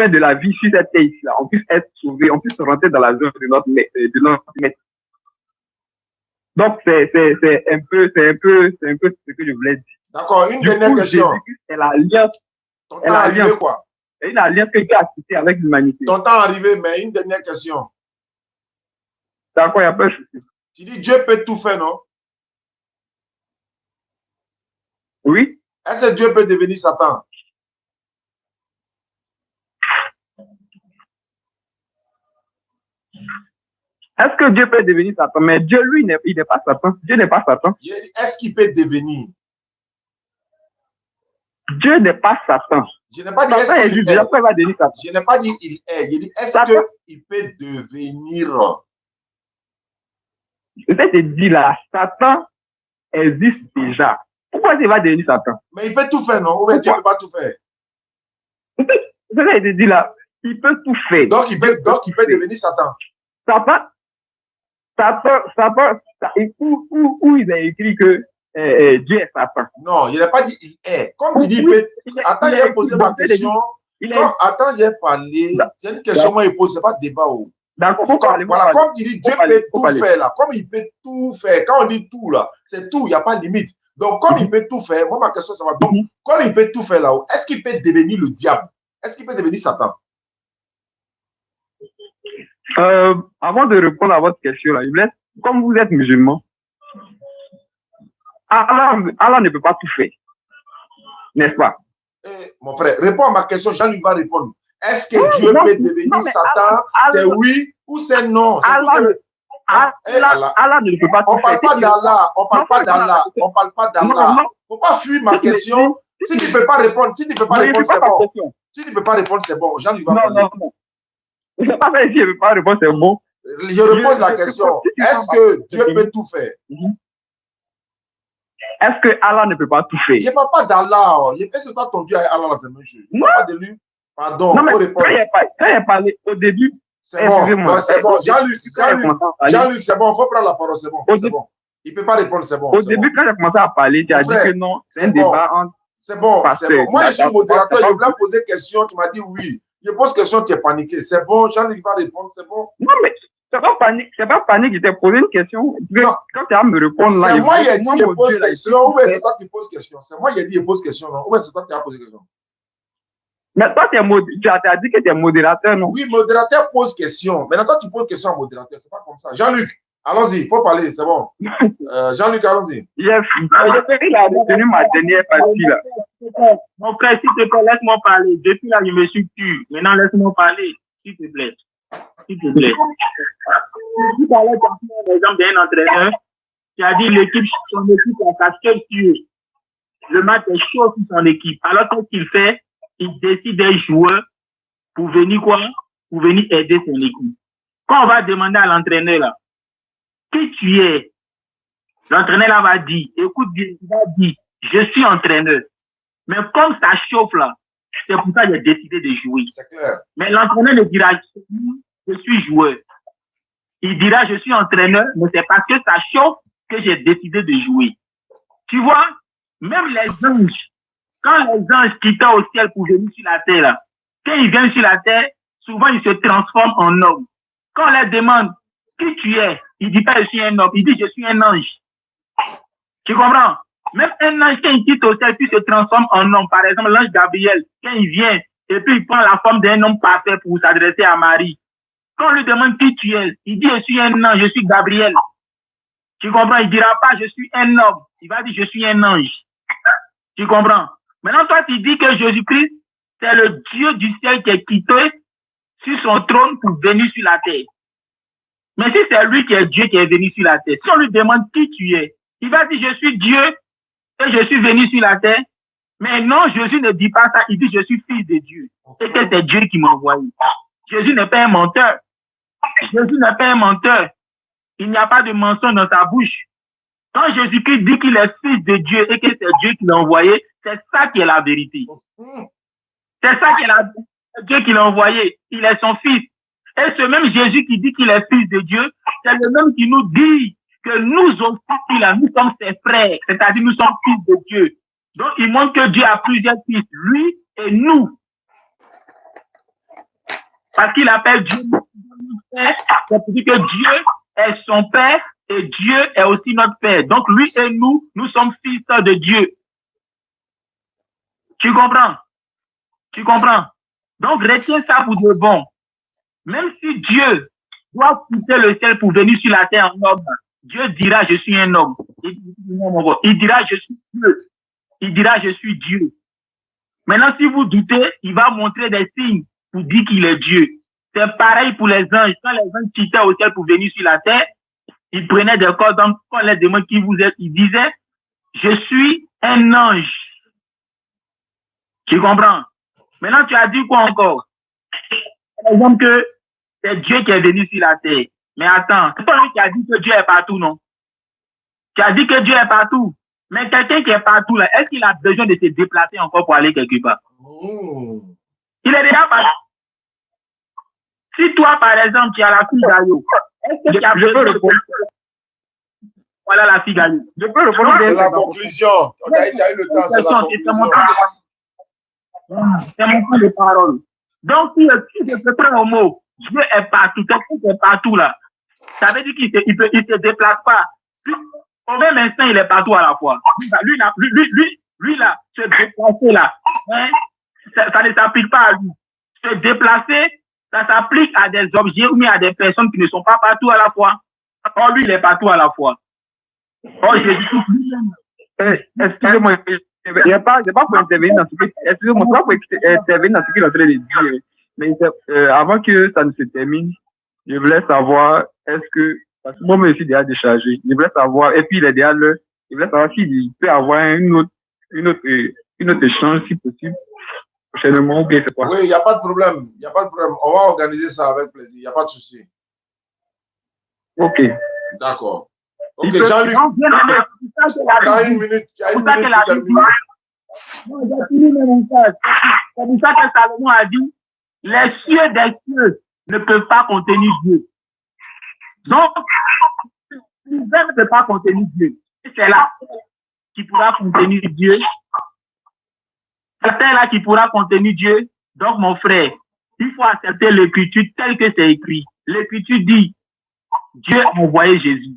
F: de la vie sur cette terre-là, on puisse être sauvé, on puisse rentrer dans la zone de notre maître. Donc, c'est un peu ce que je voulais dire.
B: D'accord, une dernière question.
F: C'est l'alliance.
B: Ton temps arrivé, quoi?
F: C'est une alliance que Dieu a citée avec l'humanité.
B: Ton temps arrivé, mais une dernière question.
F: D'accord, il n'y a pas de souci.
B: Tu dis Dieu peut tout faire, non?
F: Oui.
B: Est-ce que Dieu peut devenir Satan?
F: Est-ce que Dieu peut devenir Satan? Mais Dieu, lui, il n'est pas Satan. Dieu n'est pas Satan.
B: Est-ce qu'il peut devenir?
F: Dieu n'est pas Satan.
B: Je n'ai pas dit est-ce qu'il est. Je n'ai pas dit il est. J'ai dit est-ce qu'il peut devenir?
F: Je te dis là, Satan existe déjà. Pourquoi il va devenir Satan?
B: Mais il peut tout faire, non? Ou bien Dieu ne peut pas tout faire?
F: C'est ça que je te dis là. Il peut tout faire.
B: Donc il peut devenir Satan.
F: Où il a écrit que Dieu est Satan.
B: Non, il n'a pas dit il est. Comme tu dis, attends, j'ai posé ma question. Attends, j'ai parlé. C'est une question que je pose, ce n'est pas débat. Voilà, comme tu dis, Dieu peut tout faire là. Comme il peut tout faire. Quand on dit tout là, c'est tout, il n'y a pas de limite. Donc, comme il peut tout faire, moi, ma question, ça va. Donc, comme il peut tout faire là, est-ce qu'il peut devenir le diable? Est-ce qu'il peut devenir Satan?
F: Avant de répondre à votre question là, comme vous êtes musulman, Allah ne peut pas tout faire, n'est-ce pas?
B: Mon frère, réponds à ma question, Jean-Luc va répondre. Est-ce que Dieu peut devenir Satan? C'est oui ou c'est non?
F: Allah ne peut pas tout faire.
B: On parle pas d'Allah. On parle pas d'Allah. Il ne faut pas fuir ma question. Si tu ne peux pas répondre, si tu ne peux pas
G: Non, il
B: répondre,
G: ne
B: c'est
G: pas ta
B: bon.
G: question.
B: Si tu ne peux pas répondre, c'est bon. Jean-Luc va
G: Non,
B: parler.
G: non, non. Je ne sais pas si je ne peux pas répondre, c'est bon.
B: Je repose la question.
G: Si tu
B: Est-ce
G: vas
B: que
G: pas-
B: Dieu peut tout faire?
G: Est-ce que Allah ne peut pas tout faire?
B: Je ne parle pas d'Allah. Est-ce que toi, ton Dieu et Allah, là, c'est le même chose? Je ne
G: Non.
B: parle pas de lui. Pardon,
G: Non, mais
B: faut répondre.
G: quand il a parlé au début,
B: C'est bon.
G: excusez-moi.
B: Non, c'est bon. Jean-Luc,
G: Quand il a commencé à parler-
B: Jean-Luc, c'est bon. Il faut prendre la parole. C'est bon.
G: Au
B: C'est
G: début-
B: bon. Il ne peut pas répondre. C'est bon.
G: Au
B: c'est
G: début,
B: bon.
G: quand il a commencé à parler, tu as dit
B: Frère,
G: que non, c'est un
B: c'est bon.
G: débat entre.
B: C'est bon,
G: Parce
B: c'est
G: que
B: bon. Moi, je suis
G: d'accord,
B: modérateur. Je
G: d'accord.
B: voulais poser question. Tu m'as dit oui. Je pose question, tu es paniqué. C'est bon. Jean-Luc va répondre. C'est bon.
G: Non, mais c'est pas panique, je t'ai posé une question.
B: Non.
G: Quand tu vas me répondre là,
B: C'est moi qui ai dit, je
G: mon
B: pose
G: Dieu, là,
B: question. Ou bien c'est toi qui poses question? C'est moi qui ai dit, je pose question. Non? Ou bien c'est toi qui as posé question?
G: Mais toi, tu as dit que tu es modérateur, non?
B: Oui, modérateur pose question. Maintenant, quand tu poses question à modérateur, c'est pas comme ça. Jean-Luc, allons-y. Il faut parler. C'est bon. Jean-Luc, allons-y.
G: J'ai retenu ma dernière partie là.
E: Mon frère, s'il te plaît, laisse-moi parler. Depuis là, je me suis tué. Maintenant, laisse-moi parler. S'il te plaît. S'il te plaît. Tout à l'heure, tu as pris l'exemple d'un entraîneur. Tu as dit l'équipe, son équipe a casqué sur le match est chaud sur son équipe. Alors, qu'est-ce qu'il fait? Il décide des joueurs pour venir quoi? Pour venir aider son équipe. Quand on va demander à l'entraîneur là, qui tu es? L'entraîneur là va dire, écoute bien, il va dire, je suis entraîneur. Mais comme ça chauffe là, c'est pour ça que j'ai décidé de jouer.
B: C'est clair.
E: Mais l'entraîneur ne dira, je suis joueur. Il dira, je suis entraîneur, mais c'est parce que ça chauffe que j'ai décidé de jouer. Tu vois, même les anges, quand les anges quittaient au ciel pour venir sur la terre, là, quand ils viennent sur la terre, souvent ils se transforment en homme. Quand on leur demande qui tu es, il dit pas je suis un homme, il dit je suis un ange. Tu comprends? Même un ange, quand il quitte au ciel, puis se transforme en homme. Par exemple, l'ange Gabriel, quand il vient, et puis il prend la forme d'un homme parfait pour s'adresser à Marie. Quand on lui demande qui tu es, il dit je suis un ange, je suis Gabriel. Tu comprends? Il dira pas je suis un homme. Il va dire je suis un ange. Tu comprends? Maintenant, toi, tu dis que Jésus-Christ, c'est le Dieu du ciel qui est quitté sur son trône pour venir sur la terre. Mais si c'est lui qui est Dieu qui est venu sur la terre, si on lui demande qui tu es, il va dire je suis Dieu et je suis venu sur la terre. Mais non, Jésus ne dit pas ça. Il dit je suis fils de Dieu. Et que c'est Dieu qui m'a envoyé. Jésus n'est pas un menteur. Jésus n'est pas un menteur. Il n'y a pas de mensonge dans sa bouche. Quand Jésus-Christ dit qu'il est fils de Dieu et que c'est Dieu qui l'a envoyé, c'est ça qui est la vérité. C'est ça qui est Dieu qui l'a envoyé. Il est son fils. Et ce même Jésus qui dit qu'il est fils de Dieu, c'est le même qui nous dit que nous aussi, là, nous sommes ses frères. C'est-à-dire, nous sommes fils de Dieu. Donc, il montre que Dieu a plusieurs fils, lui et nous. Parce qu'il appelle Dieu Père, c'est pour dire que Dieu est son Père et Dieu est aussi notre Père. Donc, lui et nous, nous sommes fils de Dieu. Tu comprends? Tu comprends? Donc, retiens ça pour de bon. Même si Dieu doit quitter le ciel pour venir sur la terre en homme, Dieu dira, je suis un homme. Il dira, je suis Dieu. Il dira, je suis Dieu. Maintenant, si vous doutez, il va montrer des signes pour dire qu'il est Dieu. C'est pareil pour les anges. Quand les anges quittaient au ciel pour venir sur la terre, ils prenaient des corps d'hommes. Quand on les demande qui vous êtes, ils disaient, je suis un ange. Tu comprends? Maintenant, tu as dit quoi encore? Par exemple que c'est Dieu qui est venu sur la terre. Mais attends, c'est pas lui qui a dit que Dieu est partout, non? Tu as dit que Dieu est partout. Mais quelqu'un qui est partout, là, est-ce qu'il a besoin de se déplacer encore pour aller quelque part? Il est déjà partout. Si toi, par exemple, tu as la fille Gaillot, est-ce que tu as besoin de répondre? Voilà la fille Gaillot.
G: Je peux répondre.
B: C'est la conclusion. On a eu le temps, c'est la conclusion.
E: C'est mon temps de parole. Donc, si je peux prendre un mot, Dieu est partout, Dieu est partout là. Ça veut dire qu'il se déplace pas. Au même instant, il est partout à la fois. Lui là, se déplacer là, hein, ça ne s'applique pas à lui. Se déplacer, ça s'applique à des objets ou à des personnes qui ne sont pas partout à la fois. Or, lui, il est partout à la fois. Oh, j'ai dit
G: excusez-moi, je n'ai pas pour intervenir dans ce que, excusez-moi, pas pour intervenir dans ce qu'il est en train de dire. Mais avant que ça ne se termine, je voulais savoir, est-ce que, parce que moi, je suis déjà déchargé, je voulais savoir, et puis il est déjà l'heure, je voulais savoir s'il peut avoir une autre
F: une autre échange, si possible, prochainement, ou bien c'est quoi?
B: Oui, il n'y a pas de problème. Il n'y a pas de problème. On va organiser ça avec plaisir. Il n'y a pas de souci.
F: Ok.
B: D'accord. Ok,
F: Il peut-
B: Jean-Luc,
E: Donc, bien aimé, c'est pour ça
B: tu as
E: qu'elle a
B: une
E: dit.
B: minute. Tu as
E: C'est
B: une
E: pour ça
B: minute
E: qu'elle a
B: pour
E: dit.
B: terminer.
E: Non, j'ai fini mon message. C'est pour ça que Salomon a dit, les cieux des cieux ne peuvent pas contenir Dieu. Donc, l'univers ne peut pas contenir Dieu. Et c'est là qui pourra contenir Dieu. C'est là qui pourra contenir Dieu. Donc, mon frère, il faut accepter l'écriture telle que c'est écrit. L'écriture dit, Dieu a envoyé Jésus.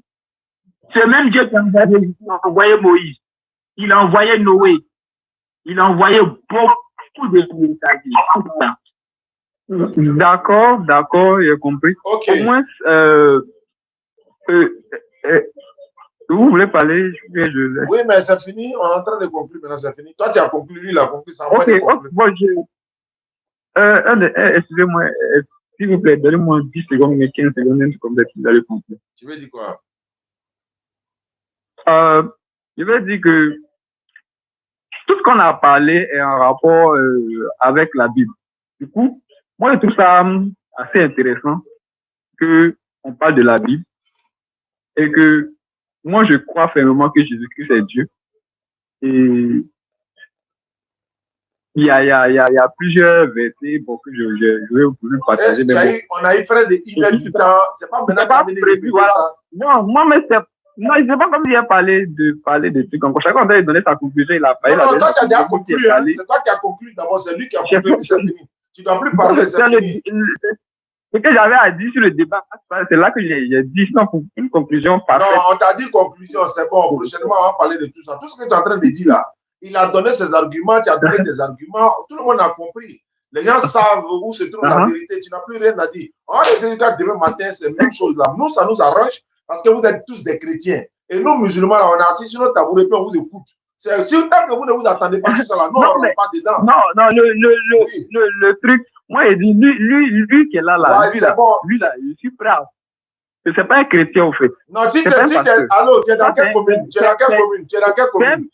E: Ce même Dieu qui a envoyé Jésus, il a envoyé Moïse. Il a envoyé Noé. Il a envoyé beaucoup de messages.
F: D'accord, j'ai compris.
B: Ok.
F: Au moins, vous voulez parler, je laisse.
B: Oui, mais c'est fini. On est en train de conclure. Maintenant, c'est fini. Toi, tu as conclu. Lui, il a conclu. Ça
F: Ok, bon, excusez-moi, s'il vous plaît, donnez-moi 10 secondes, mais 15 secondes, même comme ça, vous allez conclure.
B: Tu veux dire quoi?
F: Je vais dire que tout ce qu'on a parlé est en rapport avec la Bible. Du coup, moi, je trouve ça assez intéressant qu'on parle de la Bible et que moi, je crois fermement que Jésus-Christ est Dieu. Et il y a plusieurs versets bon, que je vais vous partager.
B: On a eu frère de il a du temps. C'est pas maintenant qu'il
F: prévu, voilà. Ça. Non, moi, mais c'est. Non, je ne sais pas comme il a parlé de trucs encore. Chacun doit donner sa conclusion. Il a parlé.
B: Non, toi, tu as déjà conclu. Hein. C'est toi qui as conclu. D'abord, c'est lui qui a conclu. C'est fini. Tu ne dois plus parler. C'est fini.
F: Ce que j'avais à dire sur le débat, c'est là que j'ai dit une conclusion parfaite.
B: Non, on t'a dit conclusion, c'est bon. Prochainement, on va parler de tout ça. Tout ce que tu es en train de dire là, il a donné ses arguments, tu as donné des arguments. Tout le monde a compris. Les gens savent où se trouve la vérité. Tu n'as plus rien à dire. On va essayer de demain matin, c'est la même chose là. Nous, ça nous arrange parce que vous êtes tous des chrétiens. Et nous, musulmans, là, on est assis sur notre tabouret et on vous écoute. C'est si tant que vous ne vous attendez pas sur ça là, nous, on ne rentre pas dedans.
F: Non, le truc, moi, il dit, lui qui est là,
B: ouais,
F: lui là, je suis prêt. C'est pas un chrétien, au fait.
B: Non, si tu es, allô, tu es dans quelle commune? Tu es dans quelle commune? Tu es dans quelle commune?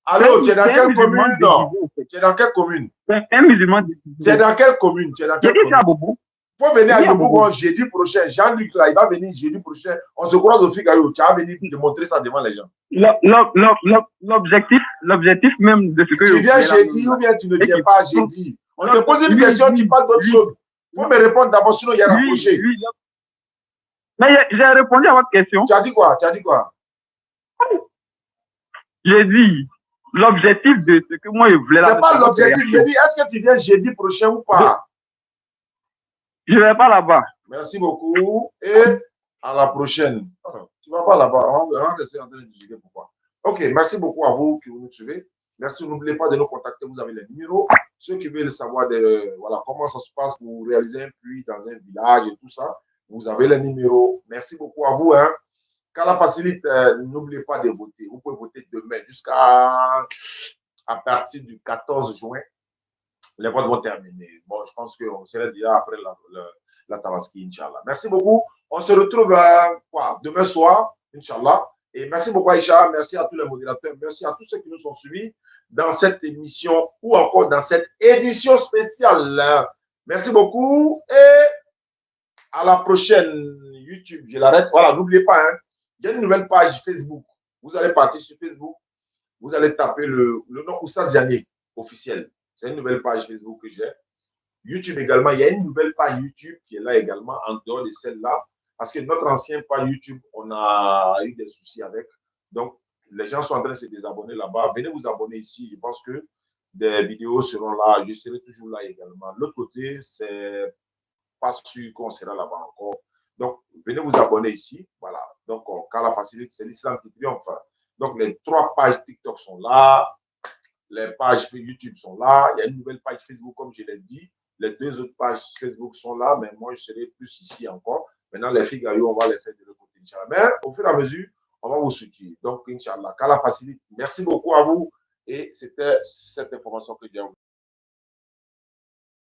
B: Allô, tu es dans quelle commune? Non. Tu es dans quelle commune?
F: Un musulman.
B: Tu es dans quelle commune? Tu es dans quelle commune? Il faut venir à Yobougon jeudi prochain. Jean-Luc, là, il va venir jeudi prochain. On se croise au Figaro. Tu vas venir démontrer ça devant les gens.
F: L'objectif même de ce que
B: tu viens jeudi ou bien tu ne viens pas jeudi? On te pose une question, tu parles d'autre chose. Il faut me répondre d'abord, sinon il y a rapproché.
F: Mais j'ai répondu à votre question.
B: Tu as dit quoi?
F: J'ai dit l'objectif de ce que moi je voulais.
B: C'est pas l'objectif. J'ai dit, est-ce que tu viens jeudi prochain ou pas?
F: Je ne vais pas là-bas.
B: Merci beaucoup et à la prochaine. Tu ne vas pas là-bas. On va rester en train de discuter pourquoi. Ok, merci beaucoup à vous qui nous suivez. Merci, n'oubliez pas de nous contacter. Vous avez les numéros. Ceux qui veulent savoir voilà, comment ça se passe pour réaliser un puits dans un village et tout ça, vous avez les numéros. Merci beaucoup à vous. Hein. Kala Facilite, n'oubliez pas de voter. Vous pouvez voter demain jusqu'à partir du 14 juin. Les votes vont terminer. Bon, je pense qu'on serait déjà après la Tabaski, Inch'Allah. Merci beaucoup. On se retrouve demain soir, Inch'Allah. Et merci beaucoup, Aïcha. Merci à tous les modérateurs. Merci à tous ceux qui nous ont suivis dans cette émission ou encore dans cette édition spéciale. Merci beaucoup et à la prochaine YouTube. Je l'arrête. Voilà, n'oubliez pas, hein, il y a une nouvelle page Facebook. Vous allez partir sur Facebook. Vous allez taper le nom Oussa Ziané officiel. C'est une nouvelle page Facebook que j'ai. YouTube également, il y a une nouvelle page YouTube qui est là également, en dehors de celle-là. Parce que notre ancien page YouTube, on a eu des soucis avec. Donc, les gens sont en train de se désabonner là-bas. Venez vous abonner ici. Je pense que des vidéos seront là. Je serai toujours là également. L'autre côté, c'est pas sûr qu'on sera là-bas encore. Donc, venez vous abonner ici. Voilà. Donc, Kala Facilite, c'est l'islam qui triomphe. Donc, les 3 pages TikTok sont là. Les pages YouTube sont là. Il y a une nouvelle page Facebook, comme je l'ai dit. Les 2 autres pages Facebook sont là, mais moi, je serai plus ici encore. Maintenant, les Figaro, on va les faire de l'autre côté, Inch'Allah. Mais au fur et à mesure, on va vous soutenir. Donc, Inch'Allah, Kala Facilite, merci beaucoup à vous. Et c'était cette information que j'ai envoyée.